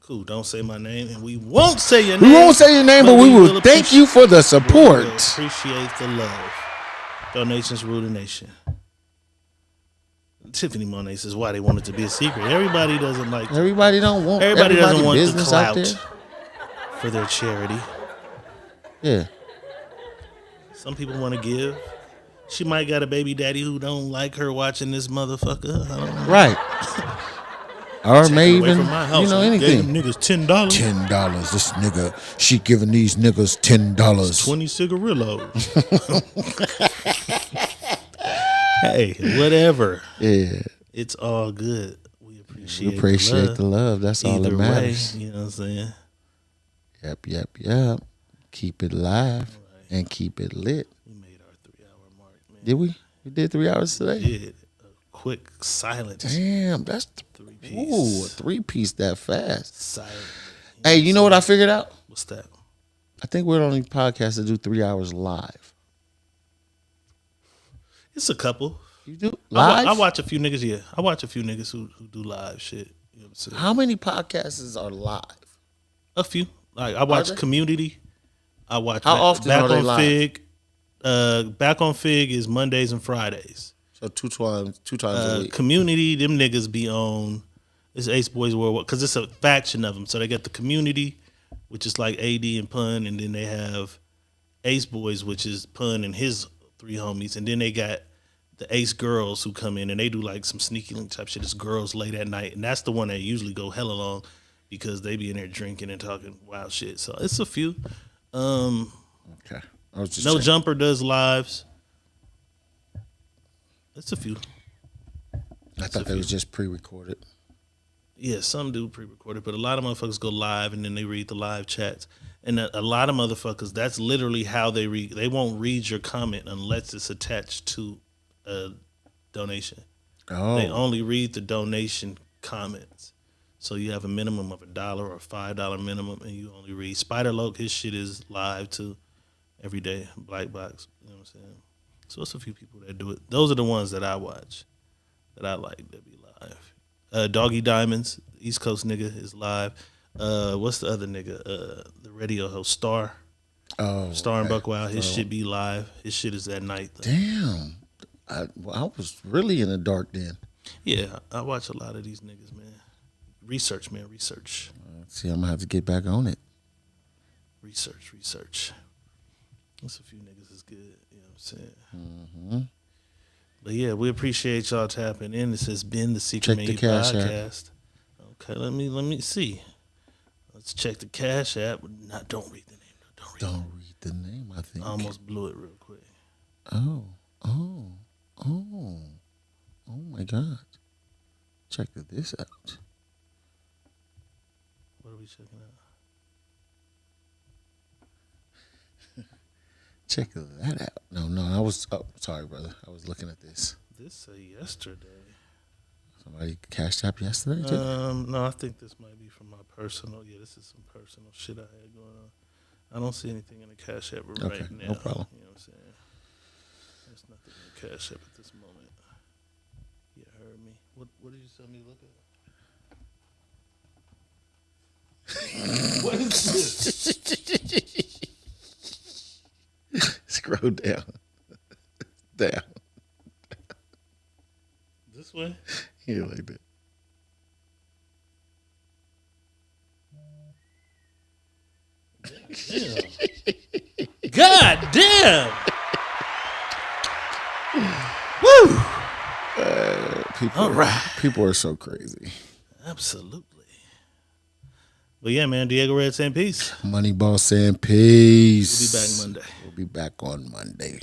B: Cool. Don't say my name, and we won't say your name.
A: We won't say your name, but we will thank you for the support.
B: We will appreciate the love. Donations rule the nation. Tiffany Monet says why they want it to be a secret. Everybody doesn't like.
A: Everybody don't want.
B: Everybody doesn't want the
A: business out there
B: clout for their charity.
A: Yeah.
B: Some people want to give. She might got a baby daddy who don't like her watching this motherfucker. I don't know.
A: Right. Or maybe even,
B: Gave
A: anything.
B: them niggas $10.
A: $10. This nigga, she giving these niggas $10.
B: 20 cigarillos. Hey, whatever.
A: Yeah.
B: It's all good. We
A: appreciate the love. That's all that matters.
B: Way, you know what I'm saying?
A: Yep. Keep it live and keep it lit.
B: We made our 3-hour mark, man.
A: Did we? We did 3 hours today?
B: We did. A quick silence.
A: Damn, that's
B: 3-piece.
A: Ooh, a 3-piece that fast.
B: Silent.
A: Hey, you know what I figured out?
B: What's that?
A: I think we're the only podcast that do 3 hours live.
B: It's a couple.
A: You do live?
B: I watch a few niggas, yeah. I watch a few niggas who do live shit. You know what I'm saying?
A: How many podcasts are live?
B: A few. Like I watch Community. I watch.
A: How often
B: Back
A: are they
B: on
A: live?
B: Fig. Back on Fig is Mondays and Fridays.
A: So two times a week.
B: Community, them niggas be on. It's Ace Boys Worldwide because it's a faction of them. So they got the Community, which is like AD and Pun, and then they have Ace Boys, which is Pun and his 3 homies, and then they got the Ace Girls who come in and they do like some sneaky link type shit. It's girls late at night, and that's the one that usually go hella long because they be in there drinking and talking wild shit. So it's a few.
A: Okay. I was just
B: No
A: checking.
B: Jumper does lives. It's a few.
A: I thought they was just pre-recorded.
B: Yeah, some do pre-recorded, but a lot of motherfuckers go live and then they read the live chats. And a lot of motherfuckers, that's literally how they read. They won't read your comment unless it's attached to a donation.
A: Oh.
B: They only read the donation comments. So you have a minimum of $1 or $5 minimum, and you only read. Spider Loke, his shit is live too, every day. Black Box, you know what I'm saying? So it's a few people that do it. Those are the ones that I watch, that I like, that be live. Doggy Diamonds, East Coast nigga, is live. What's the other nigga? The radio host, Star.
A: Oh,
B: Star and
A: okay.
B: Buckwild. His
A: Oh.
B: shit be live. His shit is at night. Though.
A: Damn. I was really in the dark then.
B: Yeah, I watch a lot of these niggas, man. Research, man, research.
A: See, I'm gonna have to get back on it.
B: Research. There's a few niggas is good, you know what I'm saying?
A: Mm-hmm.
B: But yeah, we appreciate y'all tapping in. This has been the Secret
A: Check
B: Menu
A: the Cash App.
B: Podcast. Okay, let me see. Let's check the Cash App. Don't read the name.
A: Don't read the name, I think.
B: I almost blew it real quick.
A: Oh my God. Check this out.
B: What are we checking out?
A: Check that out. No, I was sorry, brother. I was looking at this.
B: This say yesterday.
A: Somebody cashed app yesterday too?
B: No, I think this might be from my personal. Yeah, this is some personal shit I had going on. I don't see anything in the Cash App right
A: Okay,
B: now.
A: no problem.
B: You know what I'm saying? There's nothing in the Cash App at this moment. You heard me. What did you tell me to look at? What is this?
A: Scroll down. Down.
B: This way?
A: Yeah, like that.
B: God damn! Woo!
A: People,
B: All right.
A: People are so crazy.
B: Absolutely. But yeah, man, Diego Red saying peace.
A: Moneyball saying peace.
B: We'll be back Monday.
A: We'll be back on Monday.